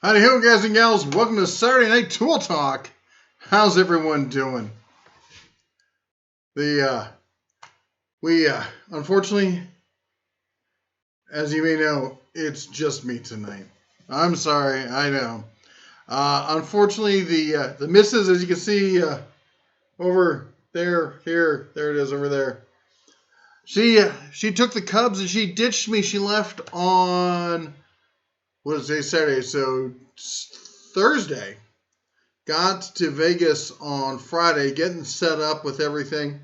Howdy ho, guys and gals. Welcome to Saturday Night Tool Talk. How's everyone doing? We unfortunately, as you may know, it's just me tonight. I'm sorry, I know. Unfortunately, the missus, as you can see over there, there it is over there. She took the Cubs and she ditched me. She left on what is it, Saturday? So Thursday. Got to Vegas on Friday, getting set up with everything,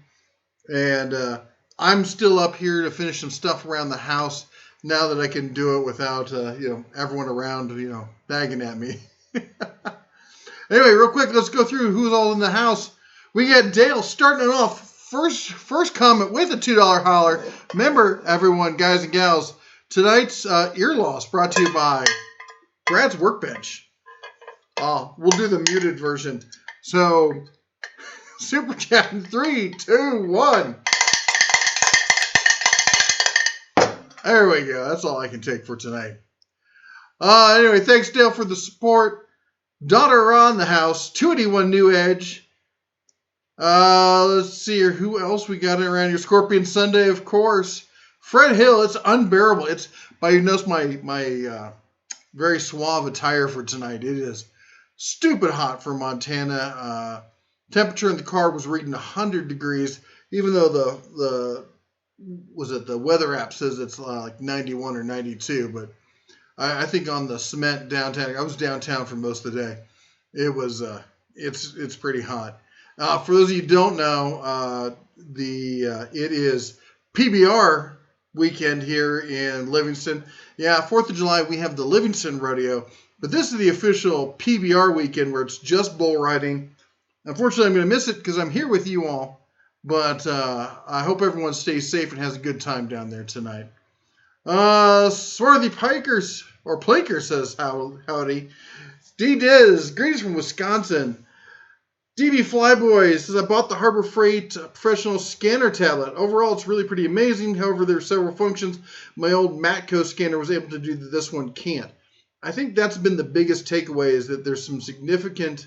and I'm still up here to finish some stuff around the house now that I can do it without everyone around bagging at me. Anyway, real quick, let's go through who's all in the house. We got Dale starting it off. First comment with a $2 holler. Remember, everyone, guys and gals, tonight's ear loss brought to you by Brad's Workbench. We'll do the muted version. So, Super Chat in 3, 2, 1. There we go. That's all I can take for tonight. Anyway, thanks, Dale, for the support. Daughter on the house. 281 New Edge. Let's see here. Who else we got around here? Scorpion Sunday, of course. Fred Hill. It's unbearable. It's, but you notice my very suave attire for tonight. It is stupid hot for Montana. Temperature in the car was reading 100 degrees, even though the weather app says it's like 91 or 92. But I think on the cement downtown, I was downtown for most of the day. It was it's pretty hot. For those of you who don't know, it is PBR weekend here in Livingston. Yeah, 4th of July we have the Livingston Rodeo. But this is the official PBR weekend where it's just bull riding. Unfortunately, I'm going to miss it because I'm here with you all. But I hope everyone stays safe and has a good time down there tonight. Swarthy Pikers, or Planker says howdy. D-Diz, greetings from Wisconsin. DB Flyboy says, I bought the Harbor Freight professional scanner tablet. Overall, it's really pretty amazing. However, there are several functions my old Matco scanner was able to do that this one can't. I think that's been the biggest takeaway, is that there's some significant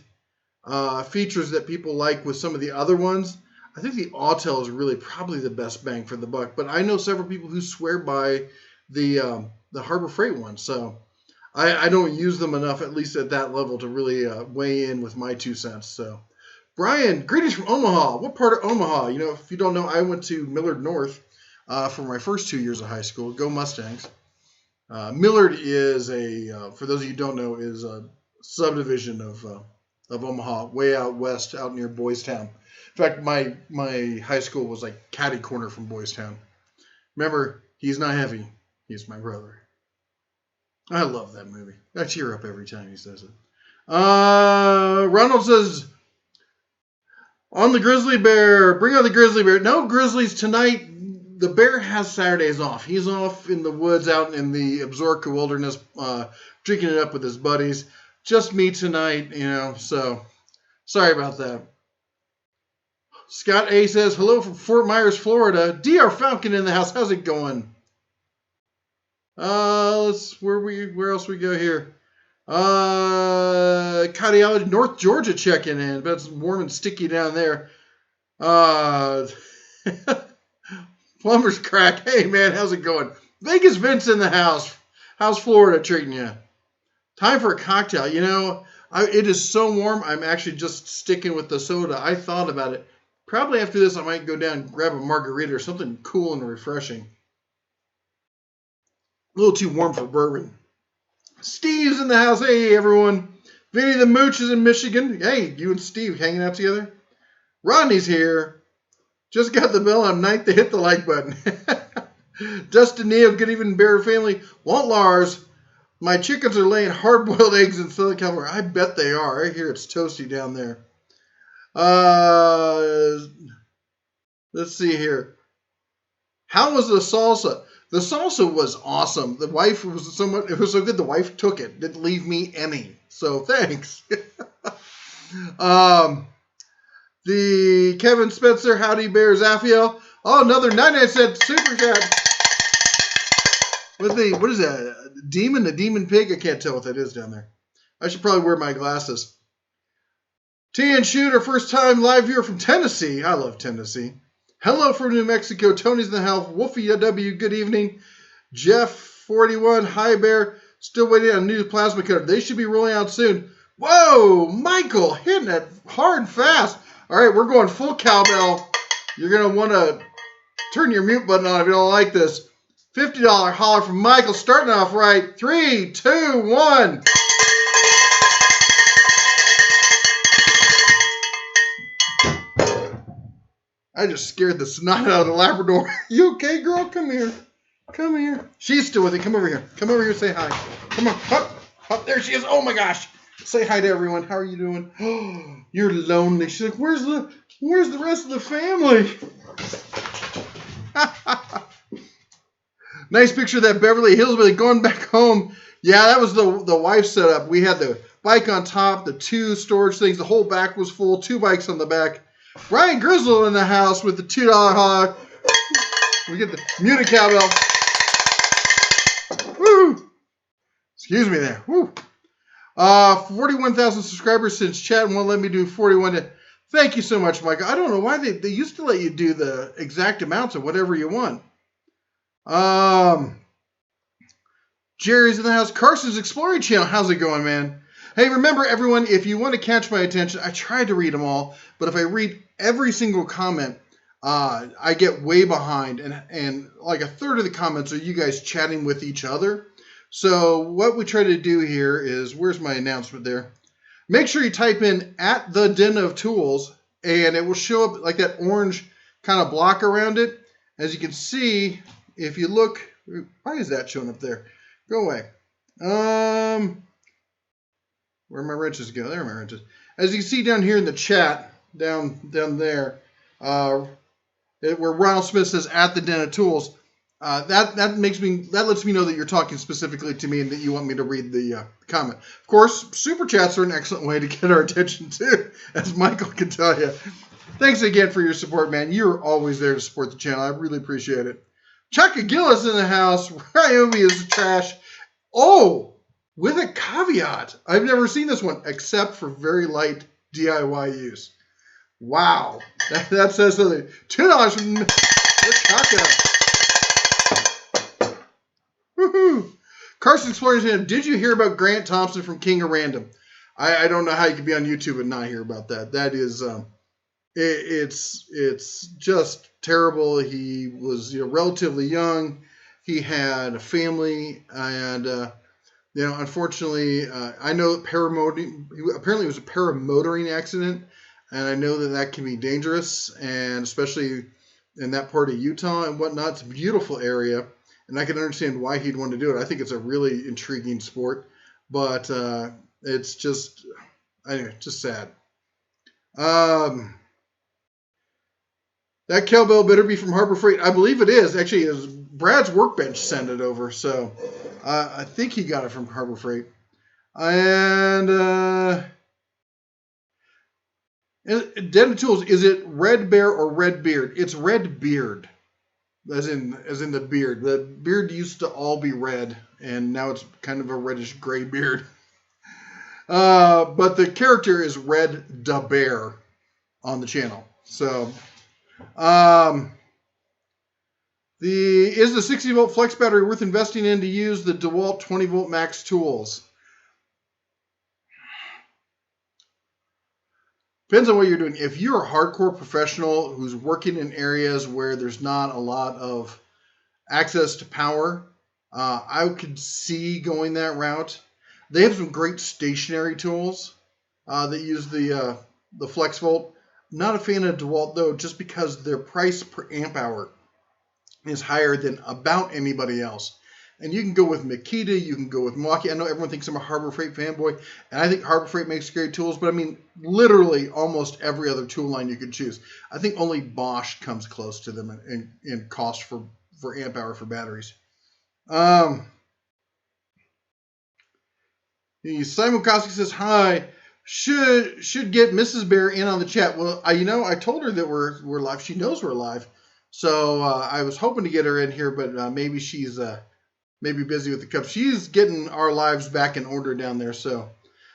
features that people like with some of the other ones. I think the Autel is really probably the best bang for the buck, but I know several people who swear by the Harbor Freight one, so I don't use them enough, at least at that level, to really weigh in with my 2 cents. So, Brian, greetings from Omaha. What part of Omaha? If you don't know, I went to Millard North for my first 2 years of high school. Go Mustangs. Millard is for those of you who don't know, is a subdivision of Omaha, way out west, out near Boys Town. In fact, my high school was like catty corner from Boys Town. Remember, he's not heavy. He's my brother. I love that movie. I cheer up every time he says it. Ronald says, on the Grizzly Bear, bring out the Grizzly Bear. No Grizzlies tonight. The bear has Saturdays off. He's off in the woods out in the Absaroka wilderness, drinking it up with his buddies. Just me tonight, so sorry about that. Scott A says, hello from Fort Myers, Florida. DR Falcon in the house. How's it going? Where else we go here? Cardiology, North Georgia checking in, but it's warm and sticky down there. Plumber's Crack. Hey, man, how's it going? Vegas Vince in the house. How's Florida treating you? Time for a cocktail. It is so warm, I'm actually just sticking with the soda. I thought about it. Probably after this, I might go down and grab a margarita or something cool and refreshing. A little too warm for bourbon. Steve's in the house. Hey, everyone. Vinny the Mooch is in Michigan. Hey, you and Steve hanging out together? Rodney's here. Just got the bell on 9th to hit the like button. Dustin Neal, good evening, Bear family. Walt Lars, my chickens are laying hard-boiled eggs in Southern California. I bet they are. I hear it's toasty down there. Let's see here. How was the salsa? The salsa was awesome. The wife it was so good the wife took it. Didn't leave me any. So thanks. The Kevin Spencer, Howdy Bear Zaphiel. Oh, another 99-cent super chat. What is that? The demon pig? I can't tell what that is down there. I should probably wear my glasses. TN Shooter, first time live viewer from Tennessee. I love Tennessee. Hello from New Mexico. Tony's in the house. Wolfie W, good evening. Jeff 41, hi Bear. Still waiting on a new plasma cutter. They should be rolling out soon. Whoa, Michael, hitting it hard and fast. All right, we're going full cowbell. You're going to want to turn your mute button on if you don't like this. $50 holler from Michael, starting off right. 3, 2, 1. I just scared the snot out of the Labrador. You okay, girl? Come here. Come here. She's still with it. Come over here. Come over here. Say hi. Come on. Up. Up. There she is. Oh, my gosh. Say hi to everyone. How are you doing? Oh, you're lonely. She's like, where's the rest of the family? Nice picture of that Beverly Hills going back home. Yeah, that was the wife setup. We had the bike on top, the 2 storage things. The whole back was full. 2 bikes on the back. Brian Grizzle in the house with the $2 hog. We get the muted cowbell. Woo! Excuse me there. Woo! 41,000 subscribers since chat won't let me do 41. Thank you so much, Michael. I don't know why they used to let you do the exact amounts of whatever you want. Jerry's in the house. Carson's Exploring Channel. How's it going, man? Hey, remember, everyone, if you want to catch my attention, I try to read them all, but if I read every single comment, I get way behind, and like a third of the comments are you guys chatting with each other. So what we try to do here is, where's my announcement there? Make sure you type in at the Den of Tools, and it will show up like that orange kind of block around it. As you can see, if you look, why is that showing up there? Go away. Where my wrenches go? There are my wrenches. As you can see down here in the chat, down there, where Ronald Smith says at the Den of Tools, that lets me know that you're talking specifically to me and that you want me to read the comment. Of course, super chats are an excellent way to get our attention too, as Michael can tell you. Thanks again for your support, man. You're always there to support the channel. I really appreciate it. Chaka Gillis in the house. Ryobi is trash. Oh, with a caveat. I've never seen this one except for very light DIY use. Wow. That says something. $2 from Chaka. Woohoo! Carson Exploring Channel. Did you hear about Grant Thompson from King of Random? I don't know how you could be on YouTube and not hear about that. That is, it's just terrible. He was relatively young. He had a family, and unfortunately, I know apparently it was a paramotoring accident, and I know that can be dangerous, and especially in that part of Utah and whatnot. It's a beautiful area. And I can understand why he'd want to do it. I think it's a really intriguing sport, but it's just, anyway, just sad. That cowbell better be from Harbor Freight. I believe it is. Actually, it was Brad's Workbench sent it over, so I think he got it from Harbor Freight. And Den of Tools, is it Red Bear or Red Beard? It's Red Beard. As in the beard. The beard used to all be red, and now it's kind of a reddish gray beard. But the character is Red da Bear on the channel. So, is the 60-volt flex battery worth investing in to use the DeWalt 20-volt max tools? Depends on what you're doing. If you're a hardcore professional who's working in areas where there's not a lot of access to power, I could see going that route. They have some great stationary tools that use the flex volt. Not a fan of DeWalt though, just because their price per amp hour is higher than about anybody else. And you can go with Makita, you can go with Milwaukee. I know everyone thinks I'm a Harbor Freight fanboy, and I think Harbor Freight makes great tools, but I mean, literally almost every other tool line you could choose. I think only Bosch comes close to them in cost for amp hour for batteries. Simon Kosky says, hi, should get Mrs. Bear in on the chat. Well, I told her that we're live. She knows we're live. So I was hoping to get her in here, but maybe she's... maybe busy with the cup. She's getting our lives back in order down there. So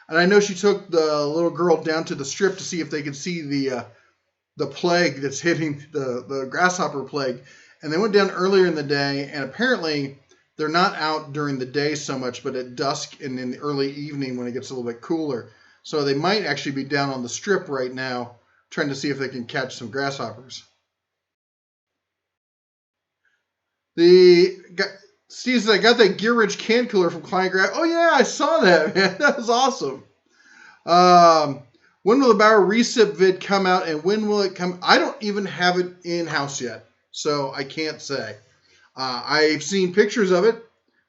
And I know she took the little girl down to the strip to see if they could see the plague that's hitting the grasshopper plague. And they went down earlier in the day, and apparently they're not out during the day so much, but at dusk and in the early evening when it gets a little bit cooler. So they might actually be down on the strip right now trying to see if they can catch some grasshoppers. Steve said, I got that Gear Wrench can cooler from Client Grab. Oh, yeah, I saw that, man. That was awesome. When will the Bauer recip vid come out, and when will it come? I don't even have it in-house yet, so I can't say. I've seen pictures of it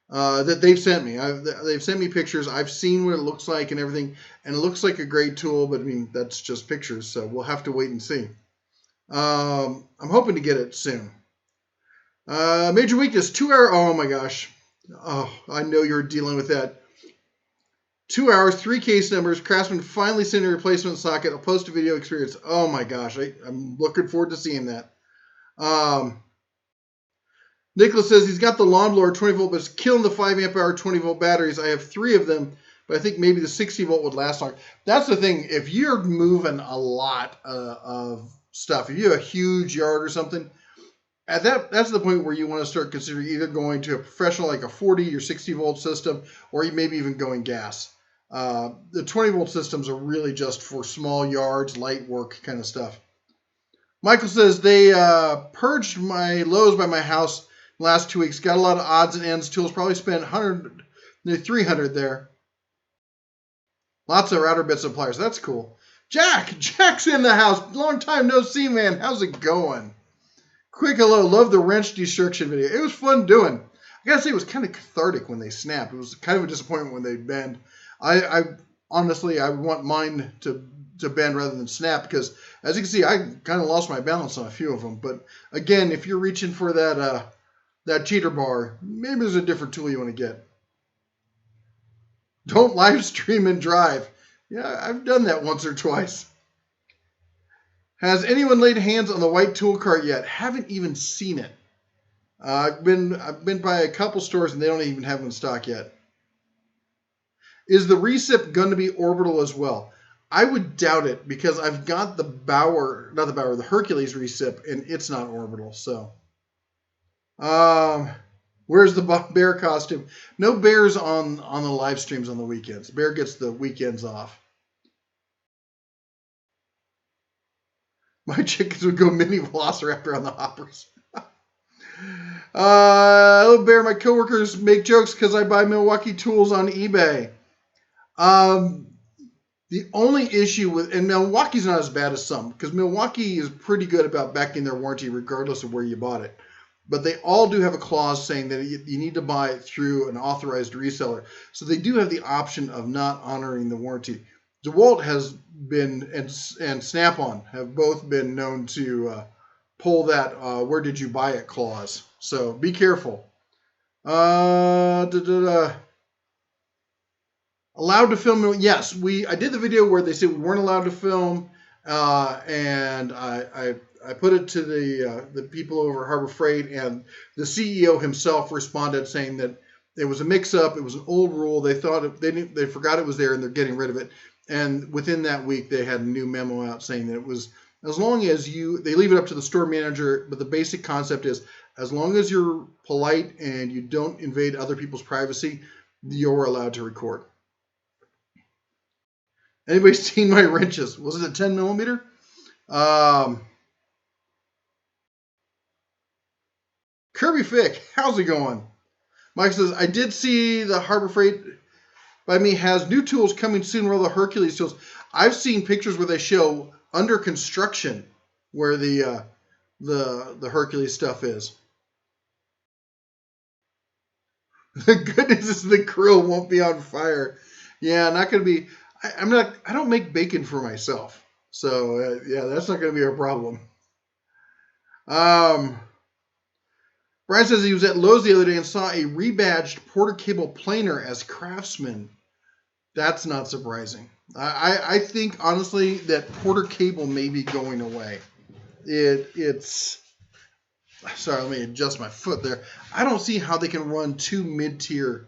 that they've sent me. They've sent me pictures. I've seen what it looks like and everything, and it looks like a great tool, but I mean, that's just pictures, so we'll have to wait and see. I'm hoping to get it soon. Major weakness, 2 hour. Oh my gosh. Oh, I know you're dealing with that. 2 hours, 3 case numbers. Craftsman finally sent a replacement socket. I'll post a video experience. Oh my gosh. I'm looking forward to seeing that. Nicholas says he's got the lawnmower 20 volt, but it's killing the 5 amp hour 20 volt batteries. I have 3 of them, but I think maybe the 60 volt would last long. That's the thing. If you're moving a lot of stuff, if you have a huge yard or something, that's the point where you want to start considering either going to a professional like a 40 or 60 volt system, or maybe even going gas. The 20 volt systems are really just for small yards, light work kind of stuff. Michael says they purged my Lowe's by my house last 2 weeks. Got a lot of odds and ends tools. Probably spent 100, 300 there. Lots of router bits and pliers. That's cool. Jack's in the house. Long time no see, man. How's it going? Quick hello. Love the wrench destruction video. It was fun doing. I gotta say, it was kind of cathartic when they snapped. It was kind of a disappointment when they bend. I honestly, I want mine to bend rather than snap because, as you can see, I kind of lost my balance on a few of them. But again, if you're reaching for that cheater bar, maybe there's a different tool you want to get. Don't live stream and drive. Yeah, I've done that once or twice. Has anyone laid hands on the white tool cart yet? Haven't even seen it. I've been by a couple stores and they don't even have them in stock yet. Is the recip going to be orbital as well? I would doubt it because I've got the Hercules recip and it's not orbital. So, where's the bear costume? No bears on the live streams on the weekends. Bear gets the weekends off. My chickens would go mini velociraptor on the hoppers. Hello, Bear. My coworkers make jokes because I buy Milwaukee tools on eBay. The only issue and Milwaukee's not as bad as some, because Milwaukee is pretty good about backing their warranty regardless of where you bought it. But they all do have a clause saying that you need to buy it through an authorized reseller. So they do have the option of not honoring the warranty. DeWalt has been, and Snap-on have both been known to pull that where did you buy it clause. So be careful. Allowed to film? Yes, I did the video where they said we weren't allowed to film, and I put it to the people over Harbor Freight, and the CEO himself responded saying that it was a mix-up. It was an old rule. They thought they forgot it was there, and they're getting rid of it. And within that week, they had a new memo out saying that it was as long as they leave it up to the store manager, but the basic concept is as long as you're polite and you don't invade other people's privacy, you're allowed to record. Anybody seen my wrenches? Was it a 10 millimeter? Kirby Fick, how's it going? Mike says, I did see the Harbor Freight by me has new tools coming soon. Where the Hercules tools? I've seen pictures where they show under construction where the Hercules stuff is. The goodness is the grill won't be on fire. Yeah, not going to be. I don't make bacon for myself, so yeah, that's not going to be a problem. Brian says he was at Lowe's the other day and saw a rebadged Porter Cable planer as Craftsman. That's not surprising. I think, honestly, that Porter Cable may be going away. It's... Sorry, let me adjust my foot there. I don't see how they can run two mid-tier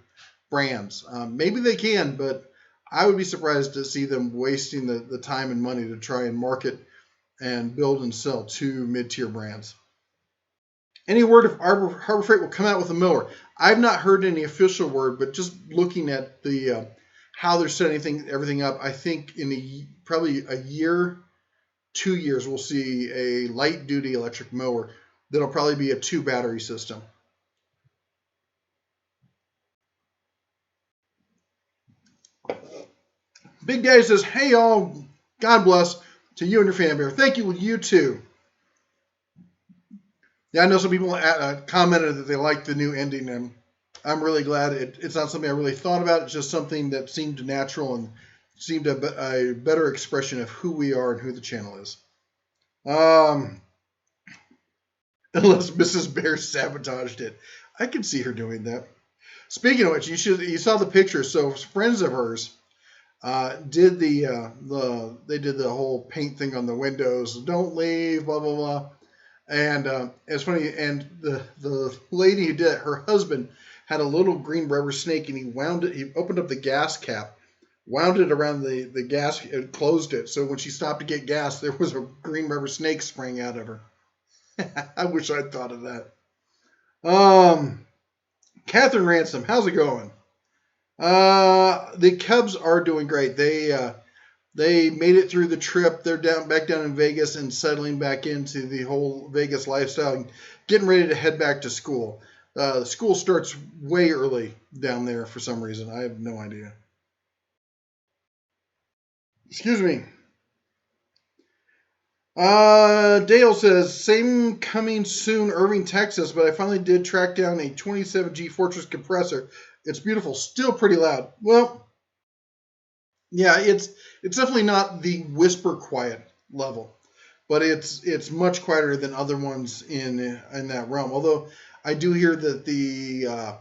brands. Maybe they can, but I would be surprised to see them wasting the time and money to try and market and build and sell two mid-tier brands. Any word if Harbor Freight will come out with a mower? I've not heard any official word, but just looking at the how they're setting everything up, I think in probably a year, 2 years, we'll see a light-duty electric mower that'll probably be a 2-battery system. Big Daddy says, "Hey y'all, God bless to you and your family bear." Thank you, you too. Yeah, I know some people commented that they liked the new ending, and I'm really glad. It's not something I really thought about. It's just something that seemed natural and seemed a better expression of who we are and who the channel is. Unless Mrs. Bear sabotaged it. I can see her doing that. Speaking of which, you saw the picture. So friends of hers did they did the whole paint thing on the windows. Don't leave, blah blah blah. And it's funny. And the lady who did it, her husband had a little green rubber snake, and he wound it. He opened up the gas cap, wound it around the gas, and closed it. So when she stopped to get gas, there was a green rubber snake spraying out of her. I wish I'd thought of that. Catherine Ransom, how's it going? The Cubs are doing great. They made it through the trip. They're back down in Vegas and settling back into the whole Vegas lifestyle and getting ready to head back to school. School starts way early down there for some reason. I have no idea. Excuse me. Dale says, same coming soon, Irving, Texas, but I finally did track down a 27G Fortress compressor. It's beautiful, still pretty loud. Well, yeah, it's definitely not the whisper quiet level, but it's much quieter than other ones in that realm. Although I do hear that the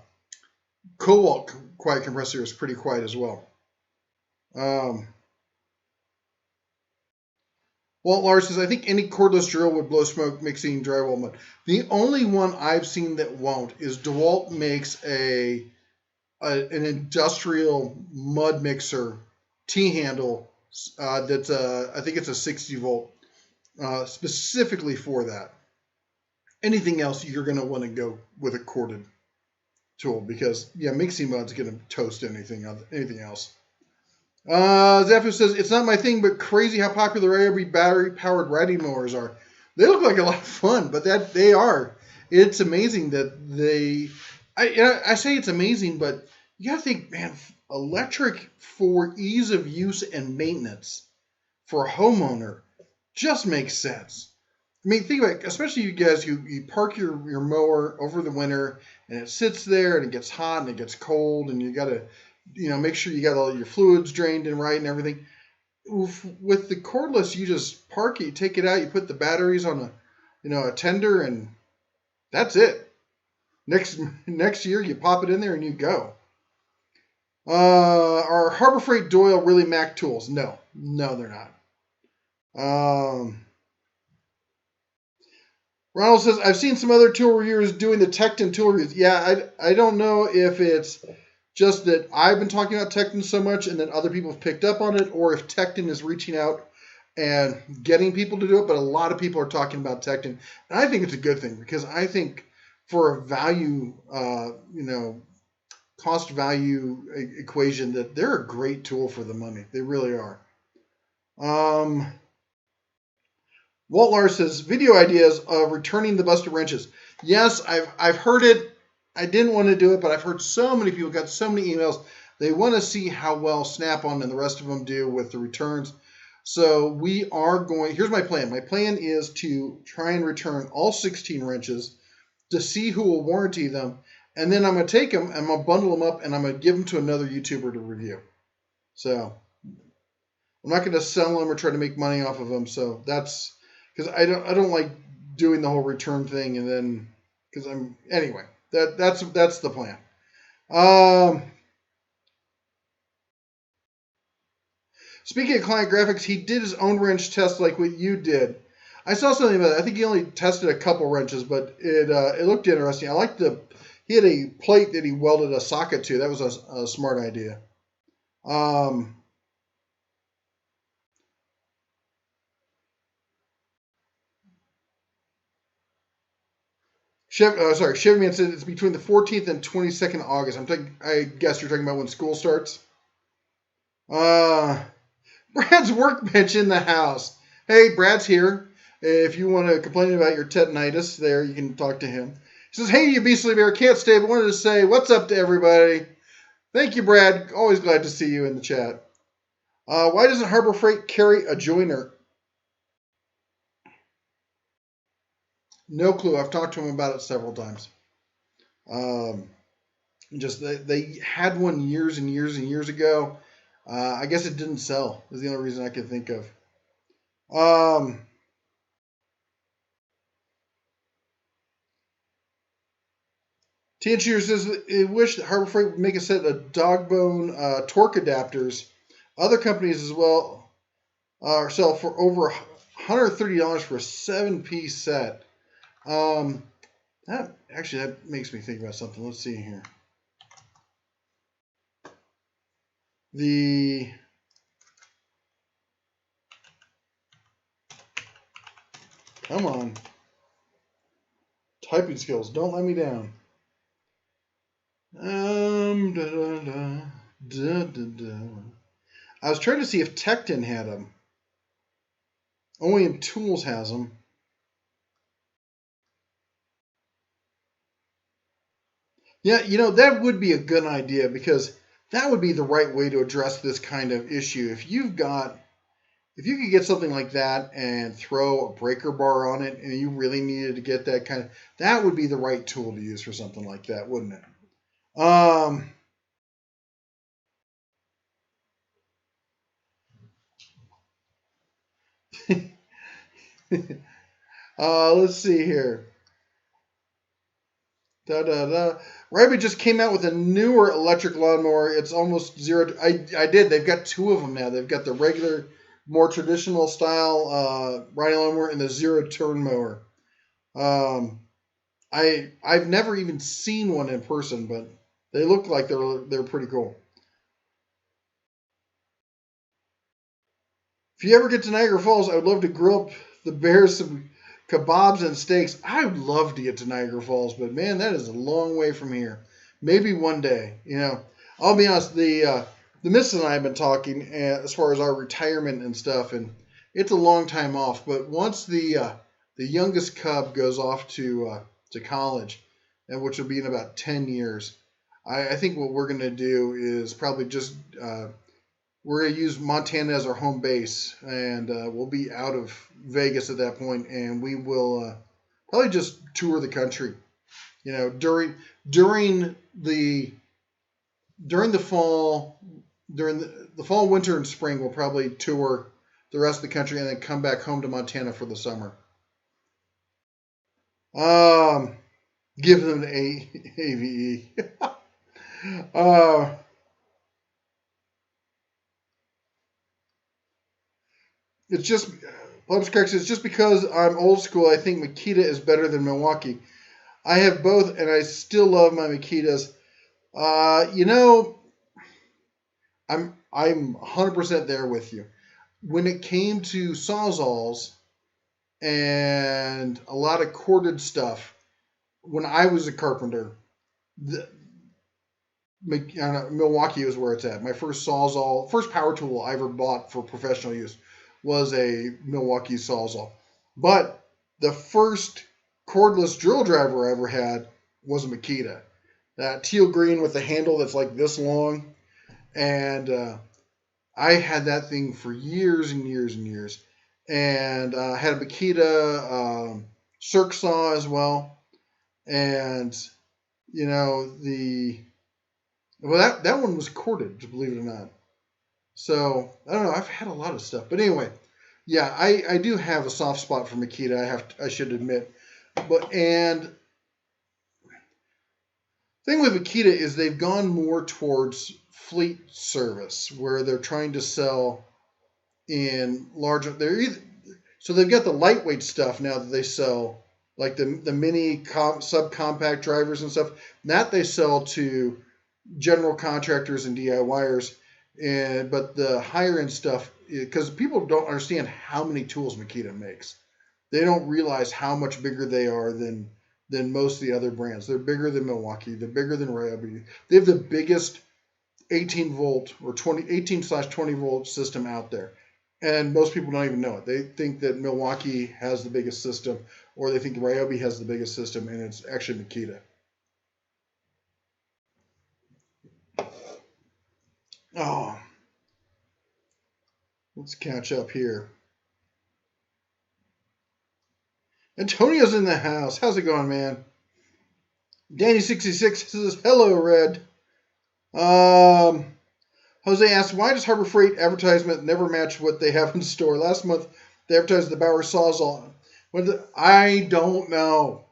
Cobalt quiet compressor is pretty quiet as well. Walt Lars says, I think any cordless drill would blow smoke mixing drywall mud. The only one I've seen that won't is DeWalt makes an industrial mud mixer T-handle that's I think it's a 60 volt specifically for that. Anything else, you're going to want to go with a corded tool because, yeah, mixing mud's going to toast anything else. Zephyr says, it's not my thing, but crazy how popular ARB battery-powered riding mowers are. They look like a lot of fun, but that they are. It's amazing that I say it's amazing, but you got to think, man, electric for ease of use and maintenance for a homeowner just makes sense. I mean, think about it, especially you guys who you park your mower over the winter and it sits there and it gets hot and it gets cold and you got to make sure you got all your fluids drained and right and everything. With the cordless, you just park it, you take it out, you put the batteries on a tender, and that's it. Next year, you pop it in there and you go. Are Harbor Freight Doyle really Mac tools? No, they're not. Ronald says, I've seen some other tool reviewers doing the Tecton tool reviews. Yeah, I don't know if it's just that I've been talking about Tecton so much and then other people have picked up on it, or if Tecton is reaching out and getting people to do it, but a lot of people are talking about Tecton. And I think it's a good thing because I think for a value, cost value equation that they're a great tool for the money. They really are. Walt Lars says, video ideas of returning the busted wrenches. Yes, I've heard it. I didn't want to do it, but I've heard so many people, got so many emails. They want to see how well Snap-on and the rest of them do with the returns. So we are going, here's my plan. My plan is to try and return all 16 wrenches to see who will warranty them. And then I'm going to take them, and I'm going to bundle them up, and I'm going to give them to another YouTuber to review. So I'm not going to sell them or try to make money off of them. So that's, because I don't like doing the whole return thing, and then, because anyway. That's the plan. Speaking of client graphics, he did his own wrench test like what you did. I saw something about it. I think he only tested a couple wrenches, but it looked interesting. I liked he had a plate that he welded a socket to. That was a smart idea. Chevy Man said it's between the 14th and 22nd of August. I guess you're talking about when school starts. Brad's workbench in the house. Hey, Brad's here. If you want to complain about your tetanitis there, you can talk to him. He says, hey, you beastly bear, can't stay, but wanted to say what's up to everybody. Thank you, Brad. Always glad to see you in the chat. Why doesn't Harbor Freight carry a joiner? No clue. I've talked to him about it several times. Just they had one years and years and years ago. I guess it didn't sell. Is the only reason I can think of. T. Shooter says they wish that Harbor Freight would make a set of dog bone torque adapters. Other companies as well sell for over $130 for a 7-piece set. That makes me think about something. Let's see here. Come on. Typing skills, don't let me down. I was trying to see if Tecton had them. Only in Tools has them. Yeah, that would be a good idea because that would be the right way to address this kind of issue. If you could get something like that and throw a breaker bar on it and you really needed to get that would be the right tool to use for something like that, wouldn't it? Let's see here. Rabbit just came out with a newer electric lawnmower. It's almost zero. I did. They've got two of them now. They've got the regular, more traditional style riding lawnmower and the zero turn mower. I've never even seen one in person, but they look like they're pretty cool. If you ever get to Niagara Falls, I would love to grill up the bears some kebabs and steaks. I would love to get to Niagara Falls, but man, that is a long way from here. Maybe one day. I'll be honest. The missus and I have been talking as far as our retirement and stuff, and it's a long time off. But once the youngest cub goes off to college, and which will be in about 10 years, I think what we're going to do is probably just we're going to use Montana as our home base, and we'll be out of Vegas at that point, and we will probably just tour the country. During the fall, during the fall, winter, and spring, we'll probably tour the rest of the country and then come back home to Montana for the summer. Give them the AVE. It's just, Plebs corrects, it's just because I'm old school, I think Makita is better than Milwaukee. I have both, and I still love my Makitas. I'm 100% there with you. When it came to Sawzalls and a lot of corded stuff, when I was a carpenter, Milwaukee was where it's at. My first Sawzall, first power tool I ever bought for professional use was a Milwaukee Sawzall. But the first cordless drill driver I ever had was a Makita. That teal green with the handle that's like this long. And I had that thing for years and years and years. And I had a Makita circ saw as well. And, that one was corded, believe it or not. So, I don't know. I've had a lot of stuff. But anyway, yeah, I do have a soft spot for Makita, I should admit. And thing with Makita is they've gone more towards fleet service, where they're trying to sell in larger. So they've got the lightweight stuff now that they sell, like the mini subcompact drivers and stuff. That they sell to general contractors and DIYers. But the higher end stuff, because people don't understand how many tools Makita makes. They don't realize how much bigger they are than than most of the other brands. They're bigger than Milwaukee. They're bigger than Ryobi. They have the biggest 18 volt or 18/20 volt system out there. And most people don't even know it. They think that Milwaukee has the biggest system, or they think Ryobi has the biggest system, and it's actually Makita. Oh, let's catch up here. Antonio's in the house. How's it going, man? Danny66 says, hello, Red. Jose asks, why does Harbor Freight advertisement never match what they have in store? Last month, they advertised the Bauer Sawzall. I don't know.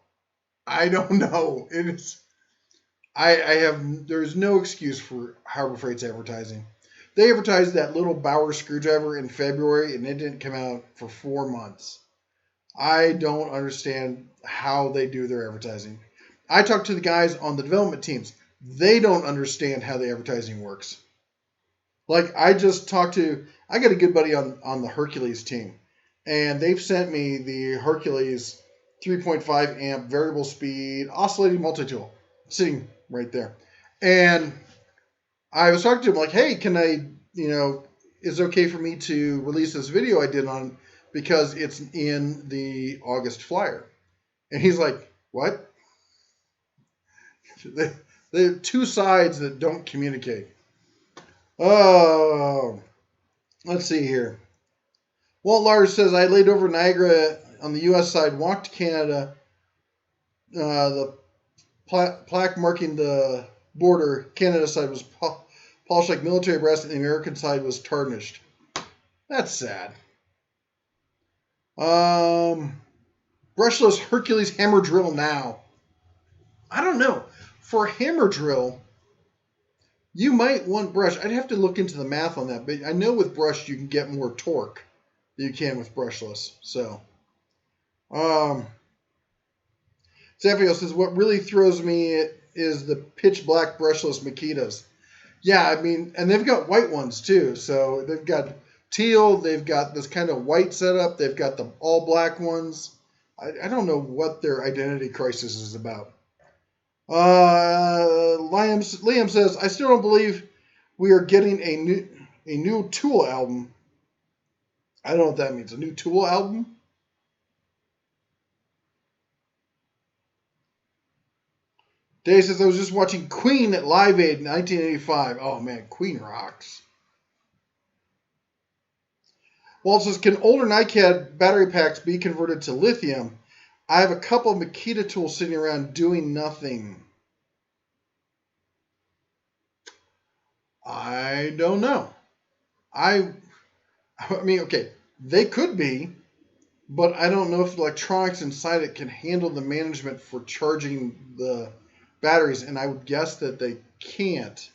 I don't know. It is. There's no excuse for Harbor Freight's advertising. They advertised that little Bauer screwdriver in February, and it didn't come out for 4 months. I don't understand how they do their advertising. I talked to the guys on the development teams. They don't understand how the advertising works. Like, I got a good buddy on the Hercules team, and they've sent me the Hercules 3.5 amp variable speed oscillating multi-tool sitting right there. And I was talking to him like, hey, can I, is it okay for me to release this video I did on, because it's in the August flyer? And he's like, what? There are two sides that don't communicate. Oh, let's see here. Walt Lars says, I laid over Niagara on the U.S. side, walked to Canada. The plaque marking the border, Canada side, was polished like military brass, and the American side was tarnished. That's sad. Brushless Hercules hammer drill now. I don't know. For a hammer drill, you might want brush. I'd have to look into the math on that, but I know with brush you can get more torque than you can with brushless. So, Zafio says, what really throws me is the pitch black brushless Makitas. Yeah, I mean, and they've got white ones too. So they've got teal, they've got this kind of white setup, they've got the all black ones. I don't know what their identity crisis is about. Liam says, I still don't believe we are getting a new Tool album. I don't know what that means. A new Tool album? Dave says, I was just watching Queen at Live Aid in 1985. Oh, man, Queen rocks. Walt says, can older NiCad battery packs be converted to lithium? I have a couple of Makita tools sitting around doing nothing. I don't know. I mean, okay, they could be, but I don't know if the electronics inside it can handle the management for charging the batteries, and I would guess that they can't.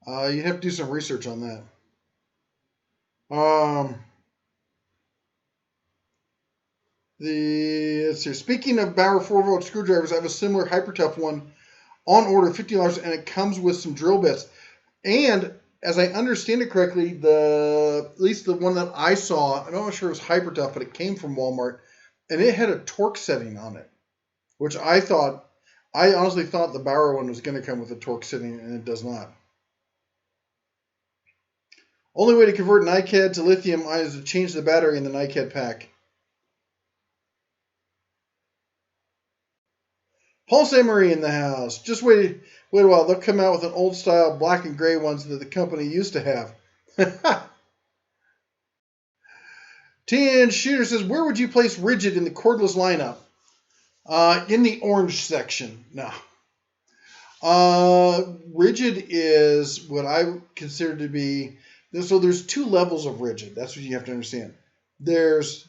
You'd have to do some research on that. Let's see. Speaking of Bauer 4-volt screwdrivers, I have a similar Hyper-Tough one on order, $50, and it comes with some drill bits. And as I understand it correctly, at least the one that I saw, I'm not sure it was Hyper-Tough, but it came from Walmart, and it had a torque setting on it, which I honestly thought the Bauer one was going to come with a torque setting, and it does not. Only way to convert NiCad to lithium is to change the battery in the NiCad pack. Paul St. Marie in the house. Just wait a while. They'll come out with an old style black and gray ones that the company used to have. Tin Shooter says, where would you place Rigid in the cordless lineup? In the orange section. No. Rigid is what I consider to be, so there's two levels of Rigid. That's what you have to understand. There's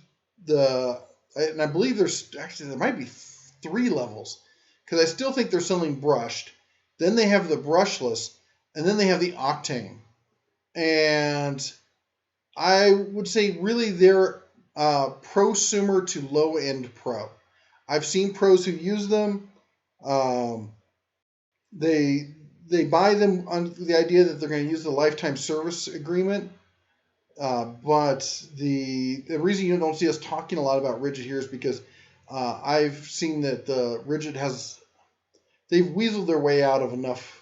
and I believe there might be 3 levels, because I still think they're selling brushed. Then they have the brushless, and then they have the octane. And I would say really they're prosumer to low-end pro. I've seen pros who use them. They buy them on the idea that they're going to use the lifetime service agreement. But the reason you don't see us talking a lot about Rigid here is because I've seen that the Rigid they've weaseled their way out of enough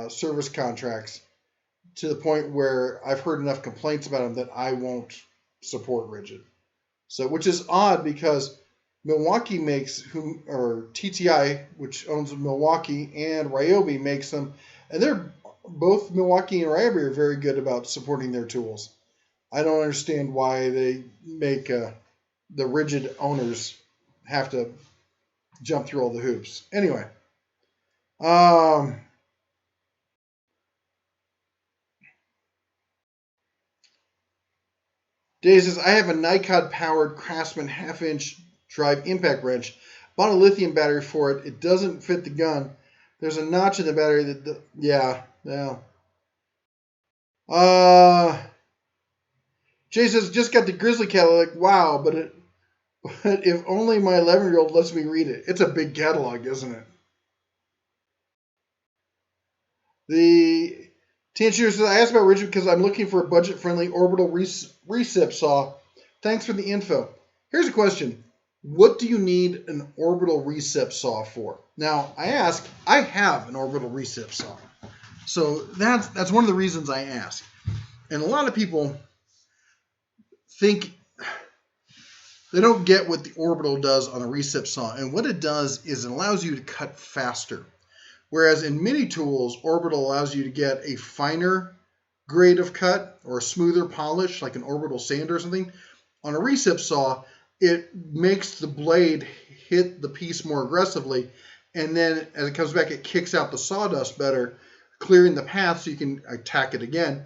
service contracts to the point where I've heard enough complaints about them that I won't support Rigid. So, which is odd because Milwaukee or TTI, which owns Milwaukee, and Ryobi makes them, and they're both Milwaukee and Ryobi are very good about supporting their tools. I don't understand why they make the Rigid owners have to jump through all the hoops. Anyway, um, Dave says, I have a Nikon powered Craftsman half-inch drive impact wrench. Bought a lithium battery for it. It doesn't fit the gun. There's a notch in the battery yeah. Jay says, just got the Grizzly catalog. Wow, but if only my 11-year-old lets me read it. It's a big catalog, isn't it? The Tanshiro says, I asked about Richard because I'm looking for a budget-friendly orbital recip saw. Thanks for the info. Here's a question. What do you need an orbital recip saw for? Now, I have an orbital recip saw. So that's one of the reasons I ask. And a lot of people think they don't get what the orbital does on a recip saw. And what it does is it allows you to cut faster. Whereas in mini tools, orbital allows you to get a finer grade of cut or a smoother polish, like an orbital sander or something. On a recip saw, it makes the blade hit the piece more aggressively, and then as it comes back, it kicks out the sawdust better, clearing the path so you can attack it again.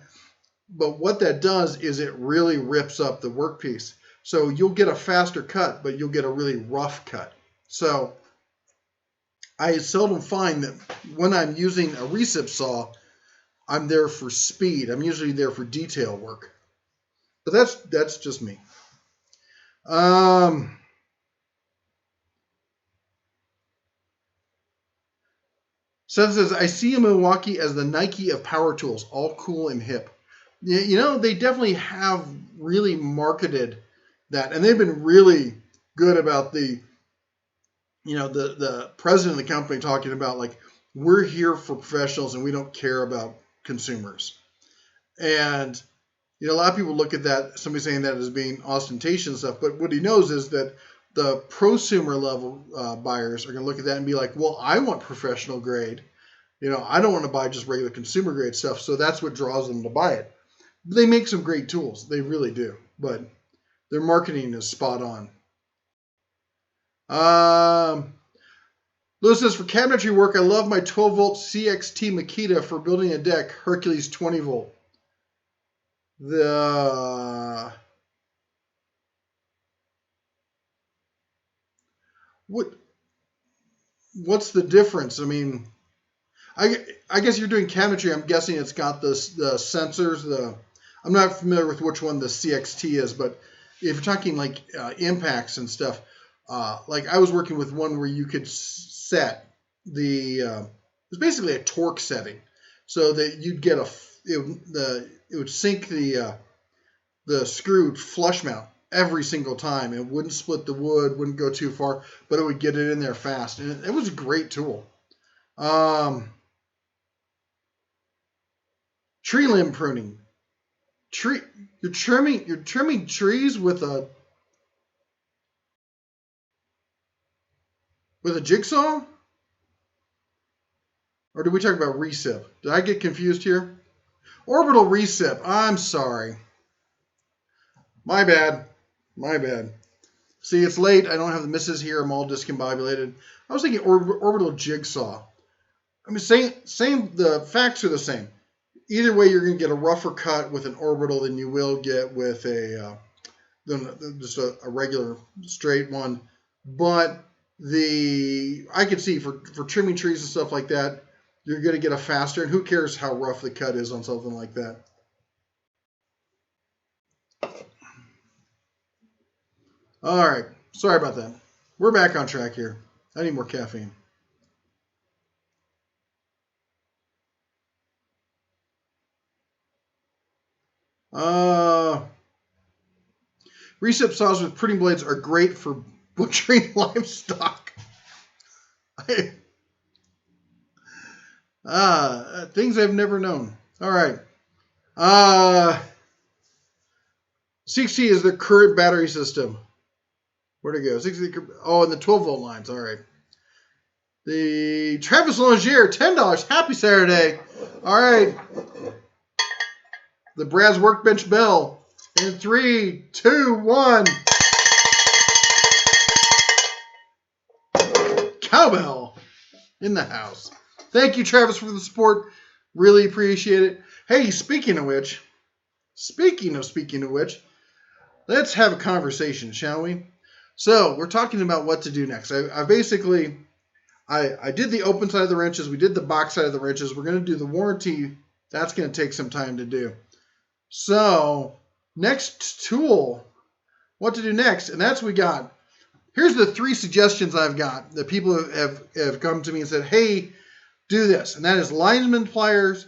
But what that does is it really rips up the workpiece. So you'll get a faster cut, but you'll get a really rough cut. So I seldom find that when I'm using a recip saw, I'm there for speed. I'm usually there for detail work. But that's just me. Seth says, I see Milwaukee as the Nike of power tools, all cool and hip. They definitely have really marketed that, and they've been really good about the president of the company talking about, like, we're here for professionals and we don't care about consumers. And a lot of people look at that, somebody saying that as being ostentatious and stuff, but what he knows is that the prosumer level buyers are going to look at that and be like, well, I want professional grade. I don't want to buy just regular consumer grade stuff. So that's what draws them to buy it. They make some great tools. They really do. But their marketing is spot on. Lewis says, for cabinetry work, I love my 12-volt CXT Makita for building a deck, Hercules 20-volt. What's the difference? I mean, I guess you're doing cabinetry. I'm guessing it's got the sensors. I'm not familiar with which one the CXT is, but if you're talking like impacts and stuff, like I was working with one where you could set it was basically a torque setting, so that you'd get it would sink the screw flush mount every single time. It wouldn't split the wood, wouldn't go too far, but it would get it in there fast, and it was a great tool. Tree limb pruning. You're trimming trees with a jigsaw? Or did we talk about recip? Did I get confused here? Orbital recip. I'm sorry. My bad. See, it's late. I don't have the missus here. I'm all discombobulated. I was thinking orbital jigsaw. I mean, same. The facts are the same. Either way, you're going to get a rougher cut with an orbital than you will get with just a regular straight one. But I could see for trimming trees and stuff like that, you're going to get a faster. And who cares how rough the cut is on something like that? All right. Sorry about that. We're back on track here. I need more caffeine. Recip saws with pruning blades are great for butchering livestock. Things I've never known. All right. 60 is the current battery system. Where'd it go? 60. Oh, and the 12-volt lines. All right. The Travis Longier, $10. Happy Saturday. All right. The Brad's Workbench Bell. In 3, 2, 1. Cowbell in the house. Thank you, Travis, for the support. Really appreciate it. Hey, speaking of which, let's have a conversation, shall we? So we're talking about what to do next. I basically did the open side of the wrenches. We did the box side of the wrenches. We're going to do the warranty. That's going to take some time to do. So next tool, what to do next, and that's what we got. Here's the 3 suggestions I've got that people have come to me and said, hey, do this. And that is lineman pliers,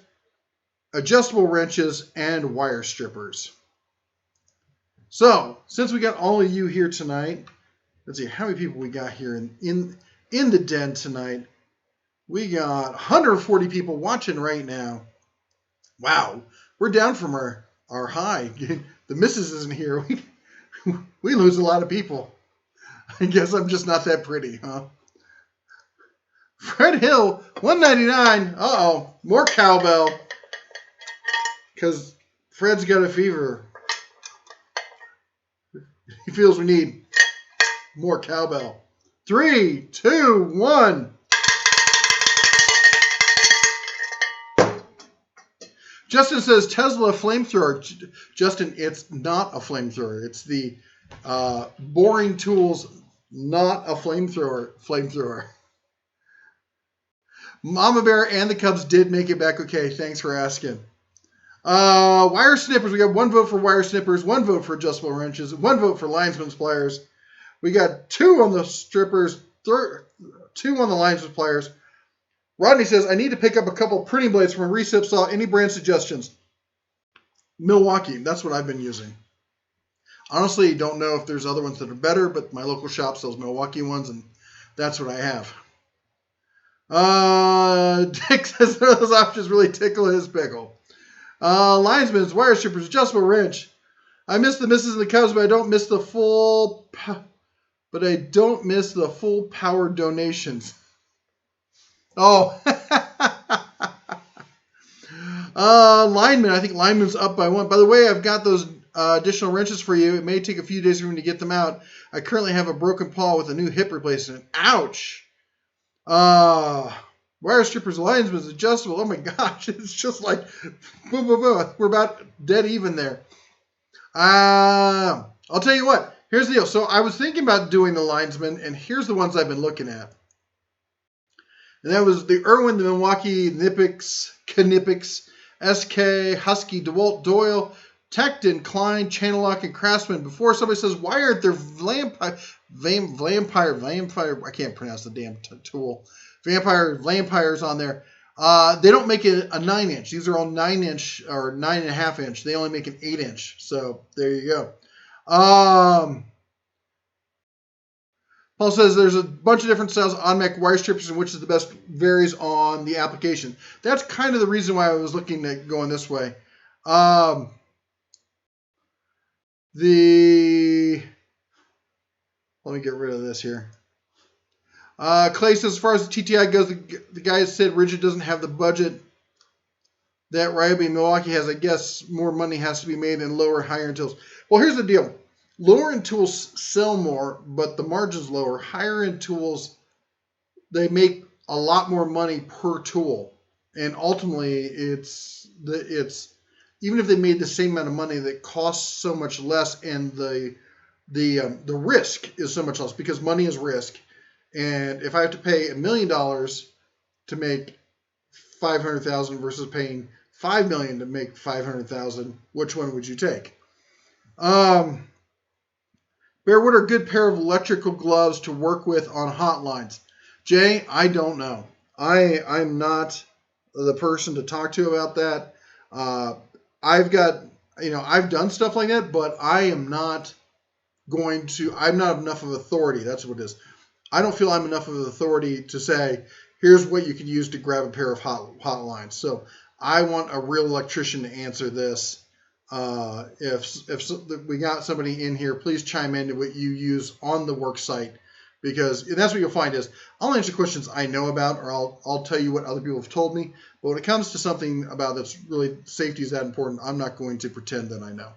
adjustable wrenches, and wire strippers. So since we got all of you here tonight, let's see how many people we got here in the den tonight. We got 140 people watching right now. Wow, we're down from our high. The missus isn't here. We lose a lot of people. I guess I'm just not that pretty, huh? Fred Hill, $1.99. Uh-oh, more cowbell. Because Fred's got a fever. He feels we need more cowbell. 3, 2, 1. Justin says Tesla flamethrower. Justin, it's not a flamethrower. It's the boring tools, not a flamethrower. Mama Bear and the Cubs did make it back okay. Thanks for asking. Wire snippers. We got 1 vote for wire snippers, 1 vote for adjustable wrenches, 1 vote for linesman's pliers. We got 2 on the strippers, 2 on the linesman's pliers. Rodney says, I need to pick up a couple printing blades from a recip saw. Any brand suggestions? Milwaukee. That's what I've been using. Honestly, don't know if there's other ones that are better, but my local shop sells Milwaukee ones, and that's what I have. Dick says those options really tickle his pickle. Linesman's, wire strippers, adjustable wrench. I miss the misses and the Cubs, but I don't miss the full power donations. Oh, lineman. I think lineman's up by 1. By the way, I've got those additional wrenches for you. It may take a few days for me to get them out. I currently have a broken paw with a new hip replacement. Ouch. Wire strippers, linesman's, adjustable. Oh my gosh, it's just like boom, boom, boom. We're about dead even there. I'll tell you what. Here's the deal. So I was thinking about doing the linesman, and here's the ones I've been looking at. And that was the Irwin, the Milwaukee, Knipex, SK, Husky, DeWalt, Doyle, Tecton, Klein, Channel Lock, and Craftsman. Before somebody says, why aren't there vampire, I can't pronounce the damn tool. Vampires on there. They don't make it a 9-inch. These are all 9-inch or 9.5-inch. They only make an 8-inch. So there you go. Paul says there's a bunch of different styles of automatic wire strippers, and which is the best varies on the application. That's kind of the reason why I was looking at going this way. Let me get rid of this here. Clay says, as far as the TTI goes, the guy said Rigid doesn't have the budget that Ryobi and Milwaukee has. I guess more money has to be made in lower, higher-end tools. Well, here's the deal. Lower-end tools sell more, but the margin's lower. Higher-end tools, they make a lot more money per tool. And ultimately, it's even if they made the same amount of money, that costs so much less, and the risk is so much less because money is risk. And if I have to pay $1 million to make 500,000 versus paying $5 million to make 500,000, which one would you take? Bear, what are a good pair of electrical gloves to work with on hotlines? Jay, I don't know. I'm not the person to talk to about that. I've done stuff like that, but I am not I'm not enough of authority. That's what it is. I don't feel I'm enough of an authority to say, here's what you can use to grab a pair of hot lines. So I want a real electrician to answer this. If we got somebody in here, please chime in to what you use on the work site, because that's what you'll find is I'll answer questions I know about, or I'll tell you what other people have told me. But when it comes to something about that's really safety is that important, I'm not going to pretend that I know.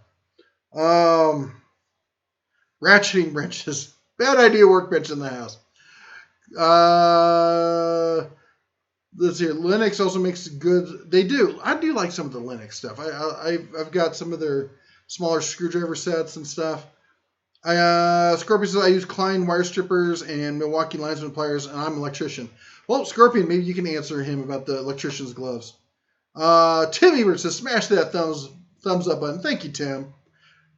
Ratcheting wrenches, bad idea. Workbench in the house. Let's see. Linux also makes good. They do. I do like some of the Linux stuff. I've got some of their smaller screwdriver sets and stuff. Scorpion says I use Klein wire strippers and Milwaukee linesman pliers, and I'm an electrician. Well, Scorpion, maybe you can answer him about the electrician's gloves. Tim Ebert says smash that thumbs up button. Thank you, Tim.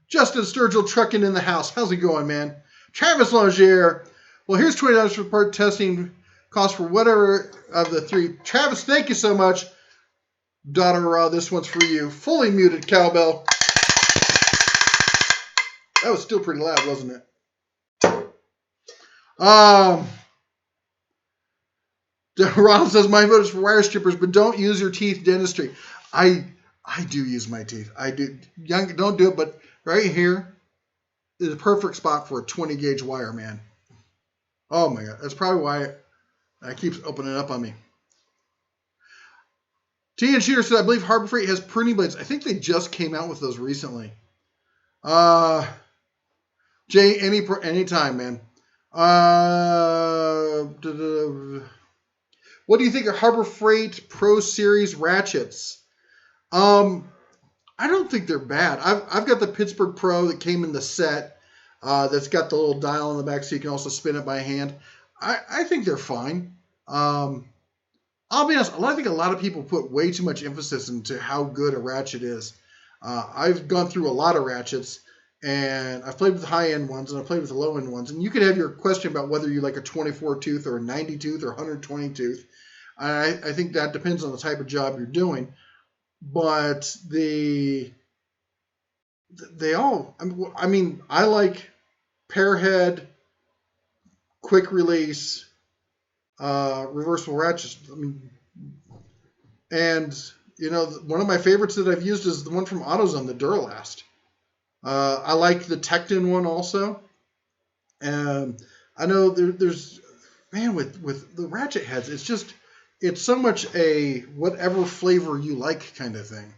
Justin Sturgill trucking in the house. How's it going, man? Travis Longier. Well, here's $20 for part testing cost for whatever of the three. Travis, thank you so much. Daughter, this one's for you. Fully muted cowbell. That was still pretty loud, wasn't it? Ronald says my vote is for wire strippers, but don't use your teeth dentistry. I do use my teeth. I do. Young, don't do it, but right here is a perfect spot for a 20 gauge wire, man. Oh my God, that's probably why it keeps opening up on me. T and Shooter said I believe Harbor Freight has pruning blades. I think they just came out with those recently. Jay, anytime, man. What do you think of Harbor Freight Pro Series ratchets? I don't think they're bad. I've got the Pittsburgh Pro that came in the set. That's got the little dial on the back so you can also spin it by hand. I think they're fine. I'll be honest, I think a lot of people put way too much emphasis into how good a ratchet is. I've gone through a lot of ratchets, and I've played with the high-end ones, and I've played with the low-end ones. And you could have your question about whether you like a 24-tooth or a 90-tooth or 120-tooth. I think that depends on the type of job you're doing. But they all, I mean, I like pairhead, quick release, reversible ratchets. I mean, and you know, one of my favorites that I've used is the one from AutoZone, the Duralast. I like the Tecton one also. And I know there's, man, with the ratchet heads, it's so much a whatever flavor you like kind of thing.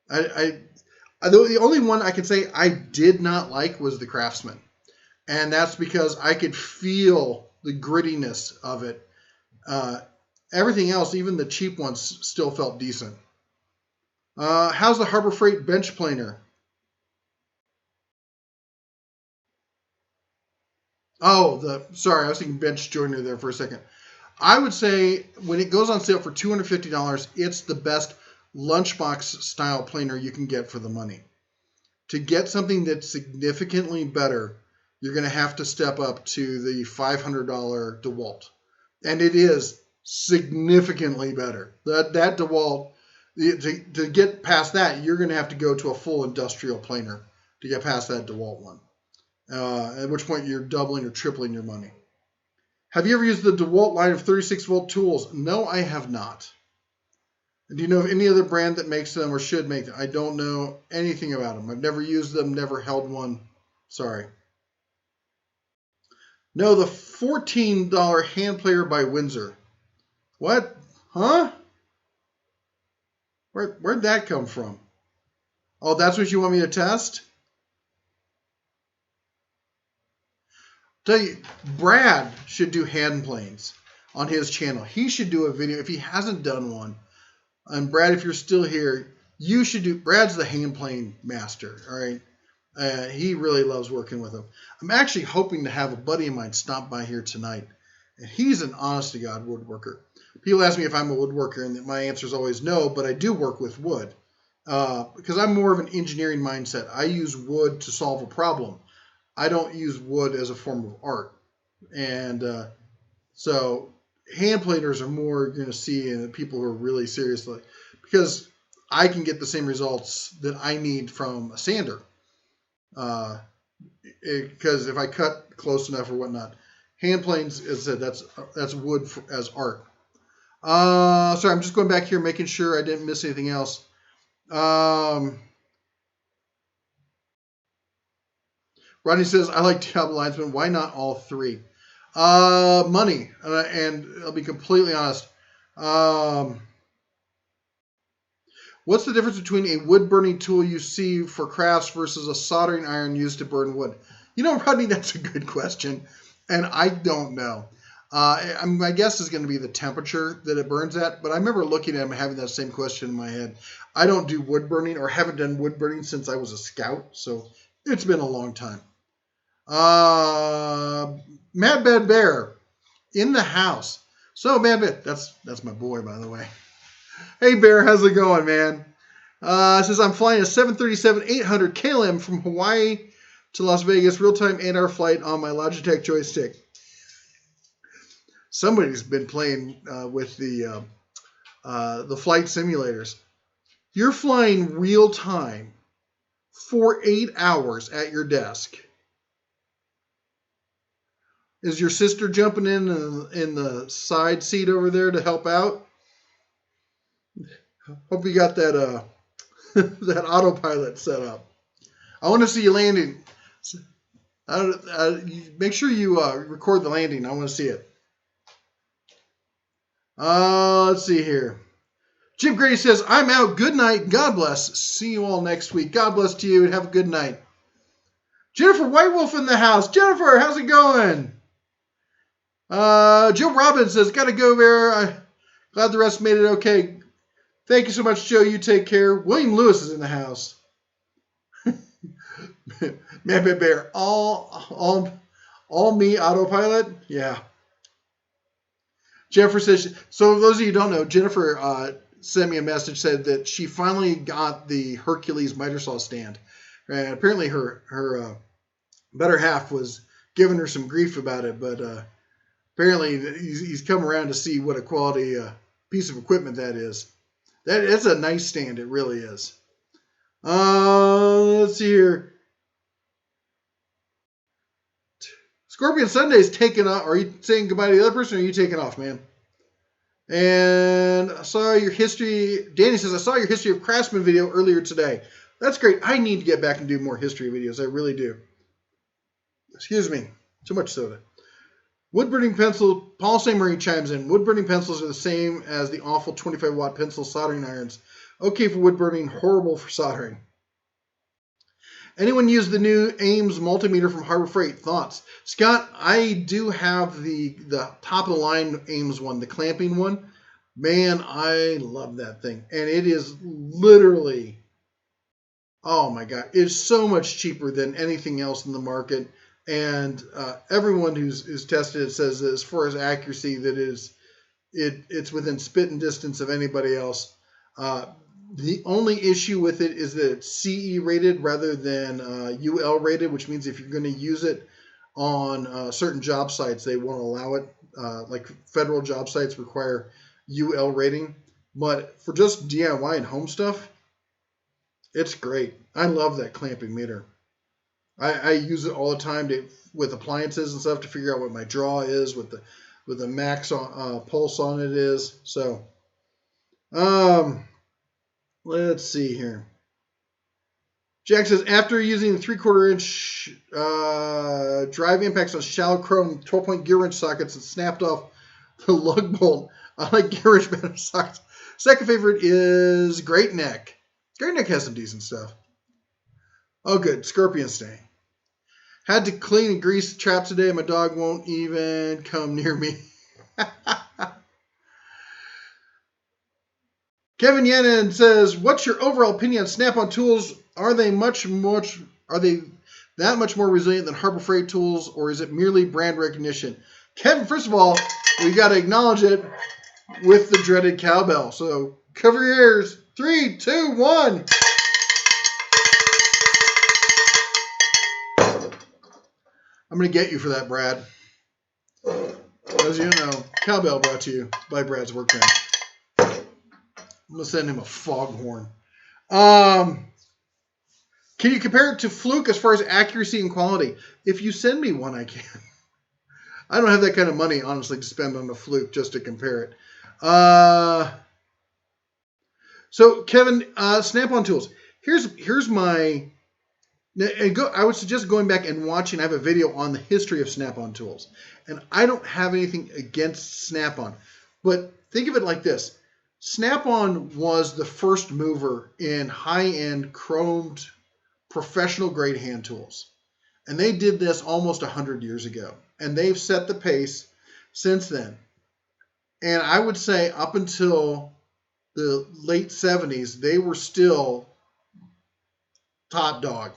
The only one I can say I did not like was the Craftsman. And that's because I could feel the grittiness of it. Everything else, even the cheap ones, still felt decent. How's the Harbor Freight bench planer? Sorry, I was thinking bench joiner there for a second. I would say when it goes on sale for $250, it's the best lunchbox style planer you can get for the money. To get something that's significantly better, you're going to have to step up to the $500 DeWalt. And it is significantly better. That DeWalt, to get past that, you're going to have to go to a full industrial planer to get past that DeWalt one. At which point you're doubling or tripling your money. Have you ever used the DeWalt line of 36-volt tools? No, I have not. Do you know of any other brand that makes them or should make them? I don't know anything about them. I've never used them, never held one. Sorry. No, the $14 hand player by Windsor. What? Huh? Where'd that come from? Oh, that's what you want me to test? Tell you, Brad should do hand planes on his channel. He should do a video if he hasn't done one. And Brad, if you're still here, you should do. Brad's the hand plane master. All right, he really loves working with them. I'm actually hoping to have a buddy of mine stop by here tonight, and he's an honest to God woodworker. People ask me if I'm a woodworker, and my answer is always no. But I do work with wood because I'm more of an engineering mindset. I use wood to solve a problem. I don't use wood as a form of art. And so hand planers are more you're going to see in people who are really serious, because I can get the same results that I need from a sander. because if I cut close enough or whatnot. Hand planes, as I said, that's wood as art. Sorry, I'm just going back here, making sure I didn't miss anything else. Rodney says, I like Diablo Linesman. Why not all three? Money. And I'll be completely honest. What's the difference between a wood burning tool you see for crafts versus a soldering iron used to burn wood? You know, Rodney, that's a good question. And I don't know. My guess is going to be the temperature that it burns at. But I remember looking at him and having that same question in my head. I don't do wood burning or haven't done wood burning since I was a scout. So it's been a long time. Mad Bad Bear in the house. So Mad Bad, that's my boy, by the way. Hey Bear, how's it going, man? Says I'm flying a 737-800 KLM from Hawaii to Las Vegas, real-time 8-hour flight on my Logitech joystick. Somebody's been playing with the flight simulators. You're flying real-time for 8 hours at your desk. Is your sister jumping in the side seat over there to help out? Hope you got that that autopilot set up. I want to see you landing. Make sure you record the landing. I want to see it. Let's see here. Jim Grady says, I'm out. Good night. God bless. See you all next week. God bless to you and have a good night. Jennifer White Wolf in the house. Jennifer, how's it going? Joe Robbins says, gotta go there. Glad the rest made it okay. Thank you so much, Joe. You take care. William Lewis is in the house. Man, Bear. All me autopilot? Yeah. Jennifer says, so those of you who don't know, Jennifer sent me a message, said that she finally got the Hercules miter saw stand. And apparently her better half was giving her some grief about it, but apparently he's come around to see what a quality piece of equipment that is. It's a nice stand. It really is. Let's see here. Scorpion Sunday's taking off. Are you saying goodbye to the other person, or are you taking off, man? And I saw your history. Danny says, I saw your history of Craftsman video earlier today. That's great. I need to get back and do more history videos. I really do. Excuse me. Too much soda. Wood burning pencil. Paul St. Marie chimes in. Wood burning pencils are the same as the awful 25-watt pencil soldering irons. Okay for wood burning, horrible for soldering. Anyone use the new Ames multimeter from Harbor Freight? Thoughts? Scott, I do have the top of the line Ames one, the clamping one. Man, I love that thing. And it is literally, oh my God, it's so much cheaper than anything else in the market. And everyone who's tested it says that as far as accuracy, that it's within spitting distance of anybody else. The only issue with it is that it's CE rated rather than UL rated, which means if you're going to use it on certain job sites, they won't allow it. Like federal job sites require UL rating. But for just DIY and home stuff, it's great. I love that clamping meter. I use it all the time with appliances and stuff to figure out what my draw is, with the max pulse on it is. So, let's see here. Jack says, after using the 3/4 inch drive impacts on shallow chrome 12-point gear wrench sockets and snapped off the lug bolt, I like gear wrench better sockets. Second favorite is Great Neck. Great Neck has some decent stuff. Oh, good. Scorpion staying. Had to clean and grease the trap today. My dog won't even come near me. Kevin Yennon says, what's your overall opinion on Snap-on tools? Are they that much more resilient than Harbor Freight tools, or is it merely brand recognition? Kevin, first of all, we got to acknowledge it with the dreaded cowbell. So cover your ears. 3, 2, 1. I'm going to get you for that, Brad. As you know, cowbell brought to you by Brad's Workbench. I'm going to send him a foghorn. Kevin Can you compare it to Fluke as far as accuracy and quality? If you send me one, I can. I don't have that kind of money, honestly, to spend on a Fluke just to compare it. So, Kevin, Snap-on tools. Here's my... I would suggest going back and watching. I have a video on the history of Snap-on tools. And I don't have anything against Snap-on. But think of it like this. Snap-on was the first mover in high-end chromed professional-grade hand tools. And they did this almost 100 years ago. And they've set the pace since then. And I would say up until the late 70s, they were still top dog.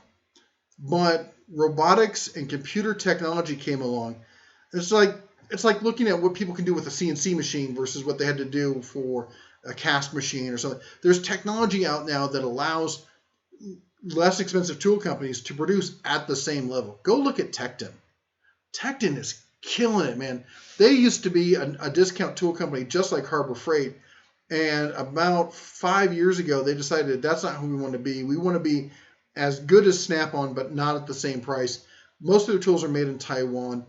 But robotics and computer technology came along. It's like looking at what people can do with a CNC machine versus what they had to do for a cast machine or something. There's technology out now that allows less expensive tool companies to produce at the same level. Go look at Tecton. Tecton is killing it, man. They used to be a discount tool company just like Harbor Freight. And about 5 years ago, they decided that's not who we want to be. We want to be as good as Snap-on, but not at the same price. Most of their tools are made in Taiwan.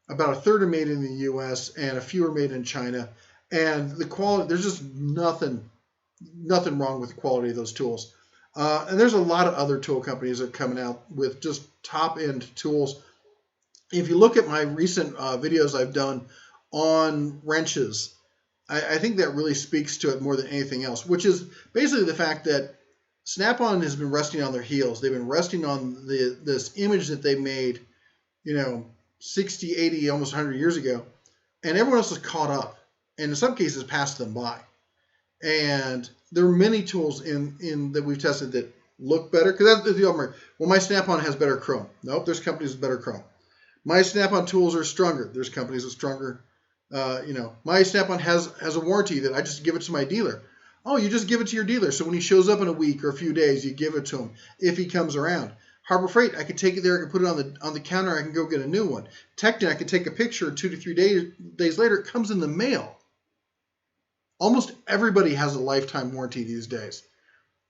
About a third are made in the U.S. and a few are made in China. And the quality, there's just nothing wrong with the quality of those tools. And there's a lot of other tool companies that are coming out with just top-end tools. If you look at my recent videos I've done on wrenches, I think that really speaks to it more than anything else, which is basically the fact that Snap-on has been resting on their heels. They've been resting on this image that they made, 60, 80, almost 100 years ago, and everyone else has caught up, and in some cases passed them by. And there are many tools in that we've tested that look better, because that's the argument. Well, my Snap-on has better chrome. Nope, there's companies with better chrome. My Snap-on tools are stronger. There's companies with stronger. My Snap-on has a warranty that I just give it to my dealer. Oh, you just give it to your dealer. So when he shows up in a week or a few days, you give it to him if he comes around. Harbor Freight, I could take it there. I could put it on the counter. I can go get a new one. Tecton, I could take a picture 2 to 3 days later. It comes in the mail. Almost everybody has a lifetime warranty these days.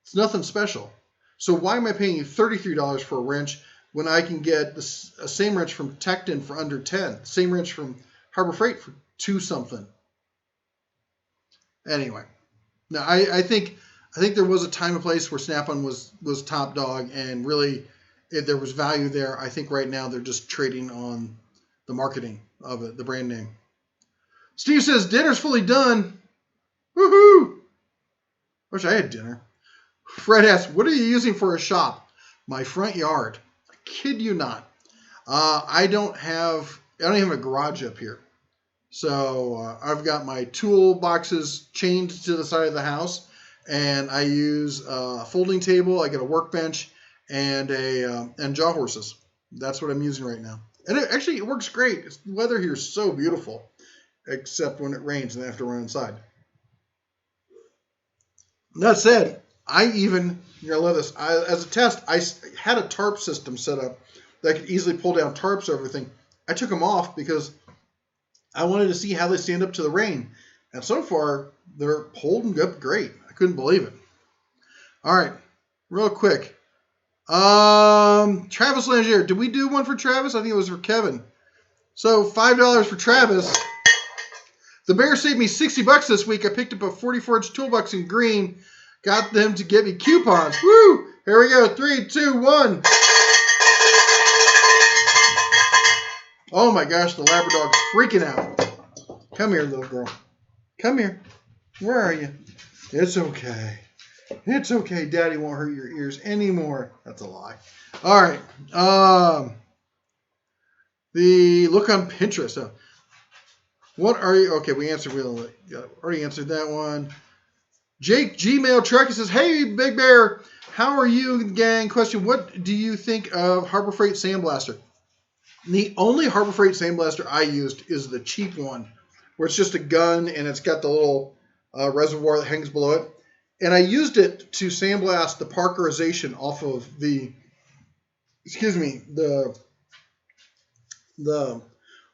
It's nothing special. So why am I paying $33 for a wrench when I can get the same wrench from Tecton for under $10? Same wrench from Harbor Freight for $2 something. Anyway, now I think there was a time and place where Snap-on was top dog, and really there was value there. I think right now they're just trading on the marketing of it, the brand name. Steve says dinner's fully done. Woohoo! Wish I had dinner. Fred asks, what are you using for a shop? My front yard. I kid you not. I don't have a garage up here. So I've got my tool boxes chained to the side of the house, and I use a folding table. I get a workbench and and jaw horses. That's what I'm using right now. And it works great. The weather here is so beautiful, except when it rains and I have to run inside. That said, you're gonna love this. As a test, I had a tarp system set up that I could easily pull down tarps or everything. I took them off because I wanted to see how they stand up to the rain. And so far, they're holding up great. I couldn't believe it. All right, real quick. Travis Langier. Did we do one for Travis? I think it was for Kevin. So $5 for Travis. The Bear saved me $60 this week. I picked up a 44-inch toolbox in green. Got them to get me coupons. Woo! Here we go. 3, 2, 1. Oh my gosh, the Labrador's freaking out. Come here, little girl. Come here. Where are you? It's okay. It's okay. Daddy won't hurt your ears anymore. That's a lie. All right. The look on Pinterest. What are you? Okay, we answered. We already answered that one. Jake Gmail Trucker says, "Hey, Big Bear, how are you, gang? Question: what do you think of Harbor Freight Sandblaster?" The only Harbor Freight Sandblaster I used is the cheap one, where it's just a gun and it's got the little reservoir that hangs below it. And I used it to sandblast the Parkerization off of the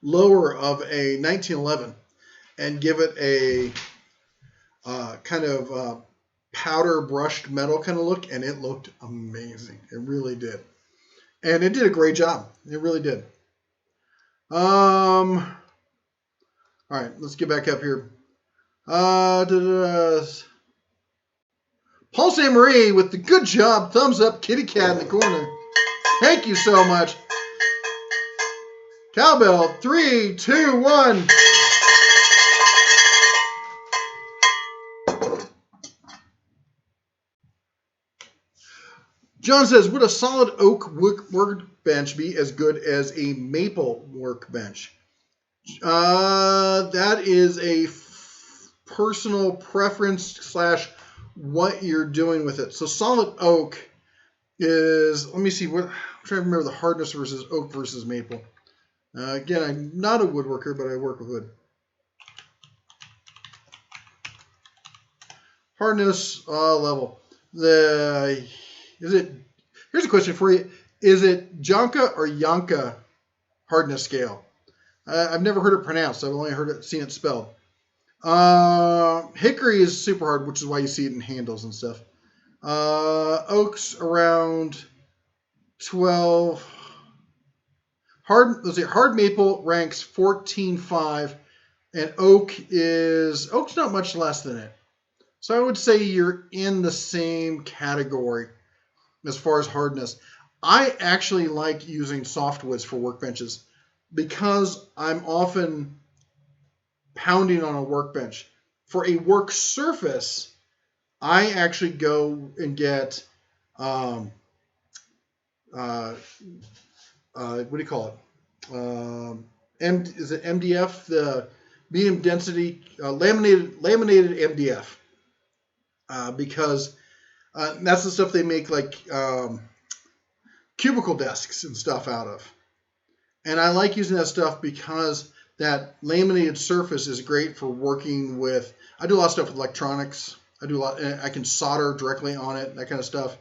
lower of a 1911 and give it a kind of powder brushed metal kind of look, and it looked amazing. It really did. And it did a great job. It really did. All right, let's get back up here. Paul St. Marie with the good job. Thumbs up, kitty cat in the corner. Thank you so much. Cowbell, 3, 2, 1. John says, would a solid oak workbench be as good as a maple workbench? That is a personal preference / what you're doing with it. So solid oak is, let me see, I'm trying to remember the hardness versus oak versus maple. Again, I'm not a woodworker, but I work with wood. Hardness level. Here's a question for you. Is it Jonka or Yanka hardness scale? I've never heard it pronounced. I've only seen it spelled. Hickory is super hard, which is why you see it in handles and stuff. Oak's around 12. Hard maple ranks 14.5, and oak's not much less than it. So I would say you're in the same category as far as hardness. I actually like using softwoods for workbenches because I'm often pounding on a workbench. For a work surface, I actually go and get what do you call it? Is it MDF? The medium density laminated MDF, because that's the stuff they make like cubicle desks and stuff out of. And I like using that stuff because that laminated surface is great for working with. I do a lot of stuff with electronics. I can solder directly on it, that kind of stuff,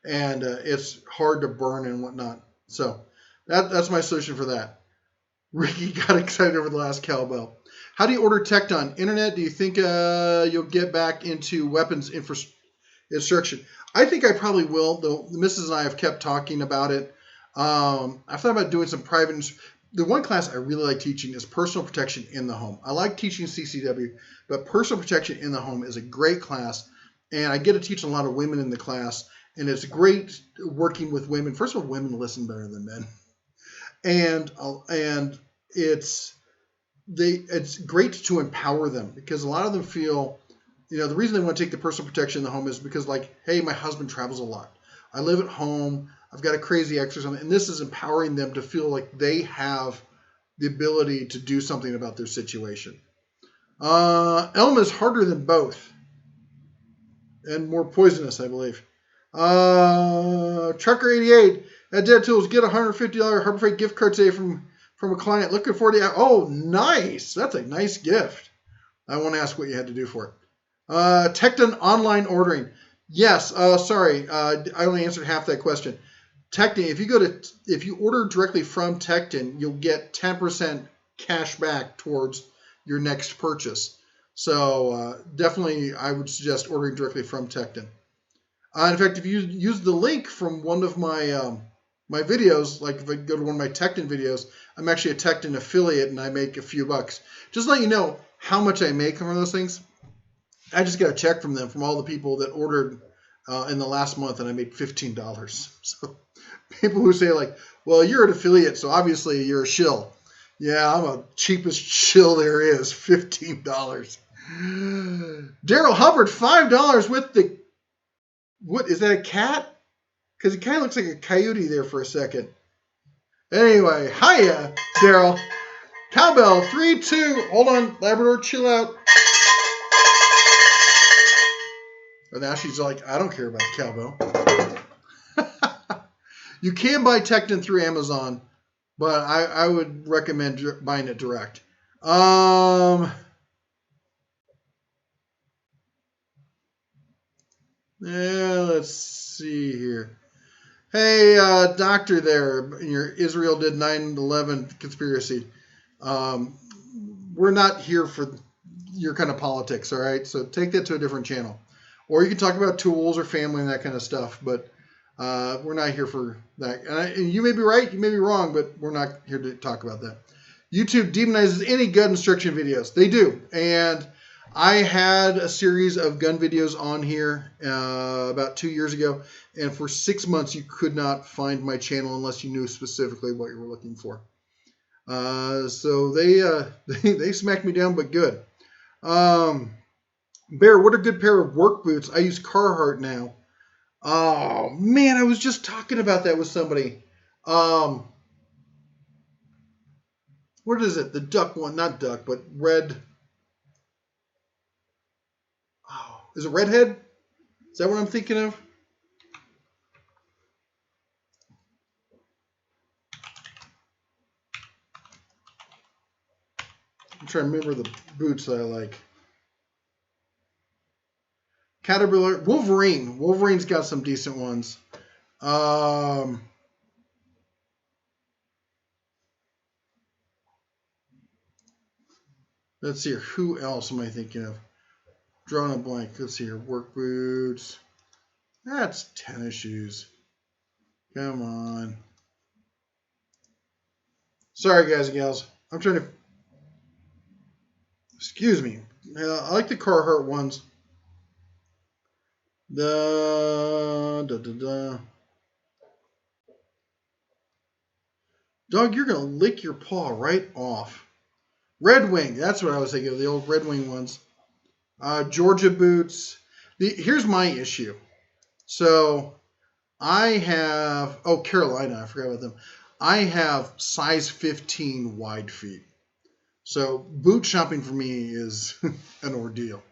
and it's hard to burn and whatnot. So that's my solution for that. Ricky got excited over the last cowbell. How do you order tech done? Internet? Do you think you'll get back into weapons instruction? I think I probably will, though the missus and I have kept talking about it. I've thought about doing some private. The one class I really like teaching is personal protection in the home. I like teaching CCW, but personal protection in the home is a great class, and I get to teach a lot of women in the class, and it's great working with women. First of all, women listen better than men, and it's great to empower them because a lot of them feel, the reason they want to take the personal protection in the home is because, like, hey, my husband travels a lot. I live at home. I've got a crazy ex or something. And this is empowering them to feel like they have the ability to do something about their situation. Elm is harder than both. And more poisonous, I believe. Trucker88 at Dead Tools, get a $150 Harbor Freight gift card today from a client. Looking forward to it. Oh, nice. That's a nice gift. I won't ask what you had to do for it. Tecton online ordering. Yes. Sorry. I only answered half that question. Tecton, if you order directly from Tecton, you'll get 10% cash back towards your next purchase. So definitely, I would suggest ordering directly from Tecton. In fact, if you use the link from one of my my videos, like if I go to one of my Tecton videos, I'm actually a Tecton affiliate and I make a few bucks. Just to let you know how much I make from those things. I just got a check from them, from all the people that ordered in the last month, and I made $15. So people who say, like, well, you're an affiliate, so obviously you're a shill. Yeah, I'm a cheapest shill there is, $15. Daryl Hubbard, $5 with the, what, is that a cat? Because it kind of looks like a coyote there for a second. Anyway, hiya, Daryl. Cowbell, 3, 2, hold on, Labrador, chill out. And now she's like, I don't care about the cowbell. You can buy Tecton through Amazon, but I would recommend buying it direct. Yeah, let's see here. Hey, doctor there, your Israel did 9/11 conspiracy. We're not here for your kind of politics, all right? So take that to a different channel. Or you can talk about tools or family and that kind of stuff. But we're not here for that. And you may be right, you may be wrong, but we're not here to talk about that. YouTube demonizes any gun instruction videos. They do. And I had a series of gun videos on here about 2 years ago. And for 6 months, you could not find my channel unless you knew specifically what you were looking for. So they smacked me down, but good. Bear, what a good pair of work boots. I use Carhartt now. Oh, man, I was just talking about that with somebody. What is it? The duck one. Not duck, but red. Oh, is it redhead? Is that what I'm thinking of? I'm trying to remember the boots that I like. Caterpillar. Wolverine. Wolverine's got some decent ones. Let's see here. Who else am I thinking of? Drawing a blank. Let's see here. Work boots. That's tennis shoes. Come on. Sorry, guys and gals. I'm trying to... Excuse me. I like the Carhartt ones. Dog, you're going to lick your paw right off. Red Wing. That's what I was thinking of. The old Red Wing ones. Georgia boots. Here's my issue. So I have... Oh, Carolina. I forgot about them. I have size 15 wide feet. So boot shopping for me is an ordeal.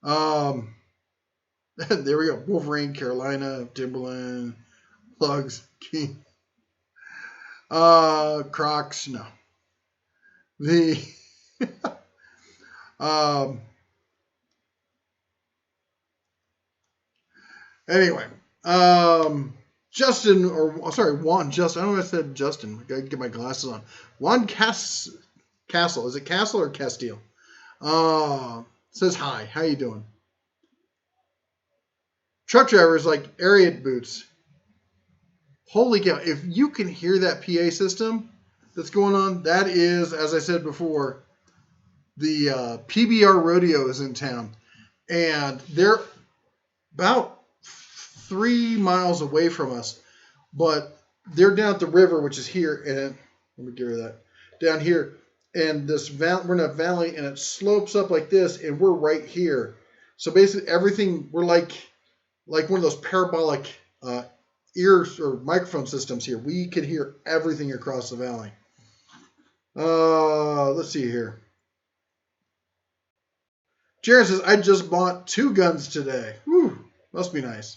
There we go. Wolverine, Carolina, Timberland, Plugs, King. Crocs, no. The anyway, Justin, or sorry, Juan Justin. I don't know if I said Justin. I gotta get my glasses on. Juan Castle. Is it Castle or Castile? Says hi. How you doing? Truck drivers like Ariat boots. Holy cow. If you can hear that PA system that's going on, that is, as I said before, the PBR rodeo is in town. And they're about 3 miles away from us. But they're down at the river, which is here. And let me get rid of that. Down here. And this we're in a valley, and it slopes up like this, and we're right here. So basically everything, we're like one of those parabolic ears or microphone systems here. We can hear everything across the valley. Let's see here. Jared says, I just bought 2 guns today. Whew, must be nice.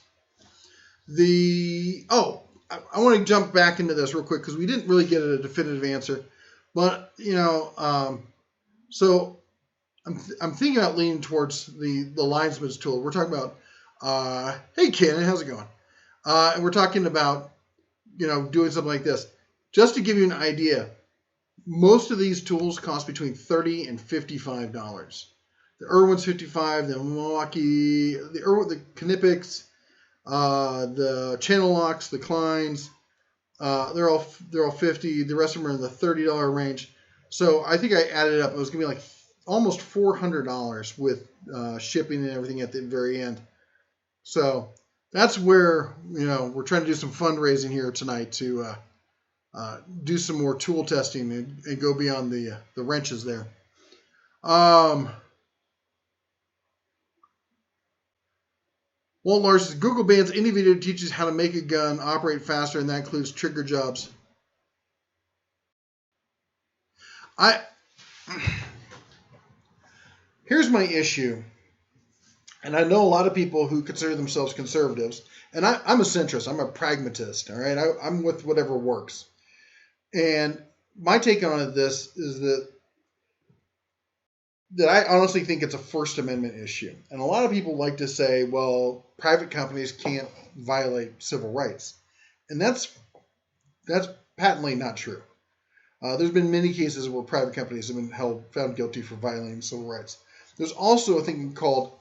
I want to jump back into this real quick because we didn't really get a definitive answer. But, so I'm thinking about leaning towards the linesman's tool. We're talking about, hey, Ken, how's it going? And we're talking about, doing something like this. Just to give you an idea, most of these tools cost between $30 and $55. The Irwin's $55, the Milwaukee, the Knipex, the Channel Locks, the Kleins, they're all $50. The rest of them are in the $30 range. So I think I added up. It was gonna be like almost $400 with shipping and everything at the very end. So that's where we're trying to do some fundraising here tonight to do some more tool testing and go beyond the wrenches there. Walt Lars says, Google bans any video that teaches how to make a gun operate faster, and that includes trigger jobs. Here's my issue, and I know a lot of people who consider themselves conservatives, and I'm a centrist. I'm a pragmatist, all right? I'm with whatever works. And my take on this is that I honestly think it's a First Amendment issue. And a lot of people like to say, well, private companies can't violate civil rights. And that's patently not true. There's been many cases where private companies have been found guilty for violating civil rights. There's also a thing called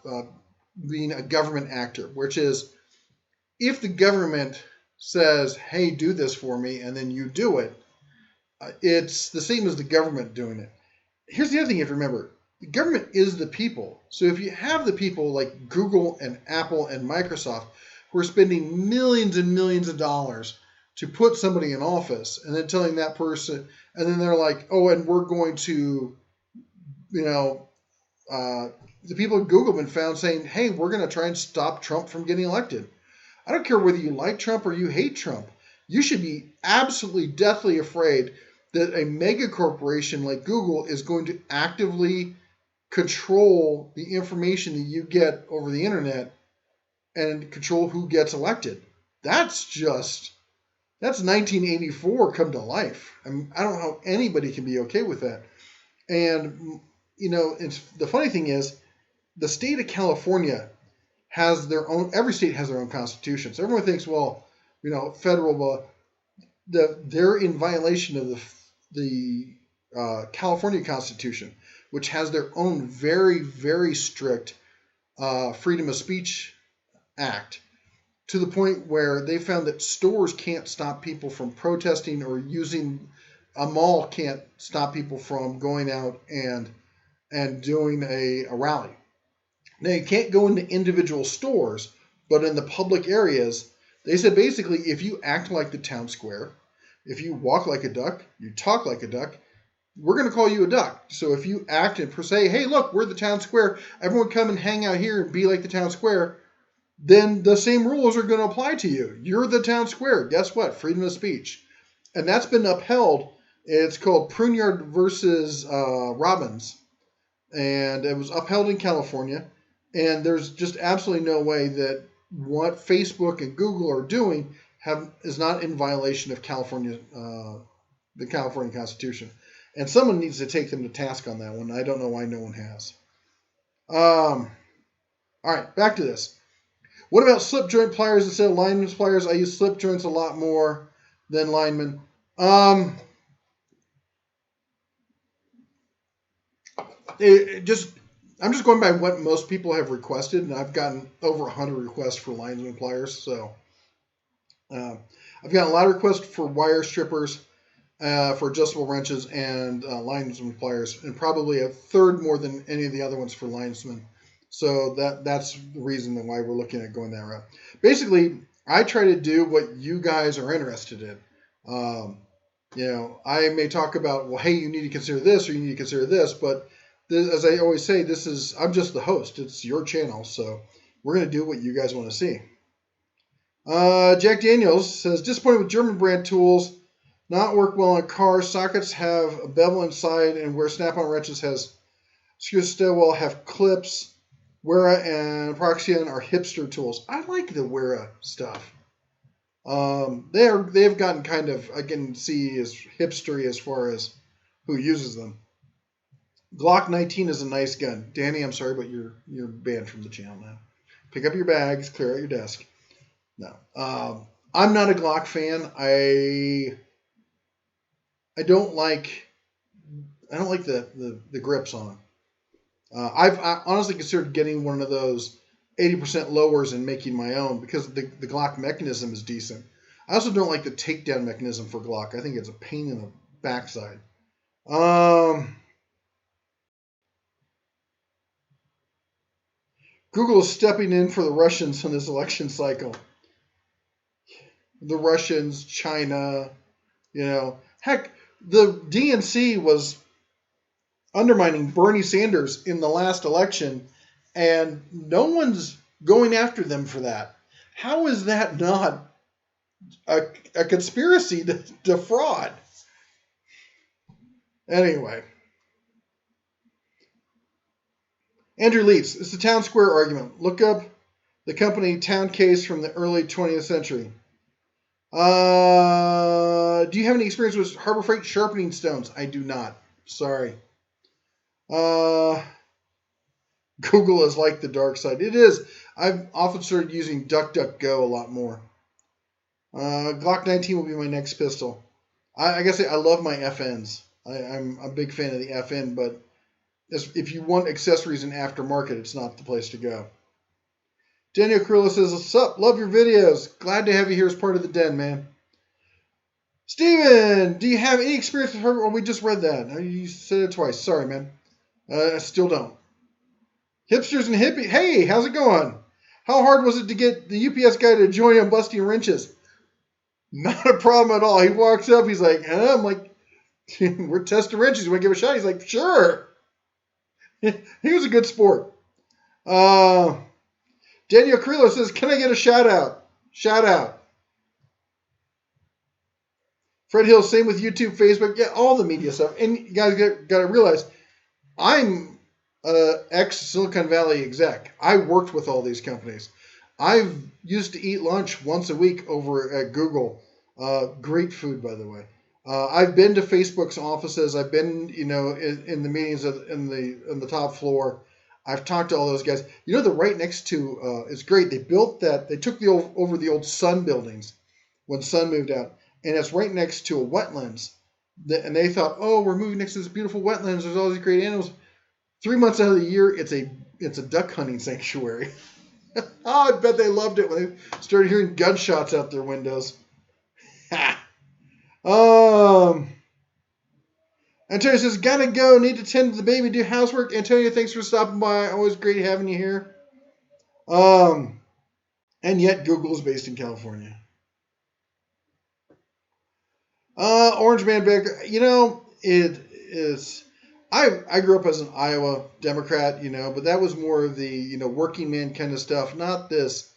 being a government actor, which is if the government says, hey, do this for me, and then you do it, it's the same as the government doing it. Here's the other thing you have to remember. The government is the people. So if you have the people like Google and Apple and Microsoft who are spending millions and millions of dollars to put somebody in office and then telling that person, and then they're like, oh, and we're going to, the people at Google have been found saying, hey, we're going to try and stop Trump from getting elected. I don't care whether you like Trump or you hate Trump. You should be absolutely deathly afraid that a mega corporation like Google is going to actively control the information that you get over the internet and control who gets elected. That's 1984 come to life. I mean, I don't know how anybody can be okay with that. And, the funny thing is, the state of California has their own, every state has their own constitution. So everyone thinks, well, federal, they're in violation of the California Constitution, which has their own very, very strict freedom of speech act, to the point where they found that stores can't stop people from protesting, or using a mall can't stop people from going out and doing a rally. Now, you can't go into individual stores, but in the public areas, they said basically if you act like the town square, if you walk like a duck, you talk like a duck, we're going to call you a duck. So if you act and say, hey, look, we're the town square, everyone come and hang out here and be like the town square, then the same rules are going to apply to you. You're the town square. Guess what? Freedom of speech. And that's been upheld. It's called Pruneyard versus Robbins. And it was upheld in California. And there's just absolutely no way that what Facebook and Google are doing is not in violation of California, the California Constitution. And someone needs to take them to task on that one. I don't know why no one has. All right, back to this. What about slip joint pliers instead of lineman's pliers? I use slip joints a lot more than lineman. I'm just going by what most people have requested, and I've gotten over 100 requests for lineman pliers. So I've gotten a lot of requests for wire strippers, for adjustable wrenches, and lineman pliers, and probably a third more than any of the other ones for linesmen. So that's the reason why we're looking at going that route. Basically, I try to do what you guys are interested in. I may talk about, well, hey, you need to consider this or you need to consider this, but as I always say, I'm just the host. It's your channel, so we're going to do what you guys want to see. Jack Daniels says, disappointed with German brand tools, not work well on cars. Sockets have a bevel inside, and where snap-on wrenches has screws Stillwell have clips. Wera and Proxion are hipster tools. I like the Wera stuff. They've gotten kind of, I can see, as hipstery as far as who uses them. Glock 19 is a nice gun. Danny, I'm sorry, but you're banned from the channel now. Pick up your bags, clear out your desk. No, I'm not a Glock fan. I don't like the grips on them. I honestly considered getting one of those 80% lowers and making my own, because the Glock mechanism is decent. I also don't like the takedown mechanism for Glock. I think it's a pain in the backside. Google is stepping in for the Russians in this election cycle. The Russians, China, heck, the DNC was undermining Bernie Sanders in the last election, and no one's going after them for that. How is that not a conspiracy to defraud? Anyway. Andrew Leitz, it's the town square argument. Look up the company Town Case from the early 20th century. Do you have any experience with Harbor Freight sharpening stones? I do not. Sorry. Google is like the dark side. It is. I've often started using DuckDuckGo a lot more. Glock 19 will be my next pistol. I gotta say, I love my FNs. I'm a big fan of the FN, but if you want accessories in aftermarket, it's not the place to go. Daniel Carrillo says, "What's up? Love your videos. Glad to have you here as part of the den, man." Steven, do you have any experience with her? Oh, we just read that. You said it twice. Sorry, man. I still don't. Hipsters and hippie. Hey, how's it going? How hard was it to get the UPS guy to join on busting wrenches? Not a problem at all. He walks up. He's like, I'm like, we're testing wrenches. You want to give it a shot? He's like, sure. He was a good sport. Daniel Carrillo says, can I get a shout out? Shout out. Fred Hill, same with YouTube, Facebook. Yeah, all the media stuff. And you guys got to realize, I'm ex-Silicon Valley exec. I worked with all these companies. I've used to eat lunch once a week over at Google. Great food, by the way. I've been to Facebook's offices. I've been, in the meetings in the top floor. I've talked to all those guys. They're right next to. It's great. They built that. They took over the old Sun buildings when Sun moved out, and it's right next to a wetlands. And they thought, oh, we're moving next to this beautiful wetlands. There's all these great animals. 3 months out of the year, it's a duck hunting sanctuary. Oh, I bet they loved it when they started hearing gunshots out their windows. Antonio says, gotta go, need to tend to the baby, do housework. Antonio, thanks for stopping by. Always great having you here. And yet Google is based in California. Orange Man Baker, it is. I grew up as an Iowa Democrat, but that was more of the, working man kind of stuff, not this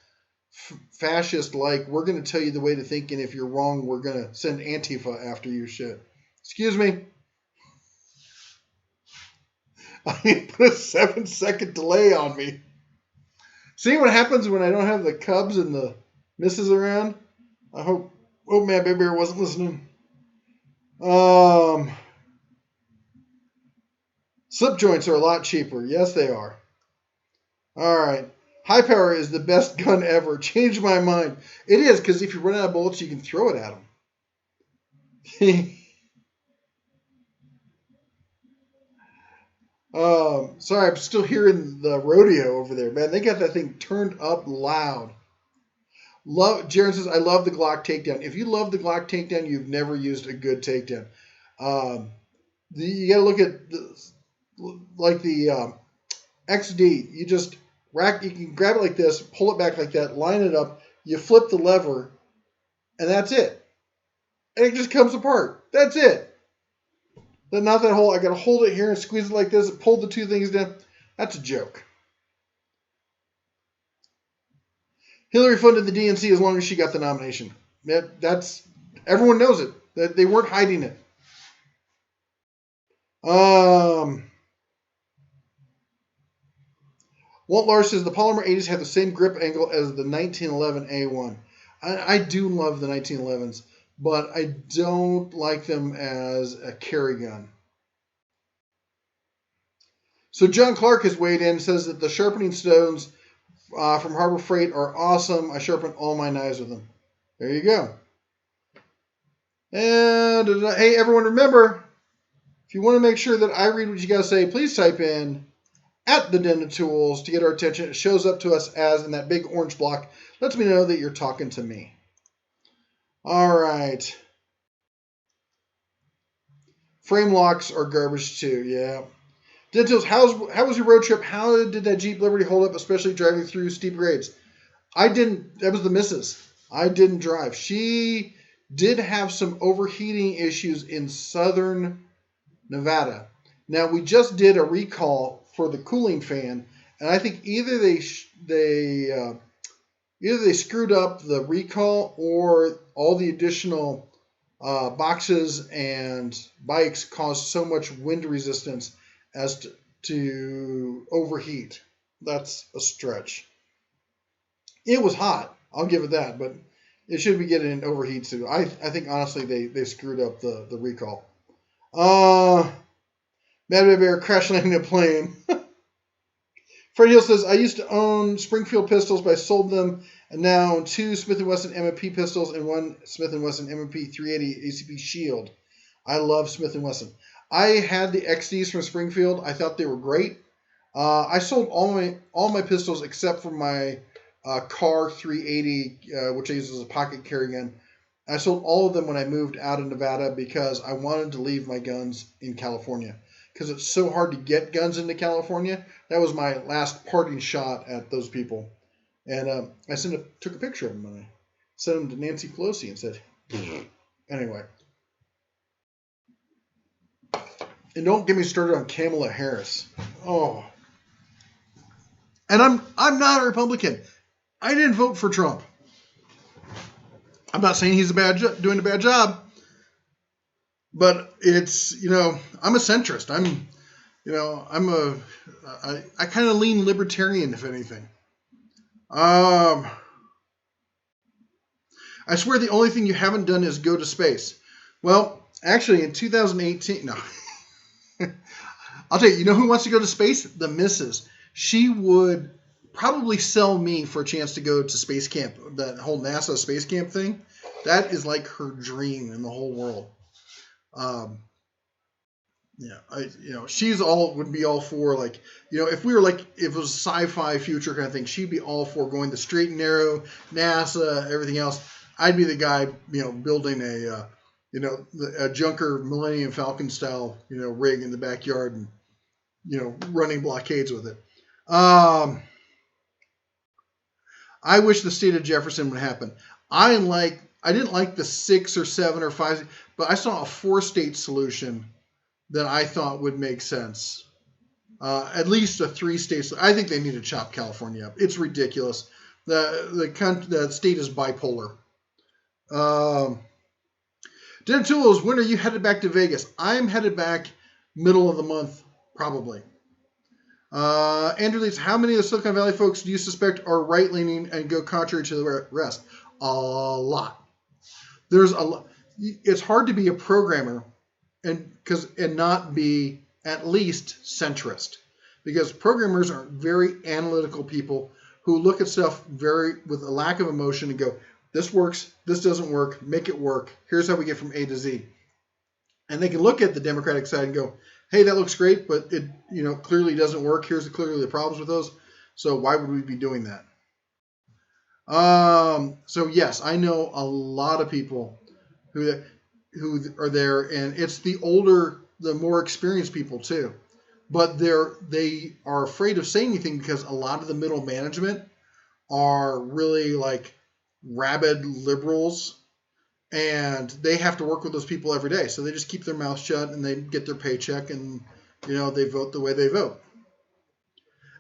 fascist, like, we're going to tell you the way to think, and if you're wrong, we're going to send Antifa after you shit. Excuse me. I put a 7-second delay on me. See what happens when I don't have the Cubs and the misses around? I hope Man Baby Bear wasn't listening. Slip joints are a lot cheaper. Yes, they are. All right. High power is the best gun ever. Changed my mind. It is, because if you run out of bullets, you can throw it at them. Sorry, I'm still hearing the rodeo over there, man. They got that thing turned up loud. Jaron says, I love the Glock takedown. If you love the Glock takedown, you've never used a good takedown. You got to look at the XD. You just you can grab it like this, pull it back like that, line it up, you flip the lever, and that's it. And it just comes apart. That's it. Then not that whole, I got to hold it here and squeeze it like this, and pull the two things down. That's a joke. Hillary funded the DNC as long as she got the nomination. That's everyone knows it. That they weren't hiding it. Walt Lars says the Polymer 80s have the same grip angle as the 1911 A1. I do love the 1911s, but I don't like them as a carry gun. So John Clark has weighed in and says that the sharpening stones from Harbor Freight are awesome. I sharpen all my knives with them. There you go. And hey, everyone, remember, if you want to make sure that I read what you guys say, please type in at the Den of Tools to get our attention. It shows up to us as in that big orange block. Lets me know that you're talking to me. All right. Frame locks are garbage too, yeah. Dentals, how was your road trip? How did that Jeep Liberty hold up, especially driving through steep grades? That was the missus. I didn't drive. She did have some overheating issues in southern Nevada. Now, we just did a recall for the cooling fan, and I think either they screwed up the recall or all the additional boxes and bikes caused so much wind resistance as to overheat. That's a stretch. It was hot, I'll give it that, but it should be getting an overheat too. I think honestly they screwed up the recall. Mad Bear crash landing a plane. Fred Hill says, I used to own Springfield pistols, but I sold them, and now own 2 Smith & Wesson M&P pistols and 1 Smith & Wesson M&P 380 ACP Shield. I love Smith & Wesson. I had the XDs from Springfield. I thought they were great. I sold all my pistols except for my Car 380, which I use as a pocket carry gun. I sold all of them when I moved out of Nevada because I wanted to leave my guns in California because it's so hard to get guns into California. That was my last parting shot at those people. And I took a picture of them and I sent them to Nancy Pelosi and said, anyway. And don't get me started on Kamala Harris. Oh. And I'm not a Republican. I didn't vote for Trump. I'm not saying he's doing a bad job. But it's, I'm a centrist. I kind of lean libertarian, if anything. I swear the only thing you haven't done is go to space. Well, actually, in 2018, no. I'll tell you, you know who wants to go to space? The missus. She would probably sell me for a chance to go to space camp, that whole NASA space camp thing. That is like her dream in the whole world. She's would be all for, like, if we were like, if it was sci-fi future kind of thing, she'd be all for going the straight and narrow, NASA, everything else. I'd be the guy, building a Junker Millennium Falcon style, rig in the backyard and, running blockades with it. I wish the state of Jefferson would happen. I didn't like the 6 or 7 or 5, but I saw a 4-state solution that I thought would make sense. At least a 3-state. I think they need to chop California up. It's ridiculous. The state is bipolar. Dan Tools, when are you headed back to Vegas? I'm headed back middle of the month, probably. Andrew Leeds, how many of the Silicon Valley folks do you suspect are right-leaning and go contrary to the rest? A lot. There's a lot. It's hard to be a programmer and not be at least centrist, because programmers are very analytical people who look at stuff with a lack of emotion and go, this works, this doesn't work, make it work. Here's how we get from A to Z. And they can look at the Democratic side and go, hey, that looks great, but it clearly doesn't work. Here's clearly the problems with those. So why would we be doing that? So yes, I know a lot of people who are there, and it's the older, the more experienced people too. But they are afraid of saying anything because a lot of the middle management are really like rabid liberals, and they have to work with those people every day. So they just keep their mouth shut and they get their paycheck, and they vote the way they vote.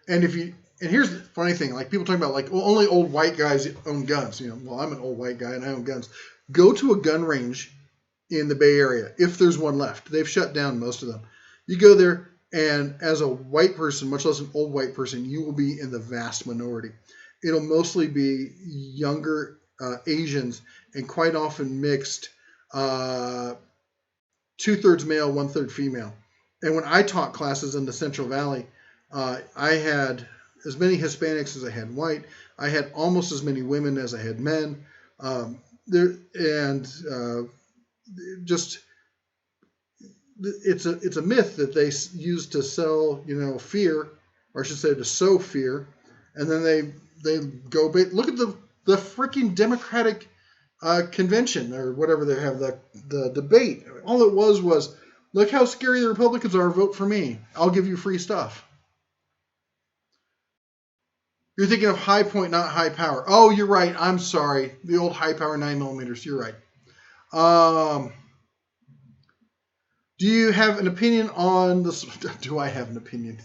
And here's the funny thing, like people talking about like, well, only old white guys own guns. Well, I'm an old white guy and I own guns. Go to a gun range in the Bay Area, if there's one left. They've shut down most of them. You go there, and as a white person, much less an old white person, you will be in the vast minority. It'll mostly be younger Asians, and quite often mixed, 2/3 male, 1/3 female. And when I taught classes in the Central Valley, I had as many Hispanics as I had white. I had almost as many women as I had men. It's a myth that they use to sell, fear, or I should say to sow fear, and then they go look at the freaking Democratic convention or whatever they have, the debate. All it was look how scary the Republicans are. Vote for me. I'll give you free stuff. You're thinking of High Point, not High Power. Oh, you're right. I'm sorry. The old High Power 9mm. You're right. Do you have an opinion on the? Do I have an opinion?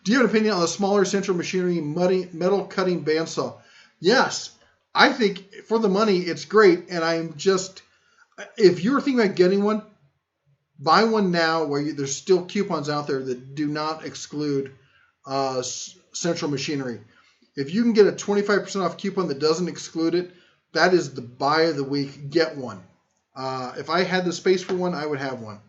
Do you have an opinion on the smaller central machinery metal cutting bandsaw? Yes, I think for the money it's great, and I'm just, if you're thinking about getting one, buy one now. There's still coupons out there that do not exclude central machinery. If you can get a 25% off coupon that doesn't exclude it, that is the buy of the week. Get one. If I had the space for one, I would have one.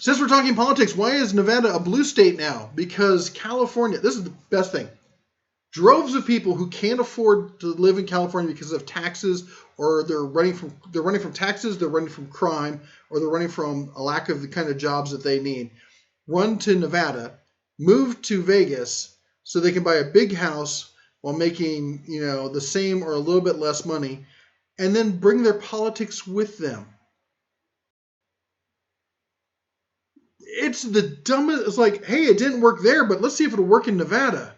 Since we're talking politics, why is Nevada a blue state now? Because California, this is the best thing. Droves of people who can't afford to live in California because of taxes, or they're running from taxes, they're running from crime, or they're running from a lack of the kind of jobs that they need. run to Nevada, move to Vegas so they can buy a big house while making, the same or a little bit less money, and then bring their politics with them. It's the dumbest. It's like, hey, it didn't work there, but let's see if it'll work in Nevada.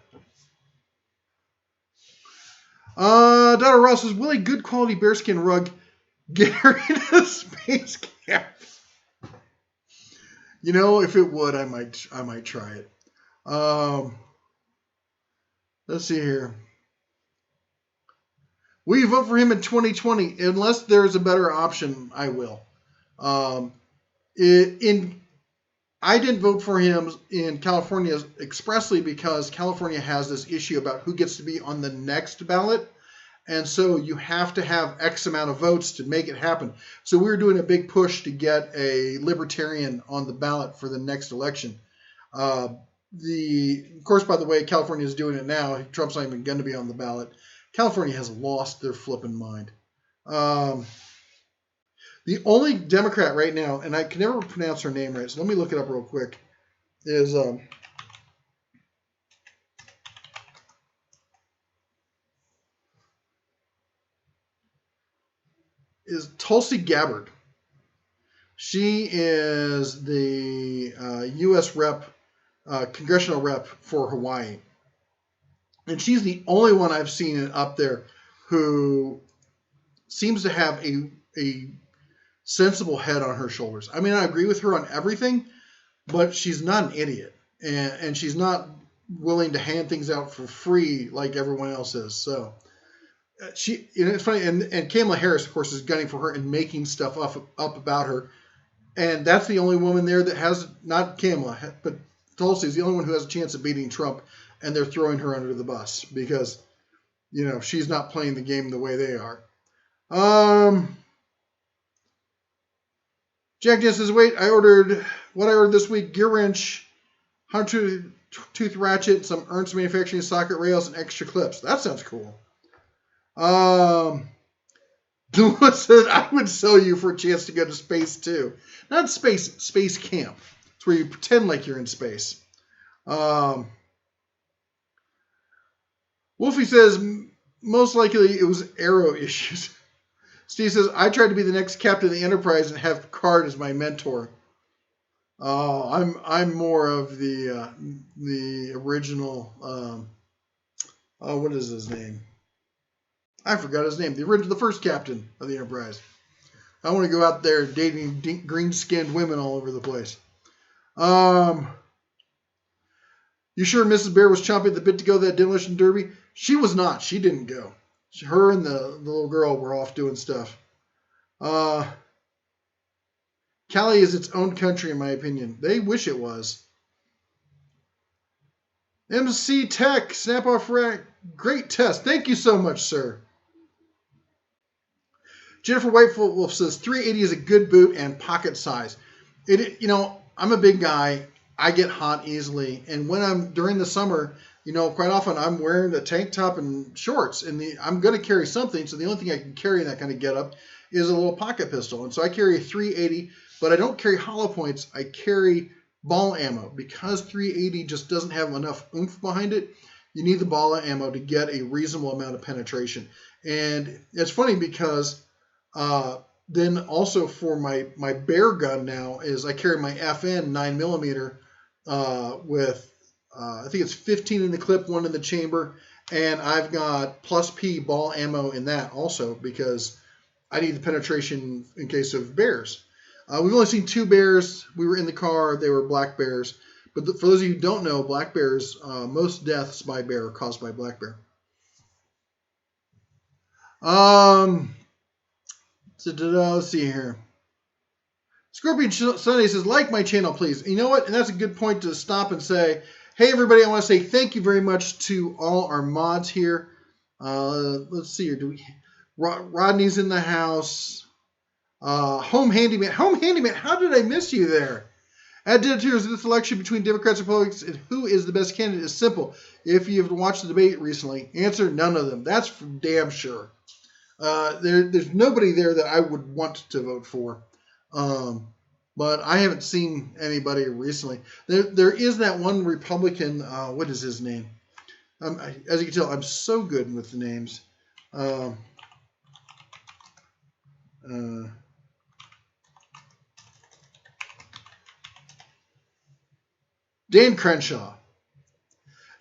Donna Ross says, will a good quality bearskin rug get her into space camp? If it would, I might try it. Let's see here. Will you vote for him in 2020? Unless there's a better option, I will. I didn't vote for him in California expressly because California has this issue about who gets to be on the next ballot. And so you have to have X amount of votes to make it happen. So we were doing a big push to get a libertarian on the ballot for the next election. Of course, by the way, California is doing it now. Trump's not even going to be on the ballot. California has lost their flipping mind. The only Democrat right now, and I can never pronounce her name right, so let me look it up real quick, is Tulsi Gabbard. She is the U.S. congressional rep for Hawaii. And she's the only one I've seen up there who seems to have a sensible head on her shoulders. I mean, I agree with her on everything, but she's not an idiot. And she's not willing to hand things out for free like everyone else is. So it's funny. And Kamala Harris, of course, is gunning for her and making stuff up about her. And that's the only woman there that has, not Kamala, but Tulsi is the only one who has a chance of beating Trump. And they're throwing her under the bus because, she's not playing the game the way they are. Jack Dan says, wait, I ordered this week: gear wrench, 100-tooth ratchet, some Ernst Manufacturing socket rails, and extra clips. That sounds cool. Dula says, I would sell you for a chance to go to space too. Not space camp. It's where you pretend like you're in space. Wolfie says, most likely it was aero issues. Steve says, I tried to be the next captain of the Enterprise and have Picard as my mentor. I'm more of the original. What is his name? I forgot his name. The first captain of the Enterprise. I want to go out there dating green-skinned women all over the place. You sure Mrs. Bear was chomping at the bit to go to that demolition derby? She was not. She didn't go. Her and the little girl were off doing stuff. Cali is its own country, in my opinion. They wish it was. MC Tech, Snap Off Rack, great test. Thank you so much, sir. Jennifer Whitewolf says 380 is a good boot and pocket size. I'm a big guy. I get hot easily, and when I'm during the summer, quite often I'm wearing a tank top and shorts, and I'm going to carry something. So the only thing I can carry in that kind of getup is a little pocket pistol, and so I carry a 380, but I don't carry hollow points. I carry ball ammo because 380 just doesn't have enough oomph behind it. You need the ball ammo to get a reasonable amount of penetration, and it's funny because then also for my bear gun now is I carry my FN 9mm. With I think it's 15 in the clip, 1 in the chamber, and I've got plus P ball ammo in that also because I need the penetration in case of bears. We've only seen 2 bears. We were in the car. They were black bears. But for those of you who don't know, black bears, most deaths by bear are caused by black bear. Let's see here. Scorpion Sunday says, like my channel, please. You know what? And that's a good point to stop and say, hey, everybody, I want to say thank you very much to all our mods here. Let's see here. Rodney's in the house. Home Handyman. Home Handyman, how did I miss you there? At Deditors, this election between Democrats and Republicans and who is the best candidate is simple. If you've watched the debate recently, answer none of them. That's for damn sure. There's nobody there that I would want to vote for. but I haven't seen anybody recently. There is that one Republican. What is his name? As you can tell, I'm so good with the names. Um, uh, Dan Crenshaw.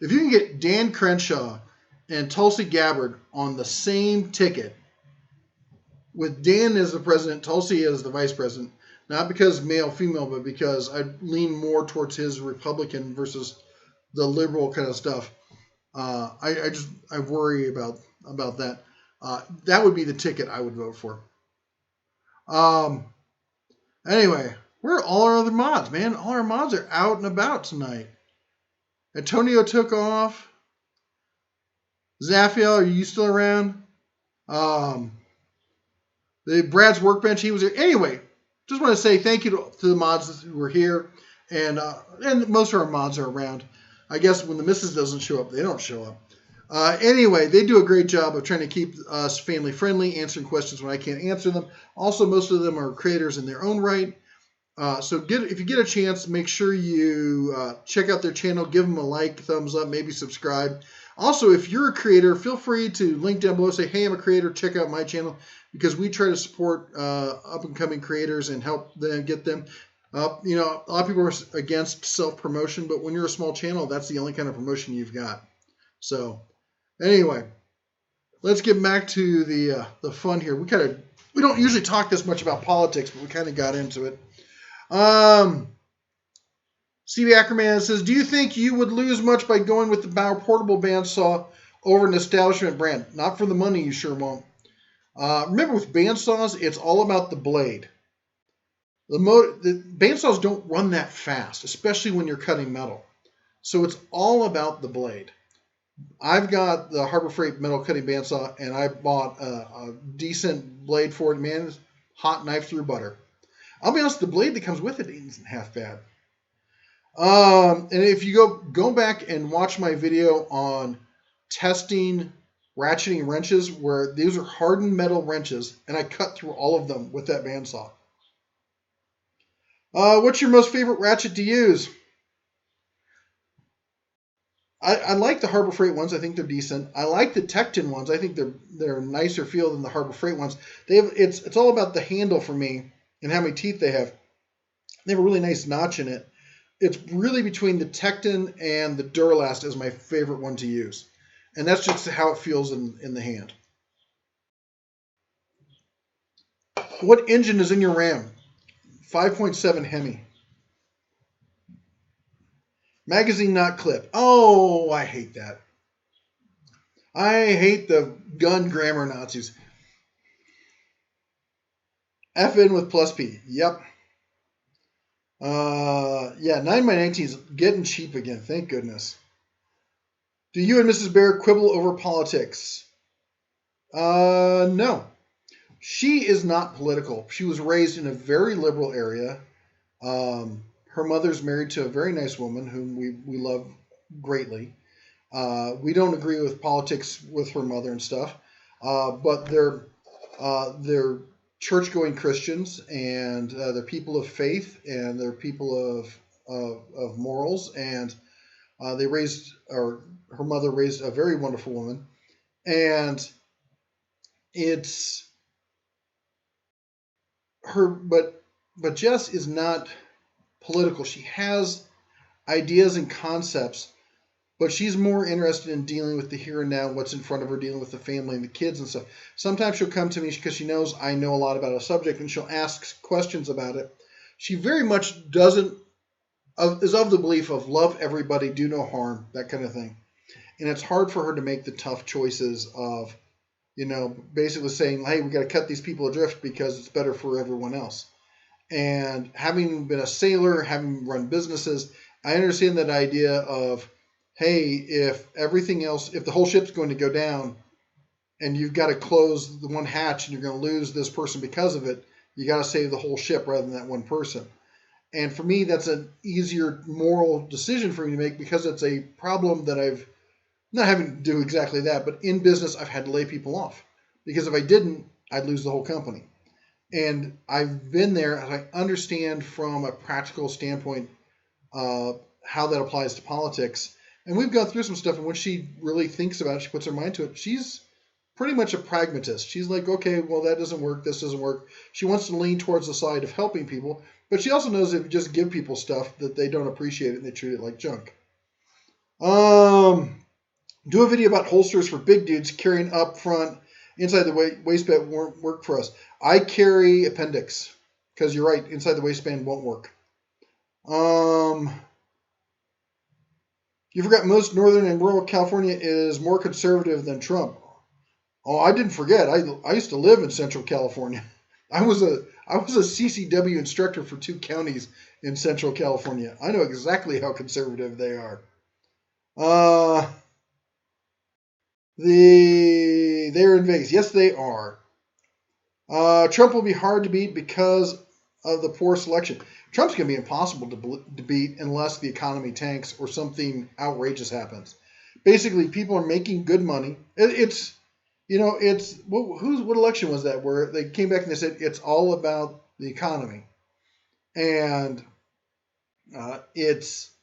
If you can get Dan Crenshaw and Tulsi Gabbard on the same ticket, with Dan as the president, Tulsi as the vice president, not because male, female, but because I lean more towards his Republican versus the liberal kind of stuff. I worry about that. That would be the ticket I would vote for. Anyway, where are all our other mods, man? All our mods are out and about tonight. Antonio took off. Zaphiel, are you still around? The Brad's Workbench, he was here. Anyway, just want to say thank you to the mods who were here, and most of our mods are around. I guess when the missus doesn't show up, they don't show up. Anyway, they do a great job of trying to keep us family friendly, answering questions when I can't answer them. Also, most of them are creators in their own right. So if you get a chance, make sure you check out their channel, give them a like, thumbs up, maybe subscribe. Also, if you're a creator, feel free to link down below, say, hey, I'm a creator, check out my channel, because we try to support up-and-coming creators and help them get them up. You know, a lot of people are against self-promotion, but when you're a small channel, that's the only kind of promotion you've got. So, anyway, let's get back to the fun here. We don't usually talk this much about politics, but we kind of got into it. CB Ackerman says, do you think you would lose much by going with the Bauer portable bandsaw over an establishment brand? Not for the money, you sure won't. Remember, with bandsaws, it's all about the blade. The bandsaws don't run that fast, especially when you're cutting metal. So it's all about the blade. I've got the Harbor Freight metal cutting bandsaw, and I bought a decent blade for it. Man, hot knife through butter. I'll be honest, the blade that comes with it isn't half bad. And if you go back and watch my video on testing ratcheting wrenches, where these are hardened metal wrenches, and I cut through all of them with that bandsaw. What's your most favorite ratchet to use? I like the Harbor Freight ones. I think they're decent. I like the Tecton ones. I think they're nicer feel than the Harbor Freight ones. It's all about the handle for me and how many teeth they have. They have a really nice notch in it. It's really between the Tecton and the Duralast as my favorite one to use. And that's just how it feels in the hand. What engine is in your Ram? 5.7 Hemi. Magazine not clip. Oh, I hate that. I hate the gun grammar Nazis. FN with plus P. Yep. Yeah, 9x19 is getting cheap again. Thank goodness. Do you and Mrs. Bear quibble over politics? No. She is not political. She was raised in a very liberal area. Her mother's married to a very nice woman whom we love greatly. We don't agree with politics with her mother and stuff, but they're church-going Christians, and they're people of faith, and they're people of morals, and her mother raised a very wonderful woman, and it's her, but Jess is not political. She has ideas and concepts, but she's more interested in dealing with the here and now, what's in front of her, dealing with the family and the kids and stuff. Sometimes she'll come to me because she knows I know a lot about a subject, and she'll ask questions about it. She very much is of the belief of love everybody, do no harm, that kind of thing. And it's hard for her to make the tough choices of, basically saying, hey, we got to cut these people adrift because it's better for everyone else. And having been a sailor, having run businesses, I understand that idea of, hey, if the whole ship's going to go down and you've got to close the one hatch and you're going to lose this person because of it, you got to save the whole ship rather than that one person. And for me, that's an easier moral decision for me to make, because it's a problem that I've not having to do exactly that, but in business, I've had to lay people off, because if I didn't, I'd lose the whole company. And I've been there, and I understand from a practical standpoint how that applies to politics. And we've gone through some stuff, and when she really thinks about it, she puts her mind to it, she's pretty much a pragmatist. She's like, okay, well, that doesn't work, this doesn't work. She wants to lean towards the side of helping people, but she also knows if you just give people stuff that they don't appreciate it and they treat it like junk. Do a video about holsters for big dudes carrying up front inside the waistband won't work for us. I carry appendix because you're right, inside the waistband won't work. You forgot most northern and rural California is more conservative than Trump. Oh, I didn't forget. I used to live in Central California. I was a CCW instructor for 2 counties in Central California. I know exactly how conservative they are. They're in Vegas. Yes, they are. Trump will be hard to beat because of the poor selection. Trump's going to be impossible to beat unless the economy tanks or something outrageous happens. Basically, people are making good money. What election was that where they came back and they said it's all about the economy, and if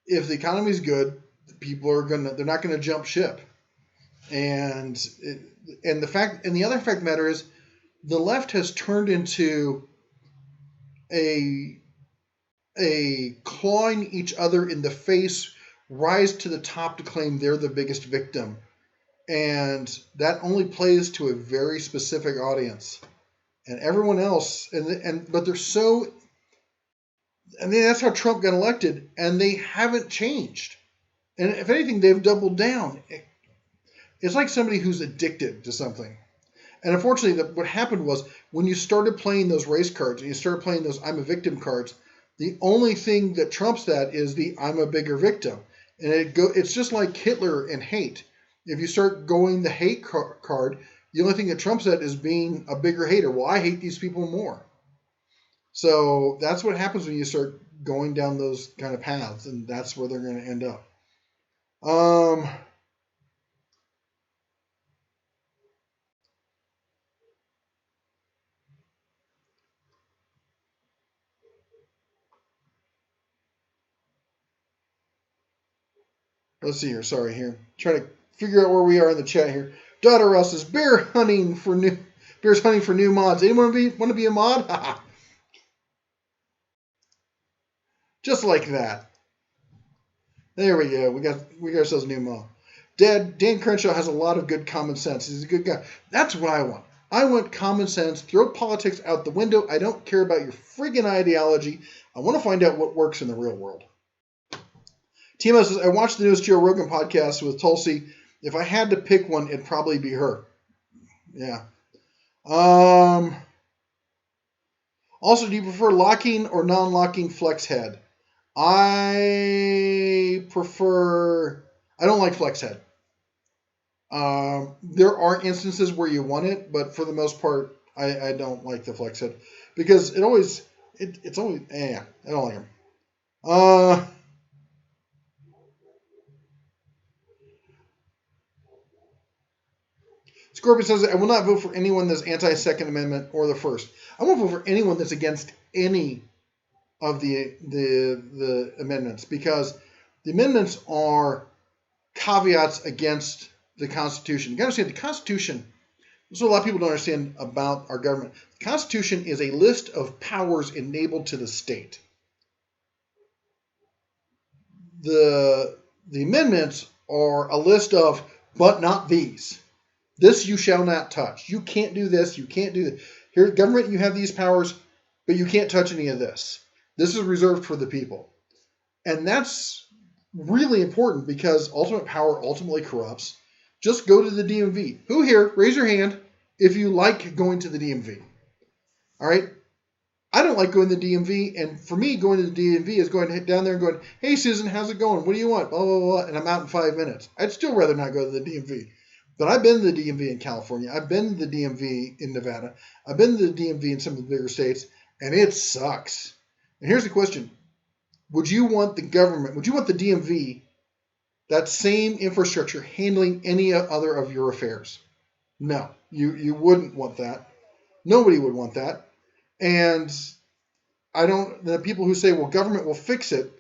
the economy is good, they're not gonna jump ship, and the other fact of the matter is the left has turned into a clawing each other in the face, rise to the top to claim they're the biggest victim. And that only plays to a very specific audience, and everyone else. But they're so. I mean, that's how Trump got elected, and they haven't changed. And if anything, they've doubled down. It's like somebody who's addicted to something. And unfortunately, what happened was when you started playing those race cards and you started playing those "I'm a victim" cards, the only thing that trumps that is the "I'm a bigger victim," and it's just like Hitler and hate. If you start going the hate card, the only thing that trumps that is being a bigger hater. Well, I hate these people more. So that's what happens when you start going down those kind of paths, and that's where they're going to end up. Let's see here. Sorry, here. Trying to figure out where we are in the chat here. Daughter Russ is bears hunting for new mods. Anyone want to be a mod? Just like that. There we go. We got ourselves a new mod. Dan Crenshaw has a lot of good common sense. He's a good guy. That's what I want. I want common sense. Throw politics out the window. I don't care about your friggin' ideology. I want to find out what works in the real world. Timo says, I watched the newest Joe Rogan podcast with Tulsi. If I had to pick one, it'd probably be her. Yeah. Also, do you prefer locking or non-locking flex head? I don't like flex head. There are instances where you want it, but for the most part, I don't like the flex head because I don't like them. Scorpion says, I will not vote for anyone that's anti-Second Amendment or the First. I won't vote for anyone that's against any of the amendments because the amendments are caveats against the Constitution. You got to understand the Constitution. This is what a lot of people don't understand about our government. The Constitution is a list of powers enabled to the state. The amendments are a list of, but not these. This you shall not touch. You can't do this. You can't do that. Here, government, you have these powers, but you can't touch any of this. This is reserved for the people. And that's really important because ultimate power ultimately corrupts. Just go to the DMV. Who here, raise your hand if you like going to the DMV. All right? I don't like going to the DMV, and for me, going to the DMV is going to hit down there and going, hey, Susan, how's it going? What do you want? Blah, blah, blah, and I'm out in 5 minutes. I'd still rather not go to the DMV. But I've been to the DMV in California. I've been to the DMV in Nevada. I've been to the DMV in some of the bigger states, and it sucks. And here's the question. Would you want the DMV, that same infrastructure, handling any other of your affairs? No, you wouldn't want that. Nobody would want that. And the people who say, well, government will fix it,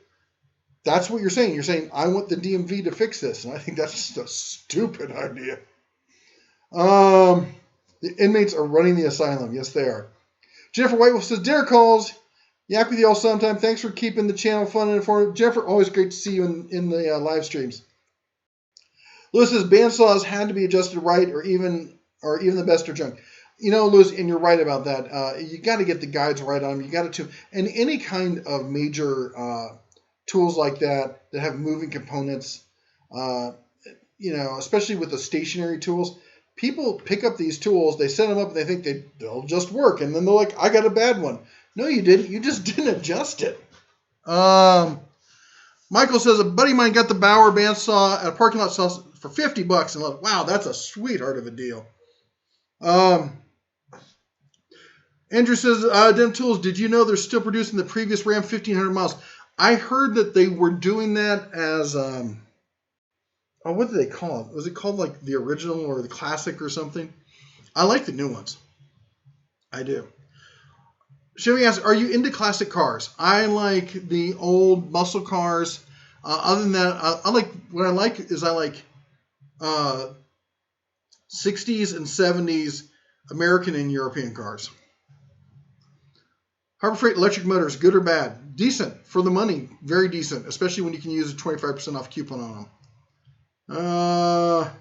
that's what you're saying. You're saying, I want the DMV to fix this. And I think that's just a stupid idea. The inmates are running the asylum. Yes, they are. Jennifer Whitewolf says, dinner calls. Yak with you all sometime. Thanks for keeping the channel fun and informative. Jennifer, always great to see you in the live streams. Lewis says, bandsaws had to be adjusted right, or even the best are junk. You know, Lewis, and you're right about that. You got to get the guides right on them. You got to, and any kind of major tools like that have moving components, especially with the stationary tools. People pick up these tools, they set them up, and they think they'll just work, and then they're like, I got a bad one. No, you didn't. You just didn't adjust it. Michael says, a buddy of mine got the Bauer bandsaw at a parking lot saw for $50, and like, wow, that's a sweetheart of a deal. Andrew says, Dem Tools, did you know they're still producing the previous Ram 1500 miles? I heard that they were doing that as, what did they call it? Was it called like the original or the classic or something? I like the new ones. I do. Chevy asks, are you into classic cars? I like the old muscle cars. Other than that, I like 60s and 70s American and European cars. Harbor Freight electric motors, good or bad? Decent for the money, very decent, especially when you can use a 25% off coupon on them.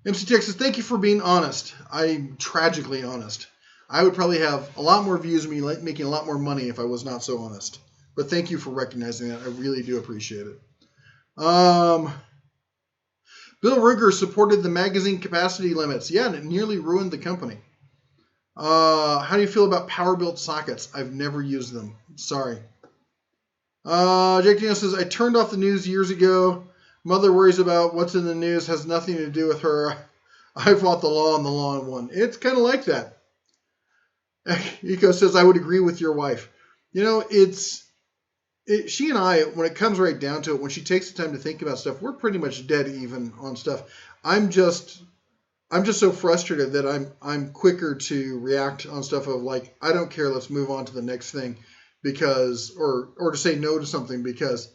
MC Texas, thank you for being honest. I'm tragically honest. I would probably have a lot more views of me making a lot more money if I was not so honest. But thank you for recognizing that. I really do appreciate it. Bill Ruger supported the magazine capacity limits. Yeah, and it nearly ruined the company. How do you feel about power-built sockets? I've never used them. Sorry. Jake Daniel says, I turned off the news years ago. Mother worries about what's in the news. Has nothing to do with her. I fought the law and the law won. It's kind of like that. Eco says, I would agree with your wife. You know, she and I, when it comes right down to it, when she takes the time to think about stuff, we're pretty much dead even on stuff. I'm just so frustrated that I'm quicker to react on stuff of like, I don't care, let's move on to the next thing, because or to say no to something because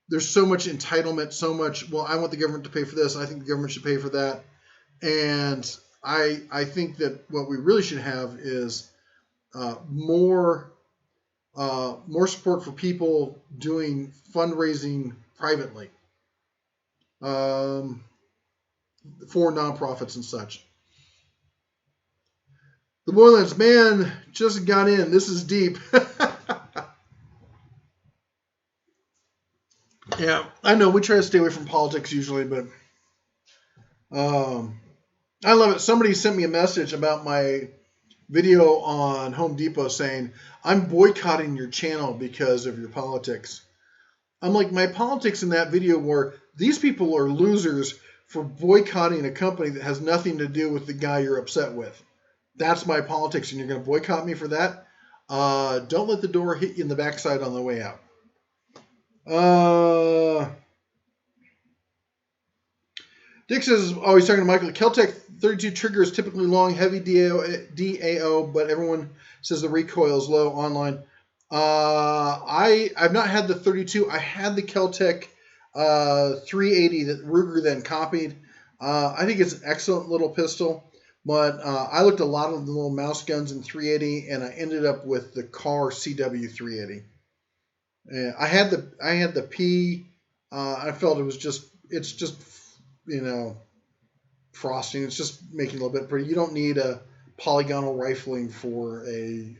there's so much entitlement, so much, well, I want the government to pay for this, I think the government should pay for that. And I think that what we really should have is more support for people doing fundraising privately. For nonprofits and such. The Boylands, man, just got in. This is deep. Yeah, I know. We try to stay away from politics usually, but I love it. Somebody sent me a message about my video on Home Depot saying, I'm boycotting your channel because of your politics. I'm like, my politics in that video were, these people are losers for boycotting a company that has nothing to do with the guy you're upset with. That's my politics, and you're going to boycott me for that? Don't let the door hit you in the backside on the way out. Dick says, oh, he's talking to Michael. Keltec 32 trigger is typically long, heavy DAO, but everyone says the recoil is low online. I've not had the 32. I had the Keltec 380 that Ruger then copied. I think it's an excellent little pistol, but I looked at a lot of the little mouse guns in 380, and I ended up with the Car CW 380. I had the P. I felt it's just frosting. It's just making it a little bit pretty. You don't need a polygonal rifling for a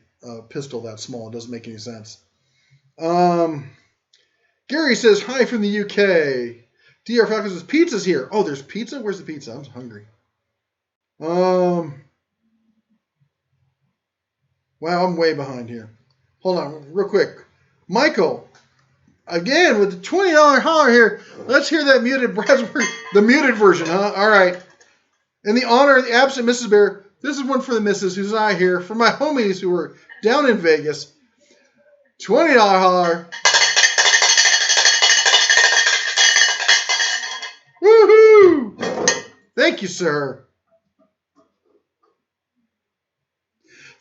pistol that small. It doesn't make any sense. Gary says, hi from the UK. DR Falcon says, pizza's here. Oh, there's pizza? Where's the pizza? I'm hungry. Wow, I'm way behind here. Hold on, real quick. Michael, again, with the $20 holler here. Let's hear that muted Bradford, the muted version, huh? All right. In the honor of the absent Mrs. Bear, this is one for the missus who's not here. For my homies who are down in Vegas, $20 holler. Woohoo! Thank you, sir.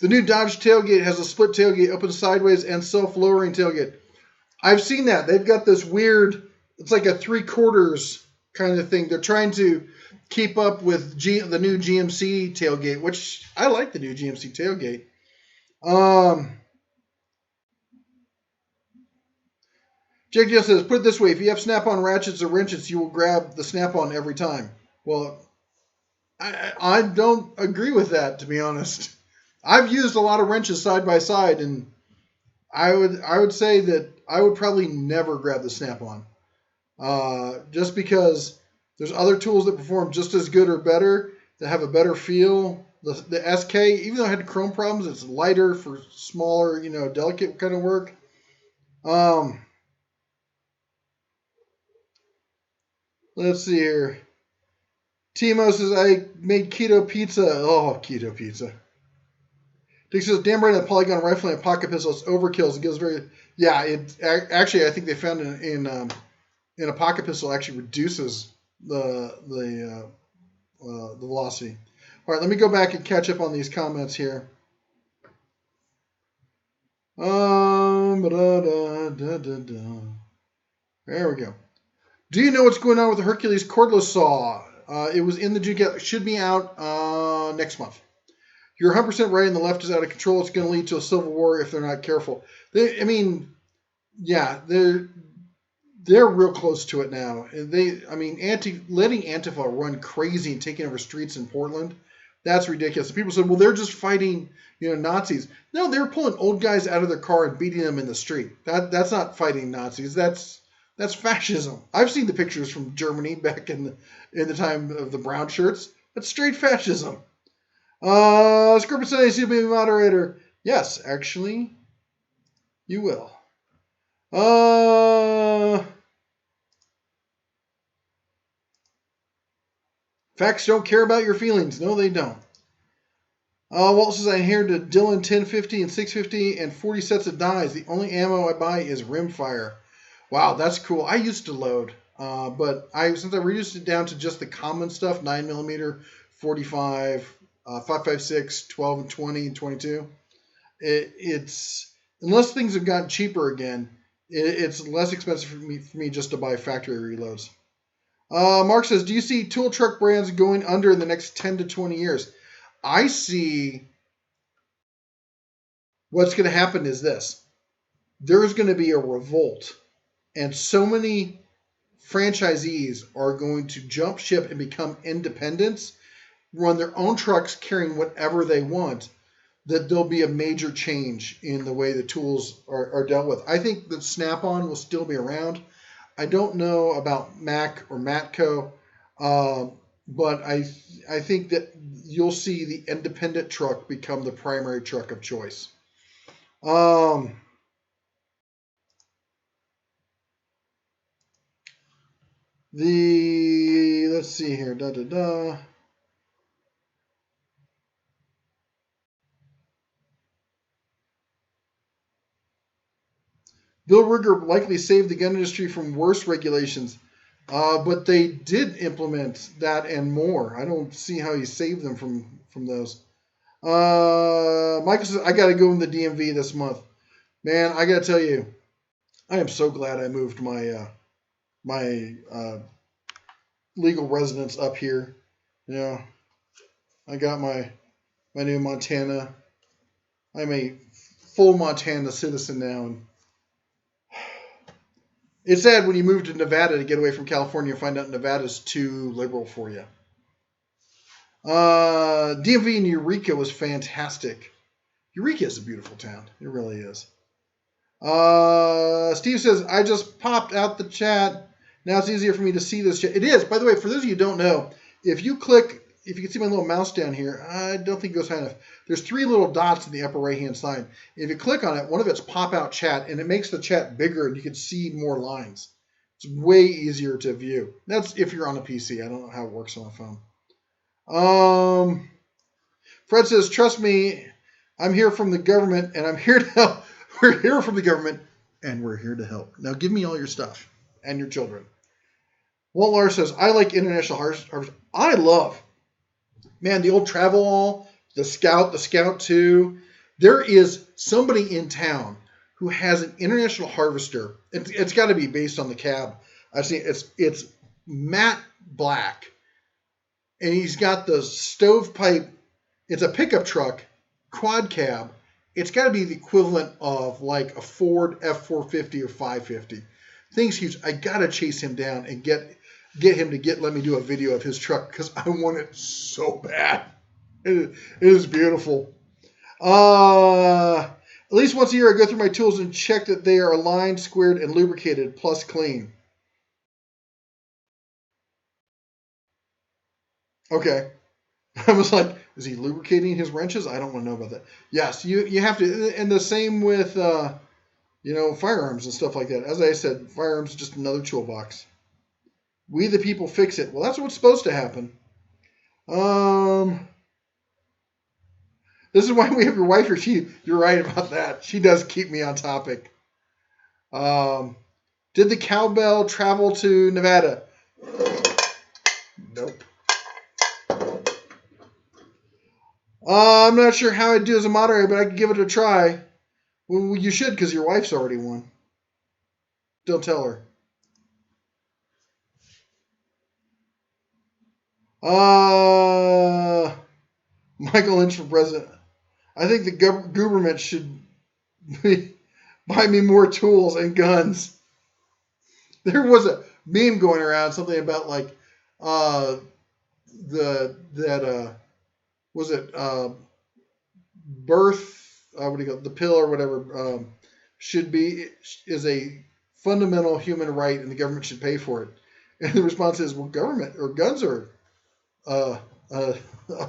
The new Dodge tailgate has a split tailgate, open sideways, and self-lowering tailgate. I've seen that. They've got this weird, it's like a 3/4 kind of thing. They're trying to keep up with the new GMC tailgate, which I like the new GMC tailgate. Jake Deal says, put it this way, if you have snap-on ratchets or wrenches, you will grab the snap-on every time. Well, I don't agree with that, to be honest. I've used a lot of wrenches side by side, and I would say that I would probably never grab the snap-on. Just because there's other tools that perform just as good or better, that have a better feel. The SK, even though it had chrome problems, it's lighter for smaller, delicate kind of work. Let's see here. Timo says, I made keto pizza. Oh, keto pizza. Dick says, damn right, a polygon rifle and a pocket pistol. It's overkill. It gives very... Yeah, actually, I think they found in a pocket pistol actually reduces the velocity. All right, let me go back and catch up on these comments here. There we go. Do you know what's going on with the Hercules cordless saw? It was in the June. Should be out next month. You're 100% right, and the left is out of control. It's going to lead to a civil war if they're not careful. They're real close to it now. Letting Antifa run crazy and taking over streets in Portland, that's ridiculous. People said, well, they're just fighting, Nazis. No, they were pulling old guys out of their car and beating them in the street. That's not fighting Nazis. That's fascism. I've seen the pictures from Germany back in the time of the brown shirts. That's straight fascism. Scorpion Sunday, CB moderator. Yes, actually, you will. Facts don't care about your feelings. No, they don't. Walt says, I inherited Dylan 1050 and 650 and 40 sets of dies. The only ammo I buy is rimfire. Wow, that's cool. I used to load, but since I reduced it down to just the common stuff, 9mm, 45, 5.56, 12 and 20 and 22. It's unless things have gotten cheaper again, it's less expensive for me just to buy factory reloads. Mark says, do you see tool truck brands going under in the next 10 to 20 years? I see what's going to happen is this. There's going to be a revolt, and so many franchisees are going to jump ship and become independents, run their own trucks carrying whatever they want, that there'll be a major change in the way the tools are dealt with. I think that Snap-on will still be around. I don't know about Mac or Matco, but I think that you'll see the independent truck become the primary truck of choice. Let's see here. Bill Ruger likely saved the gun industry from worse regulations, but they did implement that and more. I don't see how he saved them from those. Michael says, I got to go in the DMV this month. Man, I got to tell you, I am so glad I moved my legal residence up here. I got my new Montana. I'm a full Montana citizen now, and it's sad when you move to Nevada to get away from California and find out Nevada's too liberal for you. DMV in Eureka was fantastic. Eureka is a beautiful town. It really is. Steve says, I just popped out the chat. Now it's easier for me to see this chat. It is. By the way, for those of you who don't know, if you can see my little mouse down here, I don't think it goes high enough. There's 3 little dots in the upper right-hand side. If you click on it, one of it's pop-out chat, and it makes the chat bigger, and you can see more lines. It's way easier to view. That's if you're on a PC. I don't know how it works on a phone. Fred says, trust me, I'm here from the government, and I'm here to help. We're here from the government, and we're here to help. Now give me all your stuff and your children. Walt Lars says, I like International Harvest. I love, man, the old Travel All, the Scout 2. There is somebody in town who has an international harvester. It's got to be based on the cab. I've seen it's matte black, and he's got the stovepipe. It's a pickup truck, quad cab. It's got to be the equivalent of like a Ford F450 or 550. Thing's huge. I gotta chase him down and get him to let me do a video of his truck because I want it so bad. It is beautiful. At least once a year I go through my tools and check that they are aligned, squared, and lubricated, plus clean. Okay. I was like, is he lubricating his wrenches? I don't want to know about that. Yes, you have to, and the same with firearms and stuff like that. As I said, firearms is just another toolbox. We the people fix it. Well, that's what's supposed to happen. This is why we have your wife here. You're right about that. She does keep me on topic. Did the cowbell travel to Nevada? Nope. I'm not sure how I'd do as a moderator, but I could give it a try. Well, you should, because your wife's already won. Don't tell her. Michael Lynch for president. I think the government should buy me more tools and guns. There was a meme going around, something about like birth, what do you call it, the pill or whatever, is a fundamental human right and the government should pay for it. And the response is, well, government or guns are a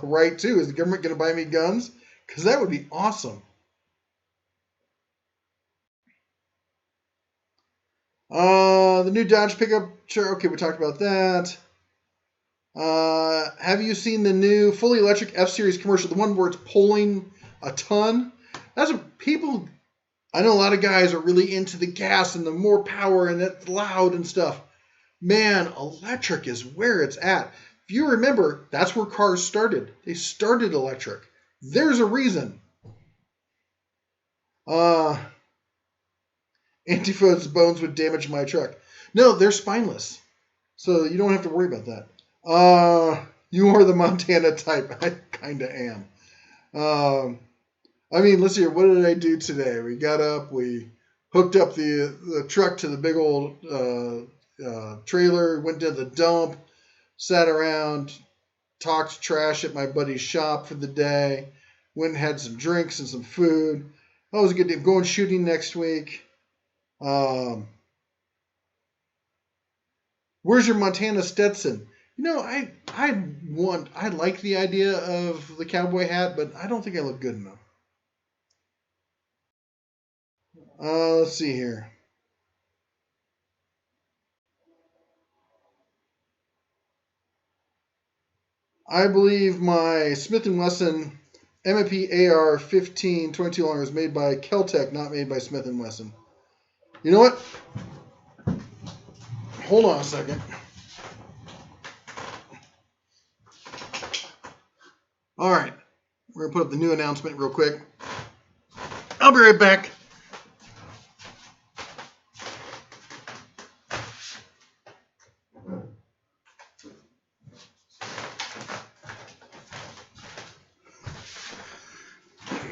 right too. Is the government going to buy me guns? Because that would be awesome. The new Dodge pickup. Sure, okay, we talked about that. Have you seen the new fully electric F-Series commercial? The one where it's pulling a ton? That's what people... I know a lot of guys are really into the gas and the more power and it's loud and stuff. Man, electric is where it's at. If you remember, that's where cars started. They started electric. There's a reason. Antifo's bones would damage my truck. No, they're spineless. So you don't have to worry about that. You are the Montana type. I kind of am. Let's see here. What did I do today? We got up. We hooked up the truck to the big old trailer. Went to the dump. Sat around. Talked trash at my buddy's shop for the day. Went and had some drinks and some food. That was a good day. Going shooting next week. Where's your Montana Stetson? I like the idea of the cowboy hat, but I don't think I look good enough. Let's see here. I believe my Smith & Wesson M&P AR 15-22 long was made by Keltec, not made by Smith & Wesson. You know what? Hold on a second. All right. We're going to put up the new announcement real quick. I'll be right back.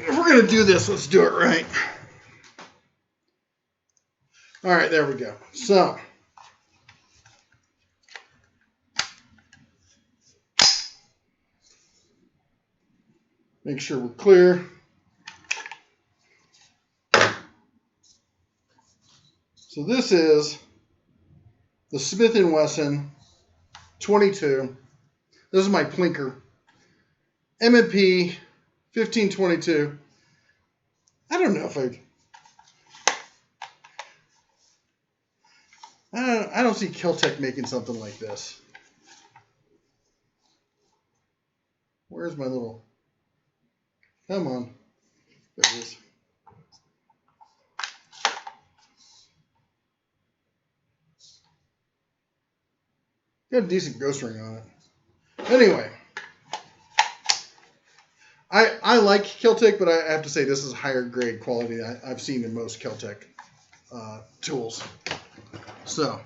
If we're going to do this, let's do it right. All right, there we go. So, make sure we're clear. So this is the Smith & Wesson 22. This is my plinker. M&P 15-22. I don't know if I don't see Keltec making something like this. Where's my little... Come on. There it is. Got a decent ghost ring on it. Anyway. I like Kel-Tec, but I have to say this is higher grade quality I've seen in most Kel-Tec tools. So,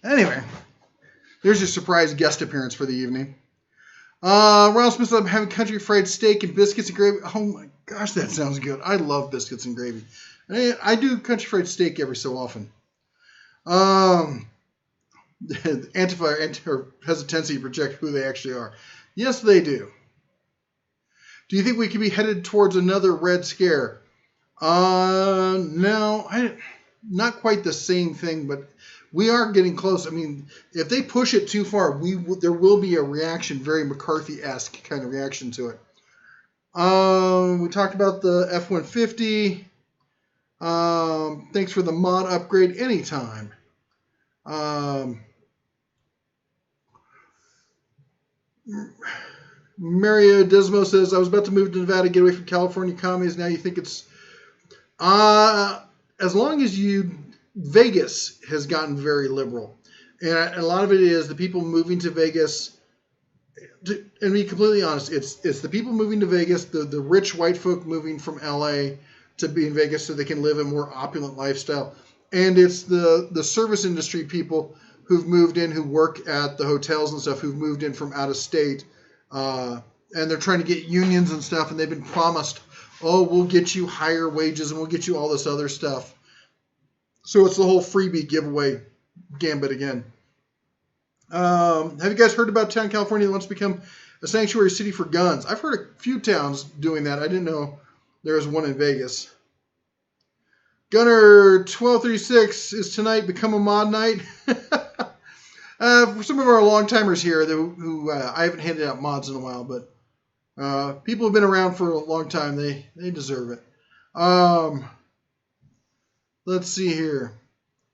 anyway, there's your surprise guest appearance for the evening. Ronald Smith, I'm having country fried steak and biscuits and gravy. Oh my gosh, that sounds good. I love biscuits and gravy. I do country fried steak every so often. Antifa has a tendency to project who they actually are. Yes, they do. Do you think we could be headed towards another Red Scare? No, not quite the same thing, but we are getting close. I mean, if they push it too far, there will be a reaction, very McCarthy-esque kind of reaction to it. We talked about the F-150. Thanks for the mod upgrade anytime. Mario Dismo says, I was about to move to Nevada, get away from California commies. Now you think it's... as long as Vegas has gotten very liberal. And a lot of it is the people moving to Vegas... And be completely honest, it's the people moving to Vegas, the rich white folk moving from LA to be in Vegas so they can live a more opulent lifestyle. And it's the service industry people who've moved in, who work at the hotels and stuff, who've moved in from out of state. And they're trying to get unions and stuff, and they've been promised, oh, we'll get you higher wages and we'll get you all this other stuff. So it's the whole freebie giveaway gambit again. Have you guys heard about a town in California that wants to become a sanctuary city for guns? I've heard a few towns doing that. I didn't know there was one in Vegas. Gunner 1236 is tonight become a mod night. For some of our long-timers here who I haven't handed out mods in a while, but people have been around for a long time. They deserve it. Let's see here.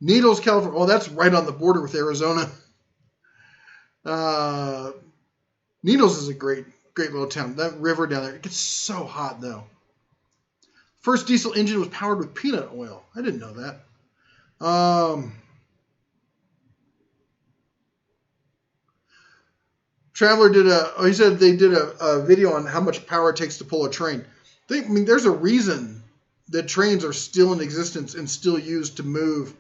Needles, California. Oh, that's right on the border with Arizona. Needles is a great little town. That river down there, it gets so hot though. First diesel engine was powered with peanut oil. I didn't know that. Traveler he said they did a video on how much power it takes to pull a train. There's a reason that trains are still in existence and still used to move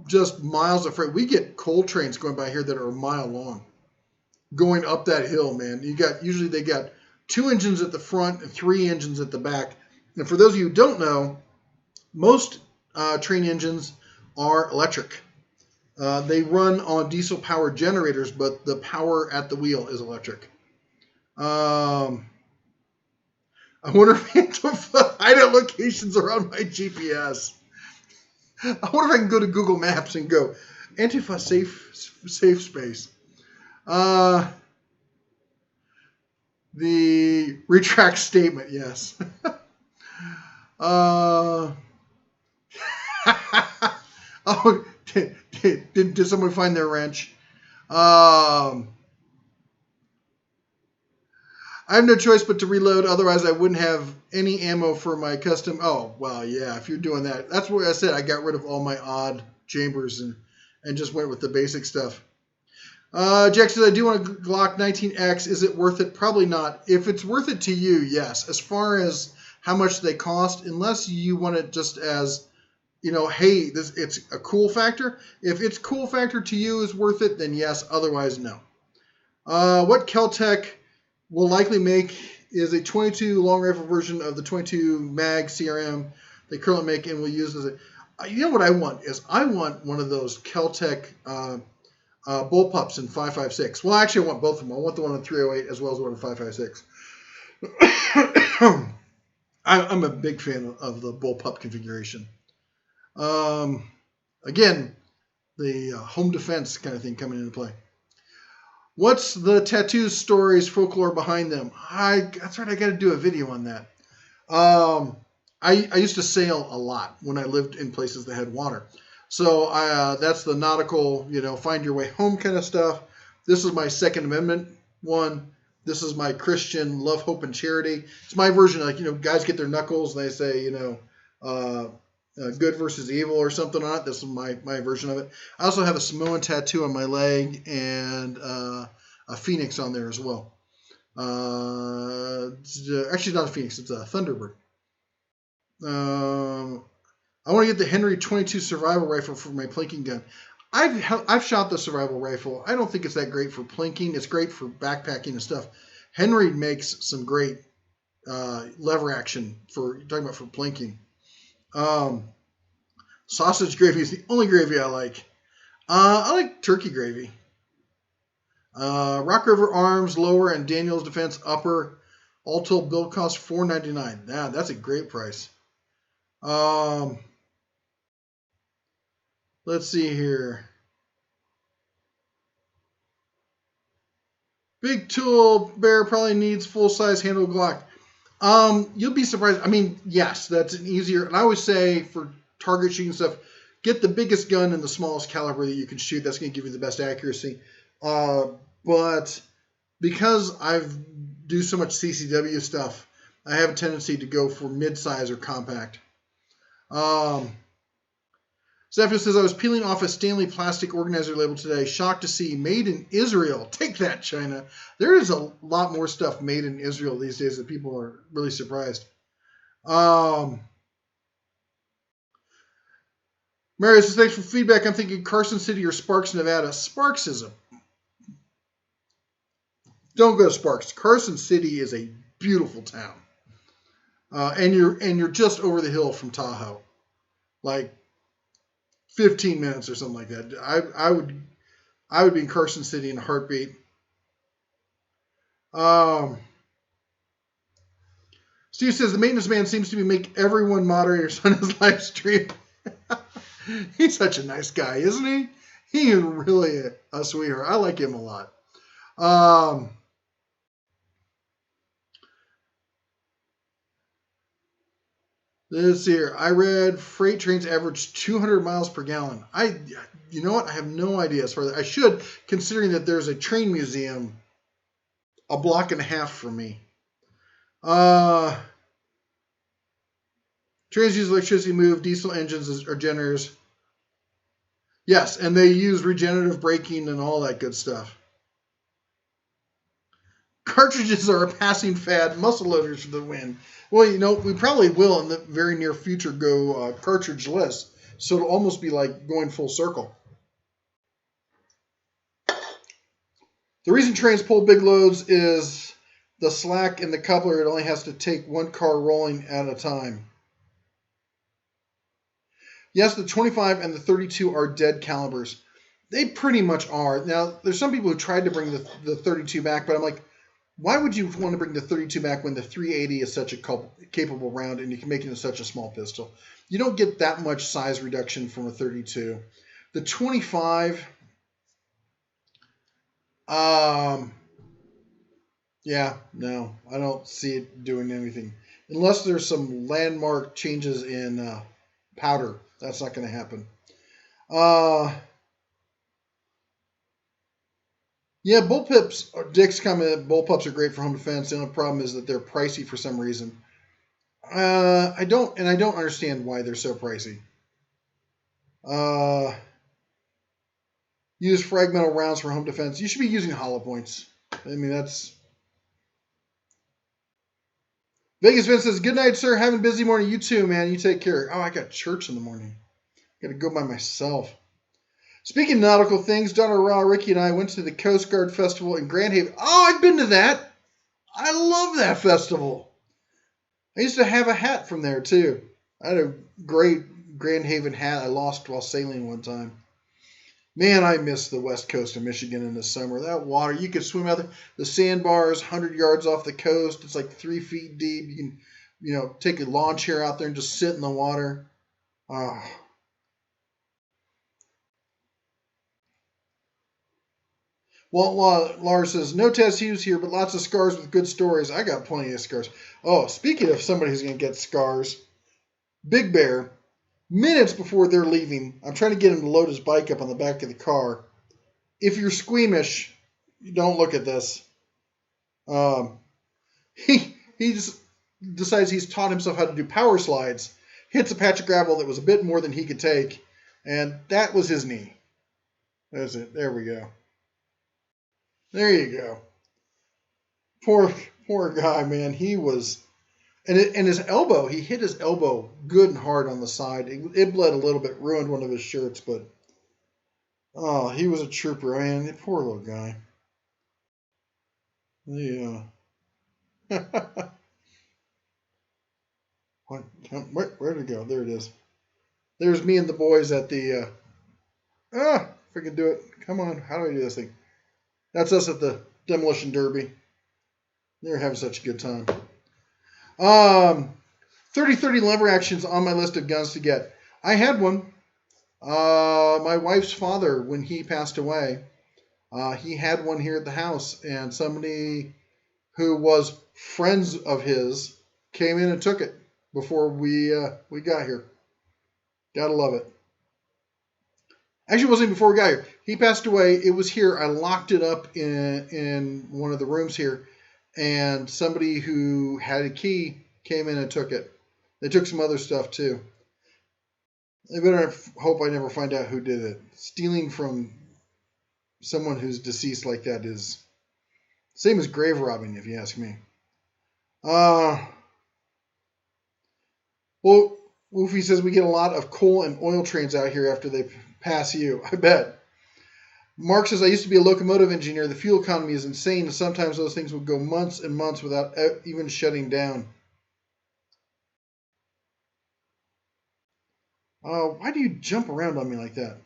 just miles of freight. We get coal trains going by here that are a mile long, going up that hill, man. Usually they got 2 engines at the front and 3 engines at the back. And for those of you who don't know, most train engines are electric. They run on diesel powered generators, but the power at the wheel is electric. I wonder if Antifa hideout locations are on my GPS. I wonder if I can go to Google Maps and go, Antifa safe space. The retract statement, yes. Oh, did someone find their wrench? I have no choice but to reload, otherwise I wouldn't have any ammo for my custom. Oh, well, yeah, if you're doing that. That's what I said. I got rid of all my odd chambers and just went with the basic stuff. Jack says, I do want a Glock 19X. Is it worth it? Probably not. If it's worth it to you, yes. As far as how much they cost, unless you want it just as, hey, it's a cool factor. If it's cool factor to you is worth it, then yes. Otherwise, no. What Kel-Tec will likely make is a 22 long rifle version of the 22 mag CRM they currently make and will use as a... You know what I want is I want one of those Kel-Tec bullpups in 5.56. Well, actually, I want both of them. I want the one in 308 as well as the one in 5.56. I'm a big fan of the bullpup configuration. Again, the home defense kind of thing coming into play. What's the tattoo stories, folklore behind them? That's right, I got to do a video on that. I used to sail a lot when I lived in places that had water. So that's the nautical, find your way home kind of stuff. This is my Second Amendment one. This is my Christian love, hope, and charity. It's my version of, guys get their knuckles and they say, good versus evil or something on it. This is my version of it. I also have a Samoan tattoo on my leg and a phoenix on there as well. Actually, not a Phoenix. It's a Thunderbird. I want to get the Henry 22 survival rifle for my plinking gun. I've shot the survival rifle. I don't think it's that great for plinking. It's great for backpacking and stuff. Henry makes some great lever action for you're talking about for plinking. Sausage gravy is the only gravy I like. I like turkey gravy. Rock River Arms lower and Daniel's Defense upper. All told build cost $4.99. Yeah, that's a great price. Let's see here. Big tool bear probably needs full size handle Glock. You'll be surprised. I mean, yes, that's an easier. And I always say for target shooting stuff, get the biggest gun and the smallest caliber that you can shoot. That's going to give you the best accuracy. But because I do so much CCW stuff, I have a tendency to go for mid-size or compact. Zephyr says, I was peeling off a Stanley plastic organizer label today. Shocked to see made in Israel. Take that, China. There is a lot more stuff made in Israel these days that people are really surprised. Marius says, thanks for feedback. I'm thinking Carson City or Sparks, Nevada. Sparks is a... Don't go to Sparks. Carson City is a beautiful town. And you're just over the hill from Tahoe. Like 15 minutes or something like that. I would be in Carson City in a heartbeat. Steve says the maintenance man seems to make everyone moderators on his live stream. He's such a nice guy, isn't he? He is really a sweetheart. I like him a lot. This here, I read freight trains average 200 miles per gallon. You know what? I have no idea as far as I should, considering that there's a train museum a block and a half from me. Trains use electricity to move. Diesel engines are generators. Yes, and they use regenerative braking and all that good stuff. Cartridges are a passing fad. Muscle loaders for the win. Well, you know, we probably will in the very near future go cartridge-less. So it'll almost be like going full circle. The reason trains pull big loads is the slack in the coupler. It only has to take one car rolling at a time. Yes, the 25 and the 32 are dead calibers. They pretty much are. Now, there's some people who tried to bring the 32 back, but I'm like, why would you want to bring the 32 back when the 380 is such a capable round and you can make it in such a small pistol? You don't get that much size reduction from a 32. The 25, yeah, no, I don't see it doing anything. Unless there's some landmark changes in powder. That's not going to happen. Yeah, bullpups. Dick's comment. Bullpups are great for home defense. The only problem is that they're pricey for some reason. I don't understand why they're so pricey. Use fragmental rounds for home defense. You should be using hollow points. I mean, that's. Vegas Vince says, "Good night, sir. Having a busy morning. You too, man. You take care." Oh, I got church in the morning. Got to go by myself. Speaking of nautical things, Donna Raw, Ricky, and I went to the Coast Guard Festival in Grand Haven. Oh, I've been to that. I love that festival. I used to have a hat from there, too. I had a great Grand Haven hat I lost while sailing one time. Man, I miss the west coast of Michigan in the summer. That water, you could swim out there. The sandbar is 100 yards off the coast. It's like 3 feet deep. You can, take a lawn chair out there and just sit in the water. Oh. Walt Lars says, no Tess Hughes here, but lots of scars with good stories. I got plenty of scars. Oh, speaking of somebody who's going to get scars, Big Bear, minutes before they're leaving, I'm trying to get him to load his bike up on the back of the car. If you're squeamish, don't look at this. He just decides he's taught himself how to do power slides, hits a patch of gravel that was a bit more than he could take, and that was his knee. That's it. There we go. There you go. Poor, poor guy, man. He was, and his elbow. He hit his elbow good and hard on the side. It bled a little bit, ruined one of his shirts, but oh, he was a trooper, man. Poor little guy. Yeah. What? Where'd it go? There it is. There's me and the boys at the. If I can do it. Come on. How do I do this thing? That's us at the demolition derby. They're having such a good time. 30-30 lever actions on my list of guns to get. I had one. My wife's father, when he passed away, he had one here at the house, and somebody who was friends of his came in and took it before we got here. Gotta love it. Actually, it wasn't before we got here. He passed away. It was here. I locked it up in one of the rooms here, and somebody who had a key came in and took it. They took some other stuff too. I better hope I never find out who did it. Stealing from someone who's deceased like that is same as grave robbing, if you ask me. Well, Woofy says we get a lot of coal and oil trains out here after they pass you. I bet. Mark says, I used to be a locomotive engineer. The fuel economy is insane, and sometimes those things would go months and months without even shutting down. Why do you jump around on me like that?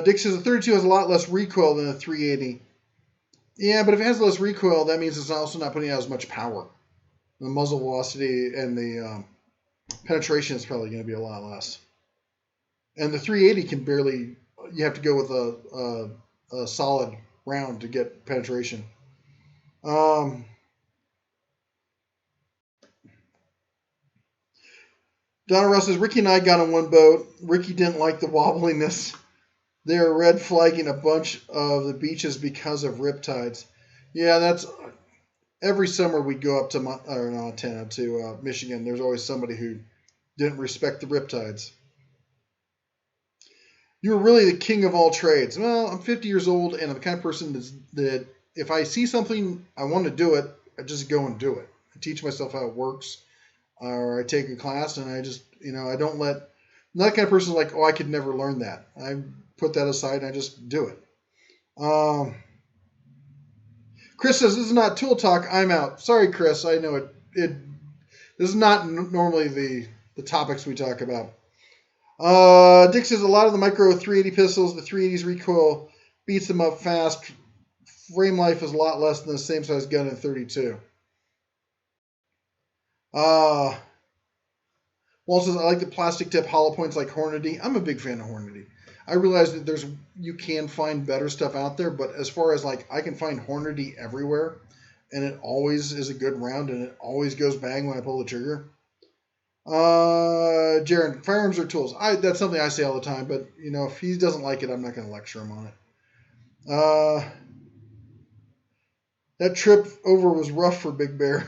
Dick says the 32 has a lot less recoil than the 380. Yeah, but if it has less recoil, that means it's also not putting out as much power. The muzzle velocity and the penetration is probably going to be a lot less. And the 380 can barely, you have to go with a solid round to get penetration. Donna Ross says, Ricky and I got on one boat. Ricky didn't like the wobbliness. They're red flagging a bunch of the beaches because of riptides. Yeah, that's every summer we go up to Montana to Michigan. There's always somebody who didn't respect the riptides. You're really the king of all trades. Well, I'm 50 years old, and I'm the kind of person that if I see something, I want to do it, I just go and do it. I teach myself how it works, or I take a class, and I just, I don't let. I'm not the kind of person like, I could never learn that. I put that aside and I just do it. Chris says, this is not tool talk. I'm out. Sorry, Chris. I know it. This is not normally the topics we talk about. Dick says, a lot of the micro 380 pistols, the 380's recoil beats them up fast. Frame life is a lot less than the same size gun in 32. Walt says, I like the plastic tip hollow points like Hornady. I'm a big fan of Hornady. I realize that you can find better stuff out there, but as far as I can find Hornady everywhere, and it always is a good round, and it always goes bang when I pull the trigger. Jaron, firearms are tools. That's something I say all the time, but if he doesn't like it, I'm not going to lecture him on it. That trip over was rough for Big Bear.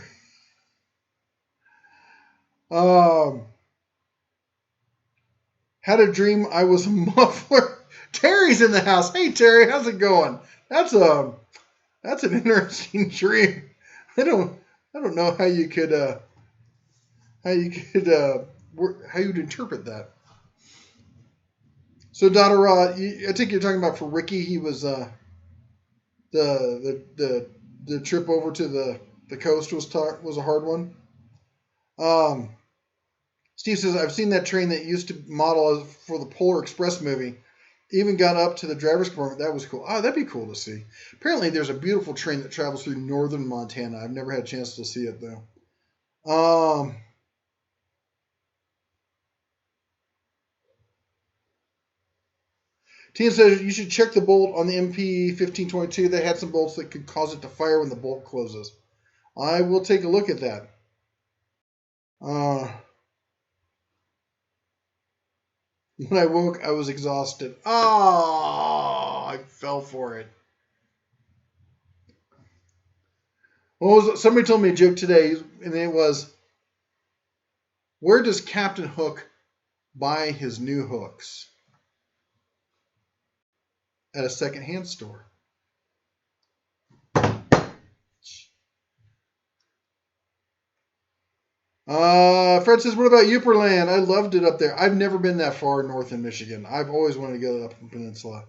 Had a dream I was a muffler. Terry's in the house. Hey Terry, how's it going? That's an interesting dream. I don't know how you could how you'd interpret that. So Donna, I think you're talking about for Ricky. He was the trip over to the coast was a hard one. Steve says, I've seen that train that used to model for the Polar Express movie. Even got up to the driver's compartment. That was cool. Oh, that'd be cool to see. Apparently, there's a beautiful train that travels through northern Montana. I've never had a chance to see it, though. Tina says, you should check the bolt on the MP1522. They had some bolts that could cause it to fire when the bolt closes. I will take a look at that. When I woke, I was exhausted. I fell for it. Somebody told me a joke today, and it was, where does Captain Hook buy his new hooks? at a secondhand store. Fred says, what about Uperland? I loved it up there. I've never been that far north in Michigan. I've always wanted to go up the peninsula.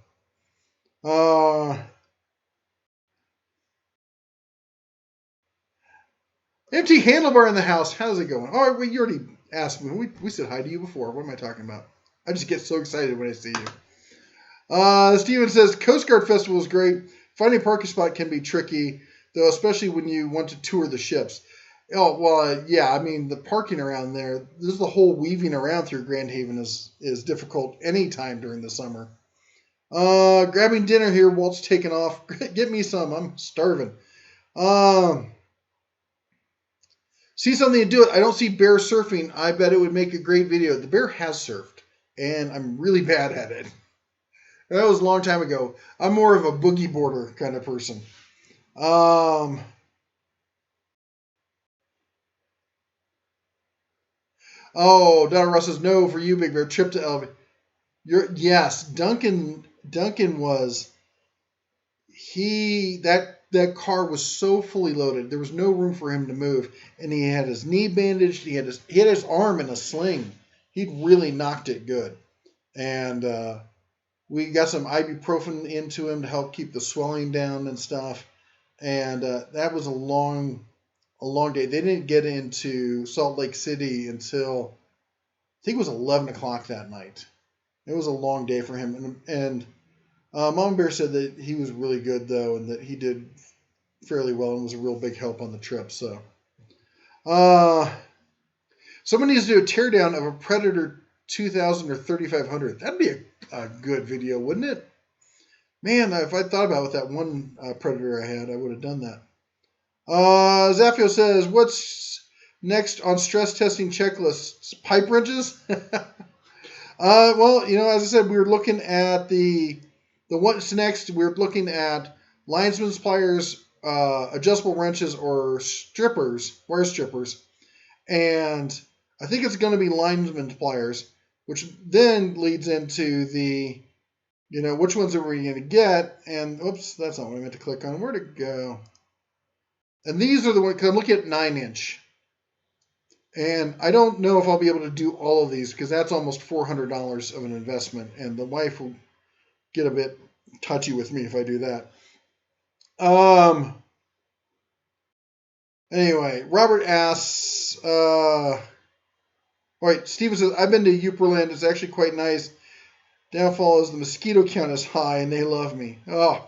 Empty handlebar in the house. How's it going? Oh, well, you already asked me. We said hi to you before. What am I talking about? I just get so excited when I see you. Steven says, Coast Guard Festival is great. Finding a parking spot can be tricky, though, especially when you want to tour the ships. Oh, well, yeah, I mean, the parking around there, this is the whole weaving around through Grand Haven is difficult anytime during the summer. Grabbing dinner here, Walt's taking off. Get me some. I'm starving. See something to do it. I don't see bear surfing. I bet it would make a great video. The bear has surfed, and I'm really bad at it. That was a long time ago. I'm more of a boogie boarder kind of person. Oh, Donna Russ says, no, for you, Big Bear. Trip to Elevate. Yes, Duncan was, that car was so fully loaded. There was no room for him to move. And he had his knee bandaged. He had his arm in a sling. He'd really knocked it good. And we got some ibuprofen into him to help keep the swelling down and stuff. And that was a long day. They didn't get into Salt Lake City until, I think it was 11 o'clock that night. It was a long day for him. And Mom Bear said that he was really good, though, and that he did fairly well and was a real big help on the trip. So, someone needs to do a teardown of a Predator 2000 or 3500. That'd be a good video, wouldn't it? Man, if I thought about it with that one Predator I had, I would have done that. Zaffio says, what's next on stress testing checklists? Pipe wrenches? Well, as I said, we were looking at the what's next. We're looking at linesman's pliers, adjustable wrenches, or wire strippers. And I think it's going to be linesman's pliers, which then leads into the, which ones are we going to get? And, oops, that's not what I meant to click on. Where'd it go? And these are the ones, because I'm looking at 9-inch. And I don't know if I'll be able to do all of these, because that's almost $400 of an investment. And the wife will get a bit touchy with me if I do that. Anyway, Robert asks, Alright, Steven says, I've been to Uperland. It's actually quite nice. Downfall is the mosquito count is high and they love me. Oh.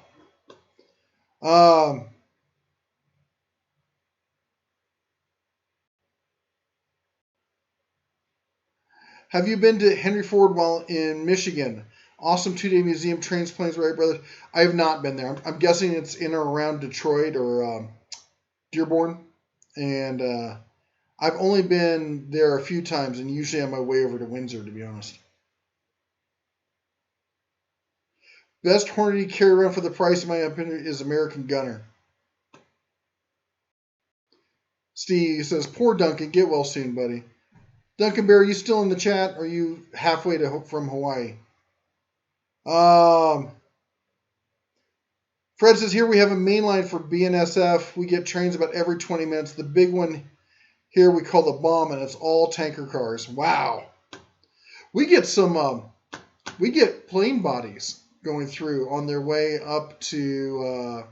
Have you been to Henry Ford while in Michigan? Awesome 2-day museum, trains, planes, right, brother? I have not been there. I'm guessing it's in or around Detroit or Dearborn. And I've only been there a few times and usually on my way over to Windsor, to be honest. Best Hornady carry around for the price, in my opinion, is American Gunner. Steve says, poor Duncan, get well soon, buddy. Duncan Bear, are you still in the chat? Or are you halfway from Hawaii? Fred says, here we have a main line for BNSF. We get trains about every 20 minutes. The big one here we call the bomb, and it's all tanker cars. Wow. We get we get plane bodies going through on their way up to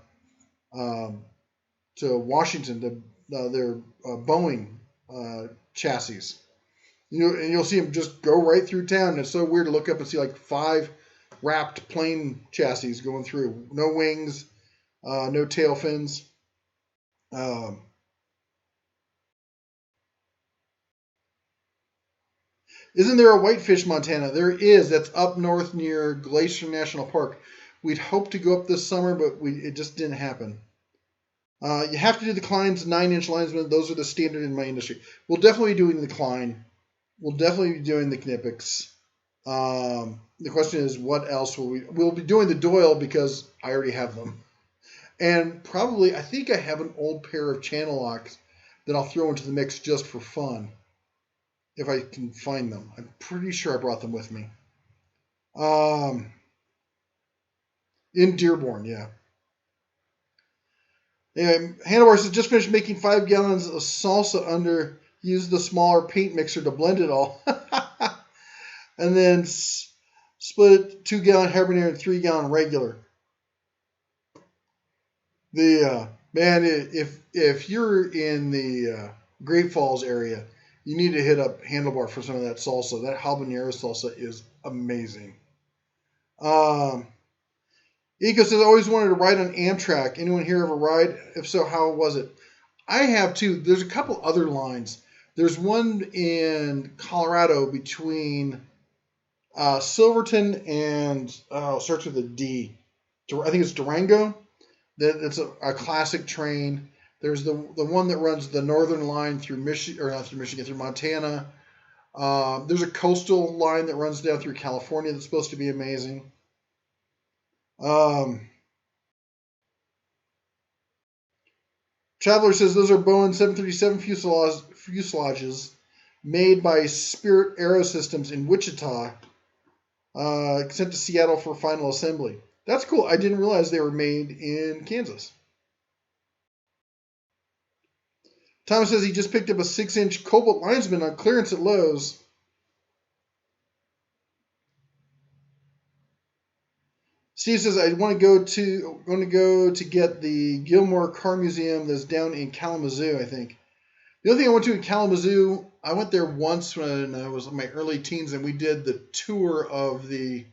Washington, to their Boeing chassis. And you'll see them just go right through town. It's so weird to look up and see like 5 wrapped plane chassis going through. No wings, no tail fins. Isn't there a Whitefish, Montana? There is. That's up north near Glacier National Park. We'd hoped to go up this summer, but it just didn't happen. You have to do the Klein's 9-inch linesman. Those are the standard in my industry. We'll definitely be doing the Klein. We'll definitely be doing the Knippix. The question is, what else will we... We'll be doing the Doyle because I already have them. And probably, I think I have an old pair of channel locks that I'll throw into the mix just for fun. If I can find them. I'm pretty sure I brought them with me. In Dearborn, yeah. Anyway, Handlebar says, just finished making 5 gallons of salsa under, use the smaller paint mixer to blend it all. And then split it 2-gallon habanero and 3-gallon regular. The man, if you're in the Great Falls area, you need to hit up Handlebar for some of that salsa. That habanero salsa is amazing. Eco says, I always wanted to ride on Amtrak. Anyone here ever ride? If so, how was it? I have too. There's a couple other lines. There's one in Colorado between Silverton and starts with a D. I think it's Durango. It's a classic train. There's the one that runs the northern line through Michigan, or not through Michigan, through Montana. There's a coastal line that runs down through California that's supposed to be amazing. Traveler says those are Boeing 737 fuselages made by Spirit Aerosystems in Wichita, sent to Seattle for final assembly. That's cool. I didn't realize they were made in Kansas. Thomas says he just picked up a 6-inch Cobalt Linesman on clearance at Lowe's. Steve says I want to go to get the Gilmore Car Museum that's down in Kalamazoo, I think. The other thing I went to in Kalamazoo, I went there once when I was in my early teens, and we did the tour of the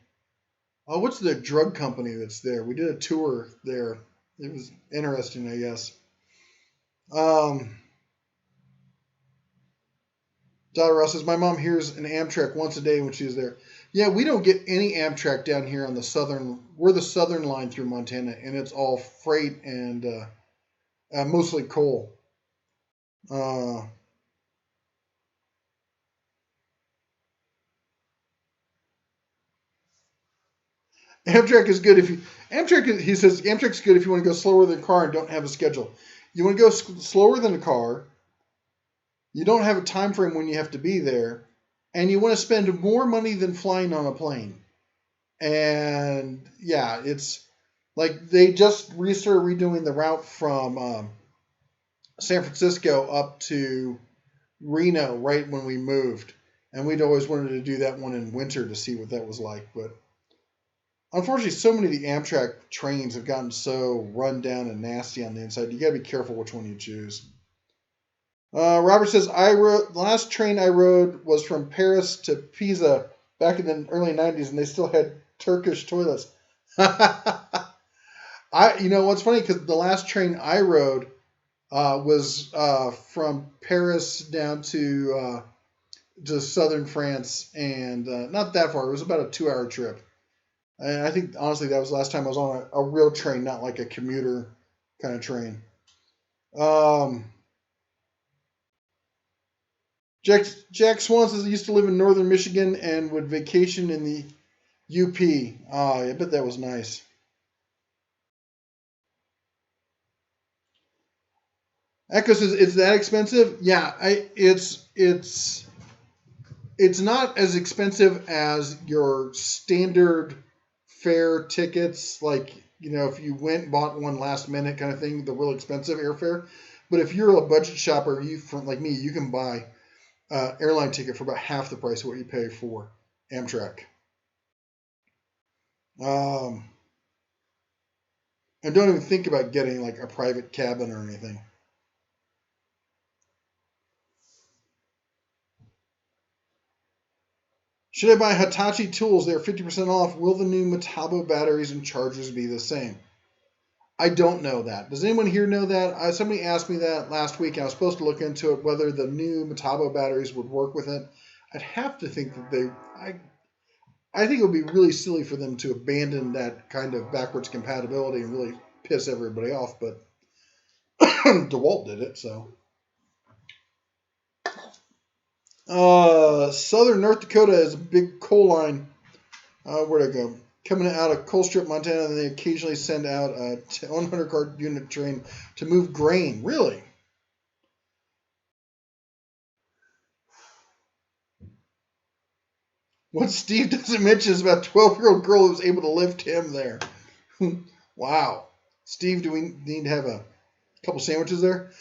what's the drug company that's there? We did a tour there. It was interesting, I guess. Daughter Ross says, my mom hears an Amtrak once a day when she's there. Yeah, we don't get any Amtrak down here on the southern. We're the southern line through Montana, and it's all freight and mostly coal. Amtrak is good if you. He says Amtrak's good if you want to go slower than a car and don't have a schedule. You want to go slower than a car. You don't have a time frame when you have to be there, and you want to spend more money than flying on a plane. And yeah, it's like they just started redoing the route from San Francisco up to Reno right when we moved, and we'd always wanted to do that one in winter to see what that was like. But unfortunately, so many of the Amtrak trains have gotten so run down and nasty on the inside. You got to be careful which one you choose. Robert says, the last train I rode was from Paris to Pisa back in the early 90s, and they still had Turkish toilets. You know what's funny? Because the last train I rode was from Paris down to southern France, and not that far. It was about a 2-hour trip. And I think, honestly, that was the last time I was on a real train, not like a commuter kind of train. Jack Swan says he used to live in northern Michigan and would vacation in the UP. I bet that was nice. Echo says it's that expensive. Yeah, it's not as expensive as your standard fare tickets. Like, you know, if you went and bought one last minute kind of thing, the real expensive airfare. But if you're a budget shopper, like me, you can buy airline ticket for about half the price of what you pay for Amtrak. And don't even think about getting like a private cabin or anything. Should I buy Hitachi tools? They're 50% off. Will the new Metabo batteries and chargers be the same? I don't know that. Does anyone here know that? Somebody asked me that last week. I was supposed to look into it, whether the new Metabo batteries would work with it. I'd have to think that I think it would be really silly for them to abandon that kind of backwards compatibility and really piss everybody off, but DeWalt did it, so. Southern North Dakota is a big coal line. Where'd I go? Coming out of Colstrip, Montana, and they occasionally send out a 100-car unit train to move grain. Really? What Steve doesn't mention is about a 12-year-old girl who was able to lift him there. Wow. Steve, do we need to have a couple sandwiches there?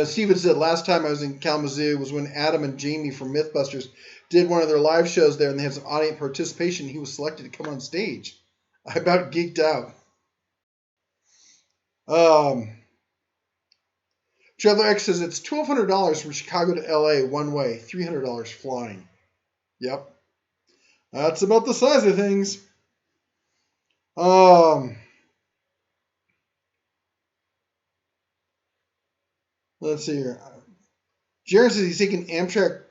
Steven said last time I was in Kalamazoo was when Adam and Jamie from Mythbusters did one of their live shows there, and they had some audience participation. He was selected to come on stage. I about geeked out. Traveler X says it's $1,200 from Chicago to LA one way, $300 flying. Yep, that's about the size of things. Let's see here. Jaron says he's taking Amtrak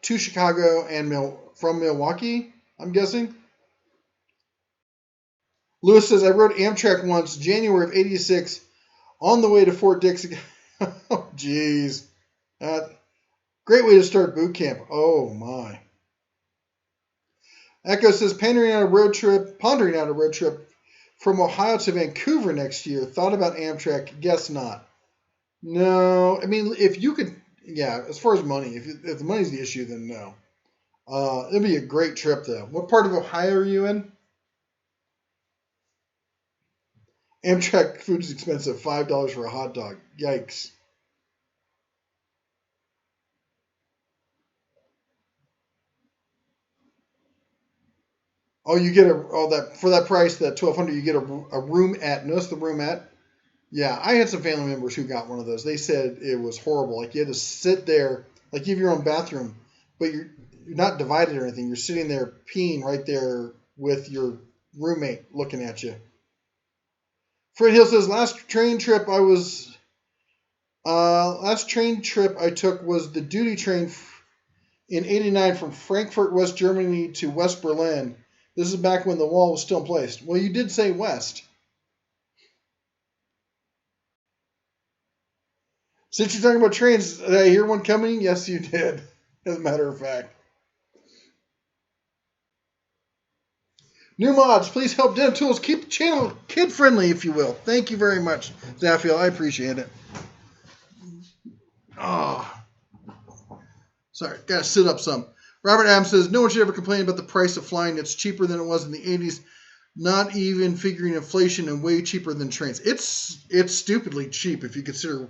to Chicago and from Milwaukee, I'm guessing. Lewis says, I rode Amtrak once, January of 86, on the way to Fort Dix. Oh, jeez. Great way to start boot camp. Oh, my. Echo says, pondering out a road trip from Ohio to Vancouver next year. Thought about Amtrak. Guess not. No. I mean, if you could, yeah, as far as money, if the money's the issue, then no. It'd be a great trip, though. What part of Ohio are you in? Amtrak food is expensive. $5 for a hot dog. Yikes. Oh, you get that for that price, that $1,200, you get a room at. Notice the room at. Yeah, I had some family members who got one of those. They said it was horrible. Like you had to sit there, like you have your own bathroom, but you're not divided or anything. You're sitting there peeing right there with your roommate looking at you. Fred Hill says last train trip I took was the duty train in '89 from Frankfurt, West Germany to West Berlin. This is back when the wall was still in place. Well, you did say west. Since you're talking about trains, did I hear one coming? Yes, you did. As a matter of fact. New mods, please help Dev Tools keep the channel kid-friendly, if you will. Thank you very much, Zaffiel. I appreciate it. Oh. Sorry, gotta sit up some. Robert Adams says, no one should ever complain about the price of flying. It's cheaper than it was in the 80s. Not even figuring inflation, and way cheaper than trains. It's stupidly cheap if you consider,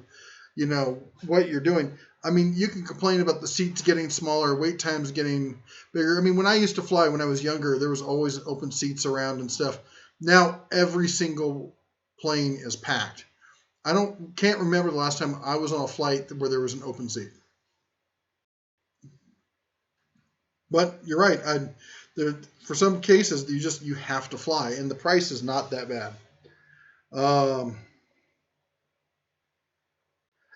what you're doing. I mean, you can complain about the seats getting smaller, wait times getting bigger. I mean, when I used to fly when I was younger, there was always open seats around and stuff. Now every single plane is packed. Can't remember the last time I was on a flight where there was an open seat. But you're right. For some cases, you have to fly, and the price is not that bad.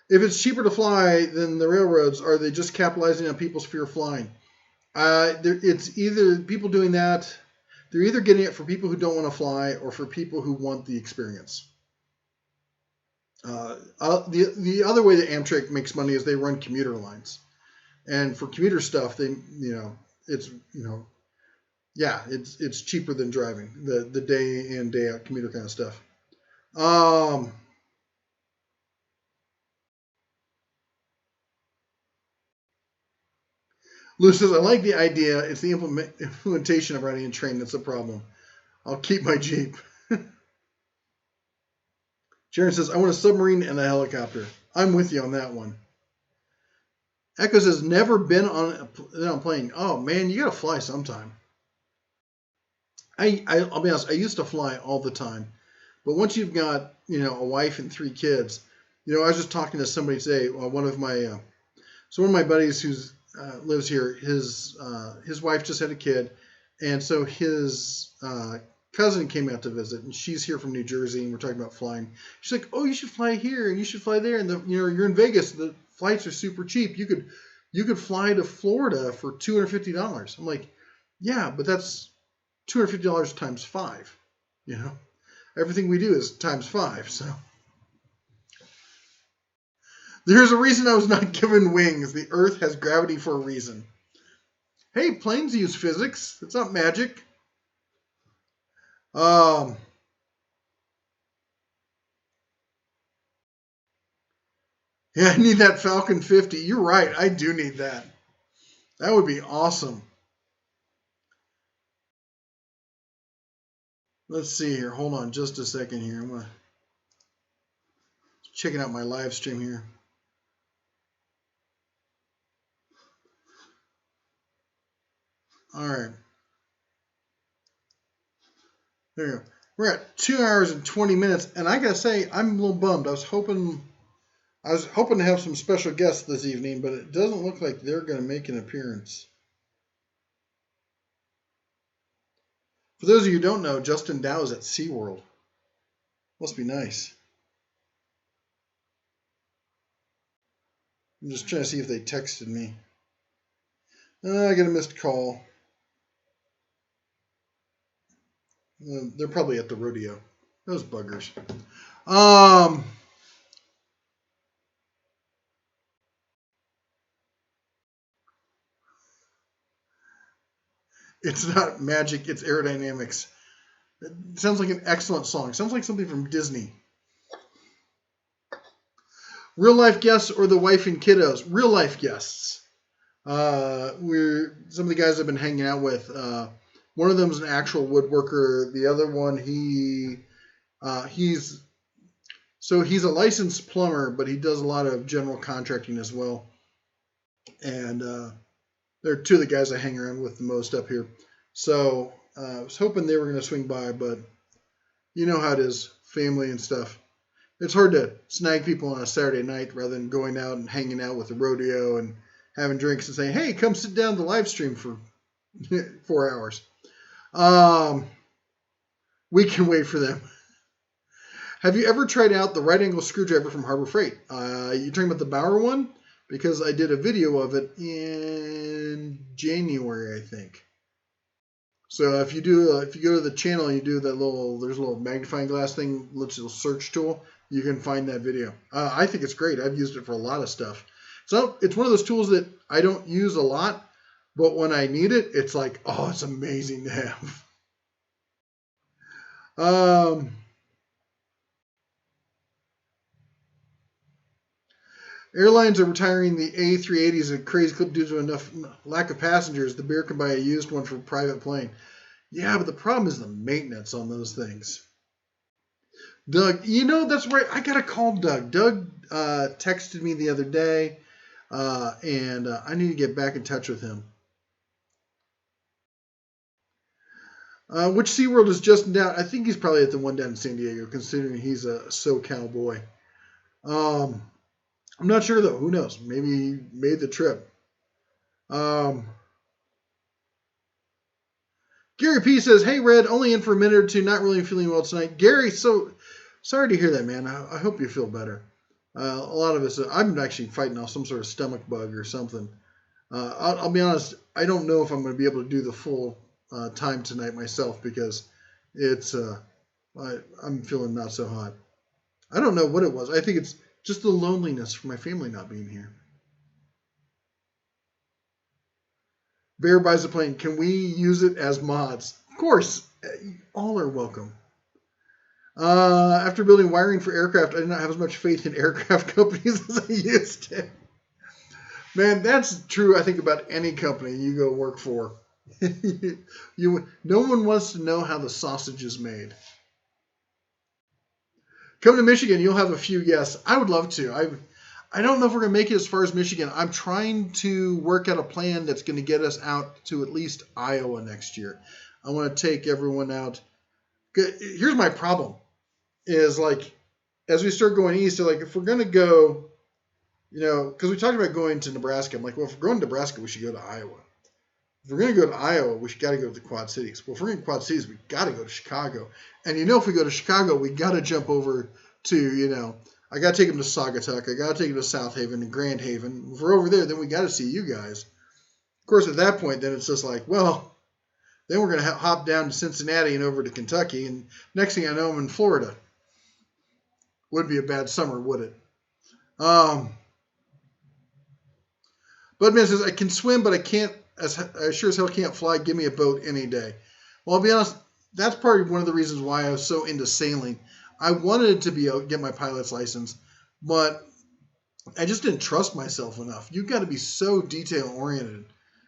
If it's cheaper to fly than the railroads, are they just capitalizing on people's fear of flying? It's either people doing that. They're either getting it for people who don't want to fly or for people who want the experience. The other way that Amtrak makes money is they run commuter lines, and for commuter stuff, it's cheaper than driving the day in day out commuter kind of stuff. Lou says, I like the idea. It's the implementation of riding a train that's a problem. I'll keep my Jeep. Sharon says, I want a submarine and a helicopter. I'm with you on that one. Echo says, never been on a plane. Oh, man, you got to fly sometime. I'll be honest, I used to fly all the time. But once you've got, a wife and 3 kids, I was just talking to somebody today, one of my buddies who's lives here, his wife just had a kid, and so his cousin came out to visit, and she's here from New Jersey, and we're talking about flying. She's like, "Oh, you should fly here, and you should fly there, and you're in Vegas. The flights are super cheap. You could fly to Florida for $250." I'm like, "Yeah, but that's $250 times 5. Everything we do is times 5, so." There's a reason I was not given wings. The Earth has gravity for a reason. Hey, planes use physics. It's not magic. Yeah, I need that Falcon 50. You're right. I do need that. That would be awesome. Let's see here. Hold on just a second here. I'm checking out my live stream here. All right. There you go. We're at 2 hours and 20 minutes, and I gotta say, I'm a little bummed. I was hoping to have some special guests this evening, but it doesn't look like they're gonna make an appearance. For those of you who don't know, Justin Dow is at SeaWorld. Must be nice. I'm just trying to see if they texted me. I got a missed call. They're probably at the rodeo. Those buggers. It's not magic, it's aerodynamics. It sounds like an excellent song. It sounds like something from Disney. Real life guests or the wife and kiddos? Real life guests. We're some of the guys I've been hanging out with. One of them is an actual woodworker. The other one, he's a licensed plumber, but he does a lot of general contracting as well. And they're two of the guys I hang around with the most up here. So I was hoping they were going to swing by, but you know how it is, family and stuff. It's hard to snag people on a Saturday night rather than going out and hanging out with the rodeo and having drinks and saying, hey, come sit down the live stream for 4 hours. We can wait for them. Have you ever tried out the right angle screwdriver from Harbor Freight? You talking about the Bauer one? Because I did a video of it in January, I think. So if you go to the channel and you do there's a little magnifying glass thing, little search tool, you can find that video. I think it's great. I've used it for a lot of stuff. So it's one of those tools that I don't use a lot, but when I need it, it's like, oh, it's amazing to have. Airlines are retiring the A380s and crazy clip due to enough lack of passengers. The bear can buy a used one for a private plane. Yeah, but the problem is the maintenance on those things. Doug, that's right. I got to call Doug. Doug texted me the other day, and I need to get back in touch with him. Which SeaWorld is Justin down? I think he's probably at the one down in San Diego, considering he's a SoCal boy. I'm not sure, though. Who knows? Maybe he made the trip. Gary P says, hey, Red, only in for a minute or two, not really feeling well tonight. Gary, so sorry to hear that, man. I hope you feel better. A lot of us, I'm actually fighting off some sort of stomach bug or something. I'll be honest, I don't know if I'm going to be able to do the full time tonight myself because it's I'm feeling not so hot. I don't know what it was. I think it's just the loneliness for my family not being here. Bear buys a plane. Can we use it as mods? Of course. All are welcome. After building wiring for aircraft, I did not have as much faith in aircraft companies as I used to. Man, that's true, I think, about any company you go work for. No one wants to know how the sausage is made. Come to Michigan, you'll have a few guests. I would love to. I don't know if we're going to make it as far as Michigan. I'm trying to work out a plan that's going to get us out to at least Iowa next year. I want to take everyone out. Here's my problem is like, as we start going east, like if we're going to go, because we talked about going to Nebraska. I'm like, well, if we're going to Nebraska, we should go to Iowa. If we're going to go to Iowa, we got to go to the Quad Cities. Well, if we're going to Quad Cities, we got to go to Chicago. And if we go to Chicago, we got to jump over to, I got to take them to Saugatuck. I got to take them to South Haven and Grand Haven. If we're over there, then we got to see you guys. Of course, at that point, then it's just like, well, then we're going to hop down to Cincinnati and over to Kentucky. And next thing I know, I'm in Florida. Wouldn't be a bad summer, would it? Budman says, I can swim, but I can't. I sure as hell can't fly. Give me a boat any day. Well, I'll be honest. That's probably one of the reasons why I was so into sailing. I wanted to get my pilot's license, but I just didn't trust myself enough. You've got to be so detail oriented.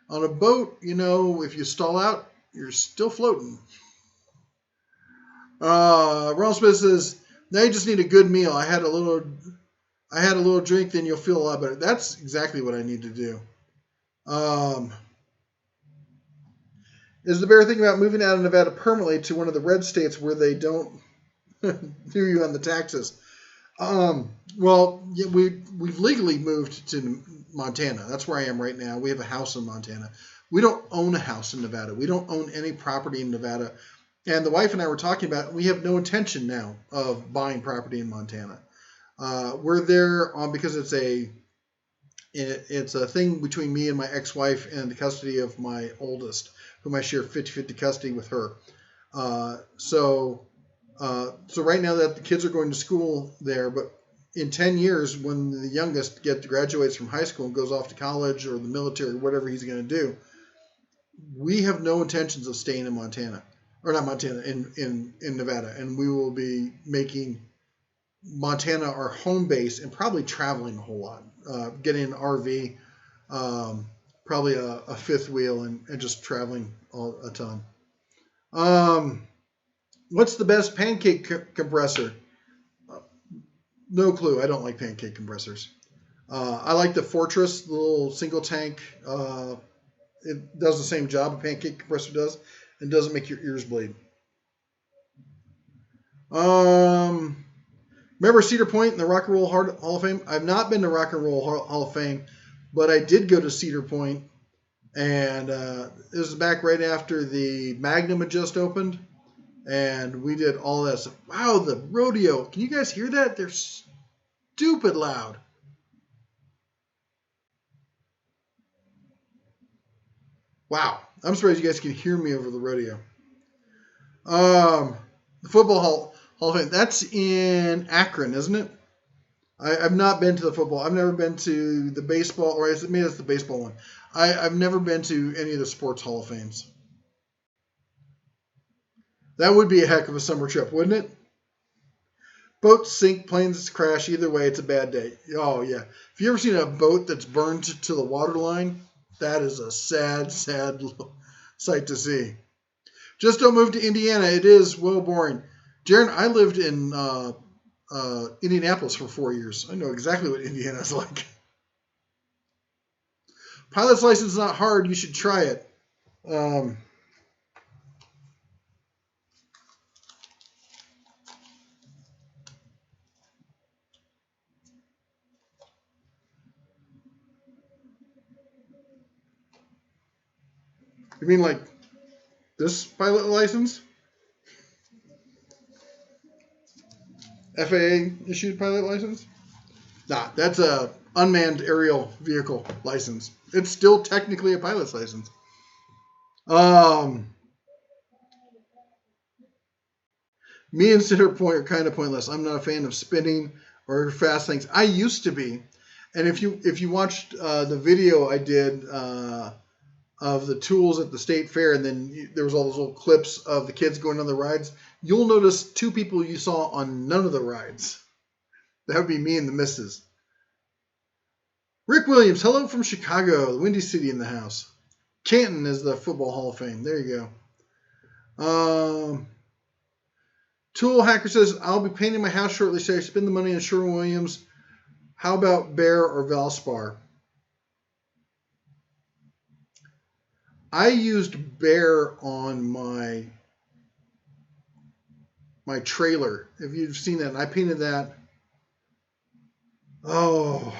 On a boat, if you stall out, you're still floating. Ronald Smith says, now you just need a good meal. I had a little drink, then you'll feel a lot better. That's exactly what I need to do. Is the bear thinking about moving out of Nevada permanently to one of the red states where they don't do you on the taxes? Well, yeah, we've legally moved to Montana. That's where I am right now. We have a house in Montana. We don't own a house in Nevada. We don't own any property in Nevada. And the wife and I were talking about, we have no intention now of buying property in Montana. We're there because it's a thing between me and my ex-wife and the custody of my oldest, whom I share 50-50 custody with her. So right now that the kids are going to school there, but in 10 years, when the youngest graduates from high school and goes off to college or the military, whatever he's going to do, we have no intentions of staying in Montana, or not Montana, in Nevada, and we will be making Montana our home base and probably traveling a whole lot, getting an RV, probably a fifth wheel, and just traveling a ton. What's the best pancake compressor? No clue. I don't like pancake compressors. I like the Fortress, the little single tank. It does the same job a pancake compressor does and doesn't make your ears bleed. Remember Cedar Point in the Rock and Roll Hall of Fame? I've not been to Rock and Roll Hall of Fame, but I did go to Cedar Point, and this was back right after the Magnum had just opened, and we did all that stuff. Wow, the rodeo. Can you guys hear that? They're stupid loud. Wow, I'm surprised you guys can hear me over the rodeo. The Football Hall of Fame. That's in Akron, isn't it? I've not been to the football. I've never been to the baseball, or maybe it's the baseball one. I've never been to any of the sports Hall of Fames. That would be a heck of a summer trip, wouldn't it? Boats sink, planes crash. Either way, it's a bad day. Oh, yeah. Have you ever seen a boat that's burned to the waterline? That is a sad, sad sight to see. Just don't move to Indiana. It is well boring. Jaron, I lived in Indianapolis for 4 years. I know exactly what Indiana is like. Pilot's license is not hard. You should try it. You mean like this pilot license? FAA issued pilot license? Nah, that's a unmanned aerial vehicle license. It's still technically a pilot's license. Me and Cedar Point are kind of pointless. I'm not a fan of spinning or fast things. I used to be, and if you watched the video I did of the tools at the state fair, and then there was all those little clips of the kids going on the rides, you'll notice two people you saw on none of the rides. That would be me and the missus. Rick Williams, hello from Chicago, the Windy City in the house. Canton is the Football Hall of Fame. There you go. Tool Hacker says, I'll be painting my house shortly, so I spend the money on Sherwin-Williams. How about Behr or Valspar? I used Behr on my trailer. If you've seen that, and I painted that, 3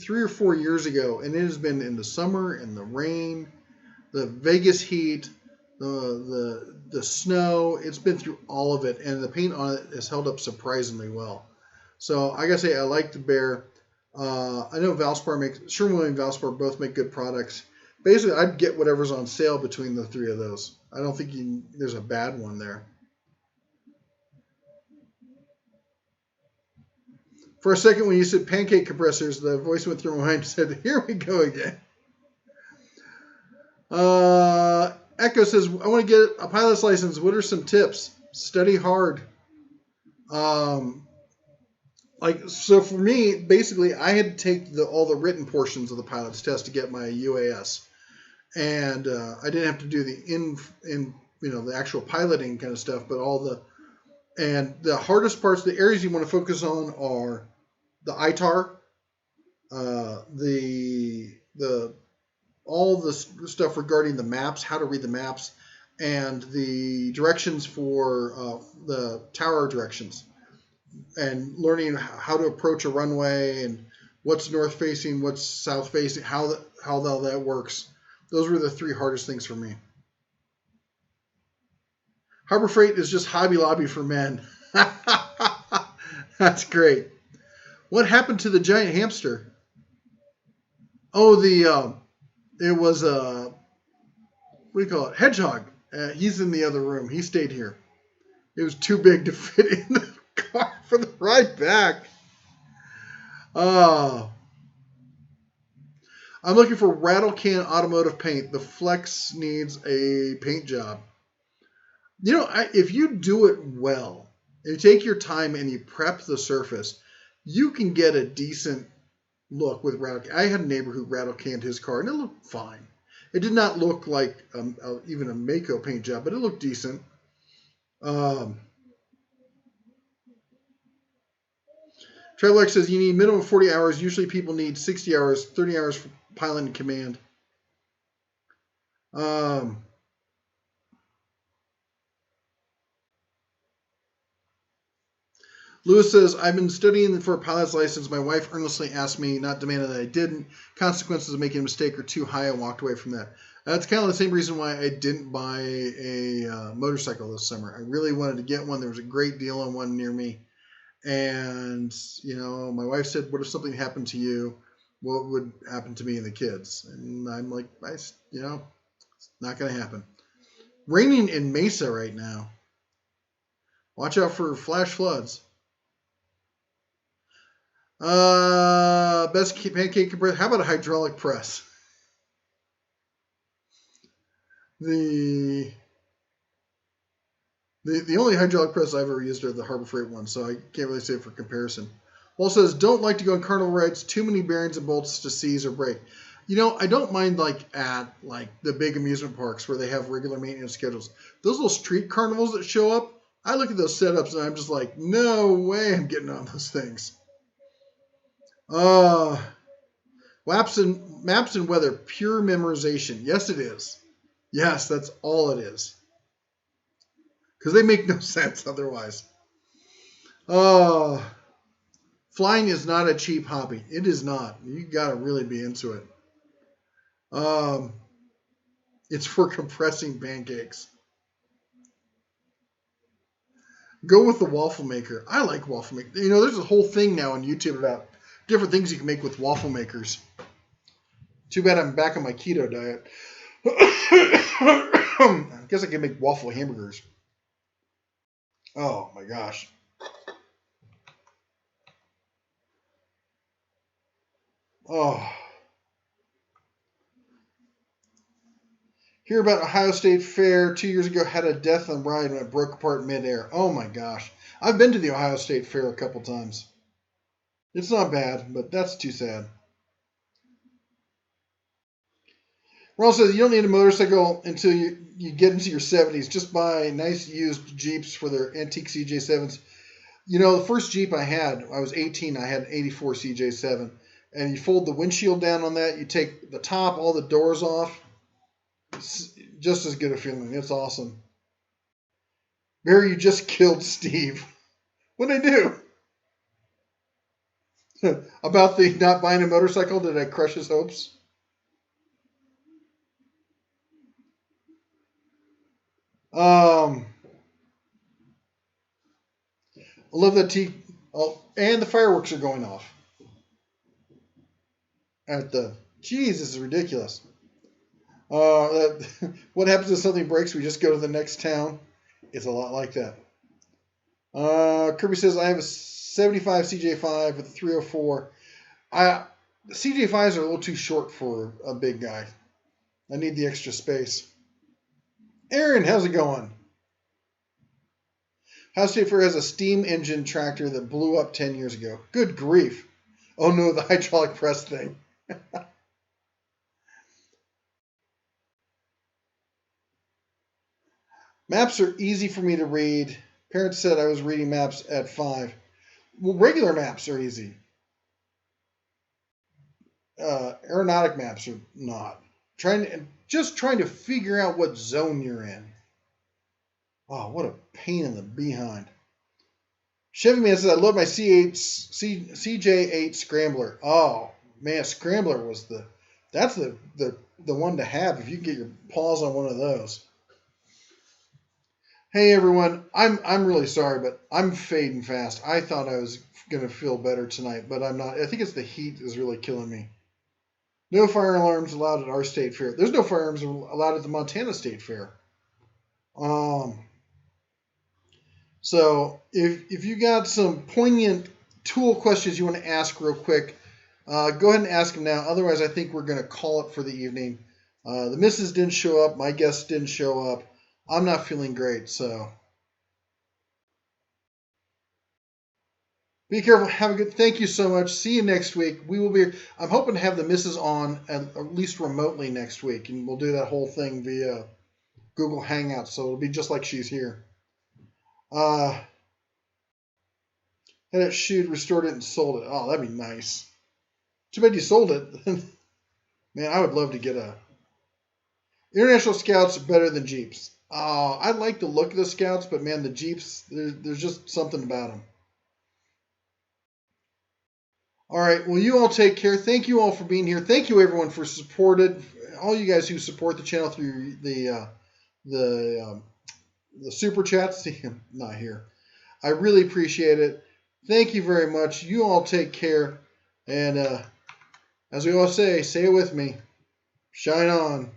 or 4 years ago, and it has been in the summer, in the rain, the Vegas heat, the snow. It's been through all of it, and the paint on it has held up surprisingly well. So I gotta say, I like the Behr. I know Sherwin-Williams and Valspar both make good products. Basically, I'd get whatever's on sale between the three of those. I don't think there's a bad one there. For a second, when you said pancake compressors, the voice went through my mind and said, here we go again. Echo says, I want to get a pilot's license. What are some tips? Study hard. So for me, basically, I had to take all the written portions of the pilot's test to get my UAS. And I didn't have to do the the actual piloting kind of stuff, but and the hardest parts, the areas you want to focus on are the ITAR, the all the stuff regarding the maps, how to read the maps, and the directions for the tower directions, and learning how to approach a runway and what's north facing, what's south facing, how that works. Those were the 3 hardest things for me. Harbor Freight is just Hobby Lobby for men. That's great. What happened to the giant hamster? Oh, it was what do you call it? Hedgehog. He's in the other room. He stayed here. It was too big to fit in the car for the ride back. I'm looking for rattle can automotive paint. The Flex needs a paint job. If you do it well, and you take your time and you prep the surface, you can get a decent look with rattle can. I had a neighbor who rattle canned his car, and it looked fine. It did not look like even a Mako paint job, but it looked decent. Traveler says you need minimum 40 hours. Usually people need 60 hours, 30 hours for pilot and command. Lewis says, I've been studying for a pilot's license. My wife earnestly asked me, not demanded that I didn't. Consequences of making a mistake are too high. I walked away from that. That's kind of the same reason why I didn't buy a motorcycle this summer. I really wanted to get one. There was a great deal on one near me. And, my wife said, what if something happened to you? What would happen to me and the kids? And I'm like, it's not going to happen. Raining in Mesa right now. Watch out for flash floods. Best pancake compressor. How about a hydraulic press? The only hydraulic press I've ever used are the Harbor Freight ones, so I can't really say it for comparison. Wall says, don't like to go on carnival rides. Too many bearings and bolts to seize or break. I don't mind at the big amusement parks where they have regular maintenance schedules. Those little street carnivals that show up, I look at those setups and I'm just like, no way I'm getting on those things. Maps and weather, pure memorization. Yes, it is. Yes, that's all it is. Because they make no sense otherwise. Flying is not a cheap hobby. It is not. You got to really be into it. It's for compressing pancakes. Go with the waffle maker. I like waffle maker. There's a whole thing now on YouTube about different things you can make with waffle makers. Too bad I'm back on my keto diet. I guess I can make waffle hamburgers. Oh my gosh. Oh. Hear about Ohio State Fair 2 years ago, had a death on ride when it broke apart midair. Oh my gosh. I've been to the Ohio State Fair a couple times. It's not bad, but that's too sad. Ron says you don't need a motorcycle until you get into your 70s. Just buy nice used Jeeps for their antique CJ7s. The first Jeep I had, I was 18, I had an 84 CJ7. And you fold the windshield down on that, you take the top, all the doors off. It's just as good a feeling. It's awesome. Barry, you just killed Steve. What'd I do? About the not buying a motorcycle, did I crush his hopes? I love that and the fireworks are going off. Jeez, this is ridiculous. What happens if something breaks? We just go to the next town. It's a lot like that. Kirby says, I have a 75 CJ5 with a 304. The CJ5s are a little too short for a big guy. I need the extra space. Aaron, how's it going? Ohio State Fair has a steam engine tractor that blew up 10 years ago. Good grief. Oh no, the hydraulic press thing. Maps are easy for me to read. Parents said I was reading maps at 5. Well, regular maps are easy. Aeronautic maps are not. Just trying to figure out what zone you're in. Oh, what a pain in the behind. Chevy Man says I love my CJ8 Scrambler. Oh man, Scrambler was that's the one to have if you can get your paws on one of those. Hey everyone, I'm really sorry, but I'm fading fast. I thought I was gonna feel better tonight, but I'm not. I think it's the heat is really killing me. No fire alarms allowed at our state fair. There's no firearms allowed at the Montana State Fair. Um, so if you got some poignant tool questions you want to ask real quick, go ahead and ask them now. Otherwise, I think we're going to call it for the evening. The missus didn't show up. My guests didn't show up. I'm not feeling great, so be careful. Have a good. Thank you so much. See you next week. We will be. I'm hoping to have the missus on at least remotely next week, and we'll do that whole thing via Google Hangouts. So it'll be just like she's here. Had it shoot, restored it, and sold it. Oh, that'd be nice. Too bad you sold it. Man, I would love to get a. International Scouts are better than Jeeps. I like the look of the Scouts, but man, the Jeeps, there's just something about them. All right, well, you all take care. Thank you all for being here. Thank you, everyone, for supported. All you guys who support the channel through the super chats. See, I'm not here. I really appreciate it. Thank you very much. You all take care. And as we all say it with me, shine on.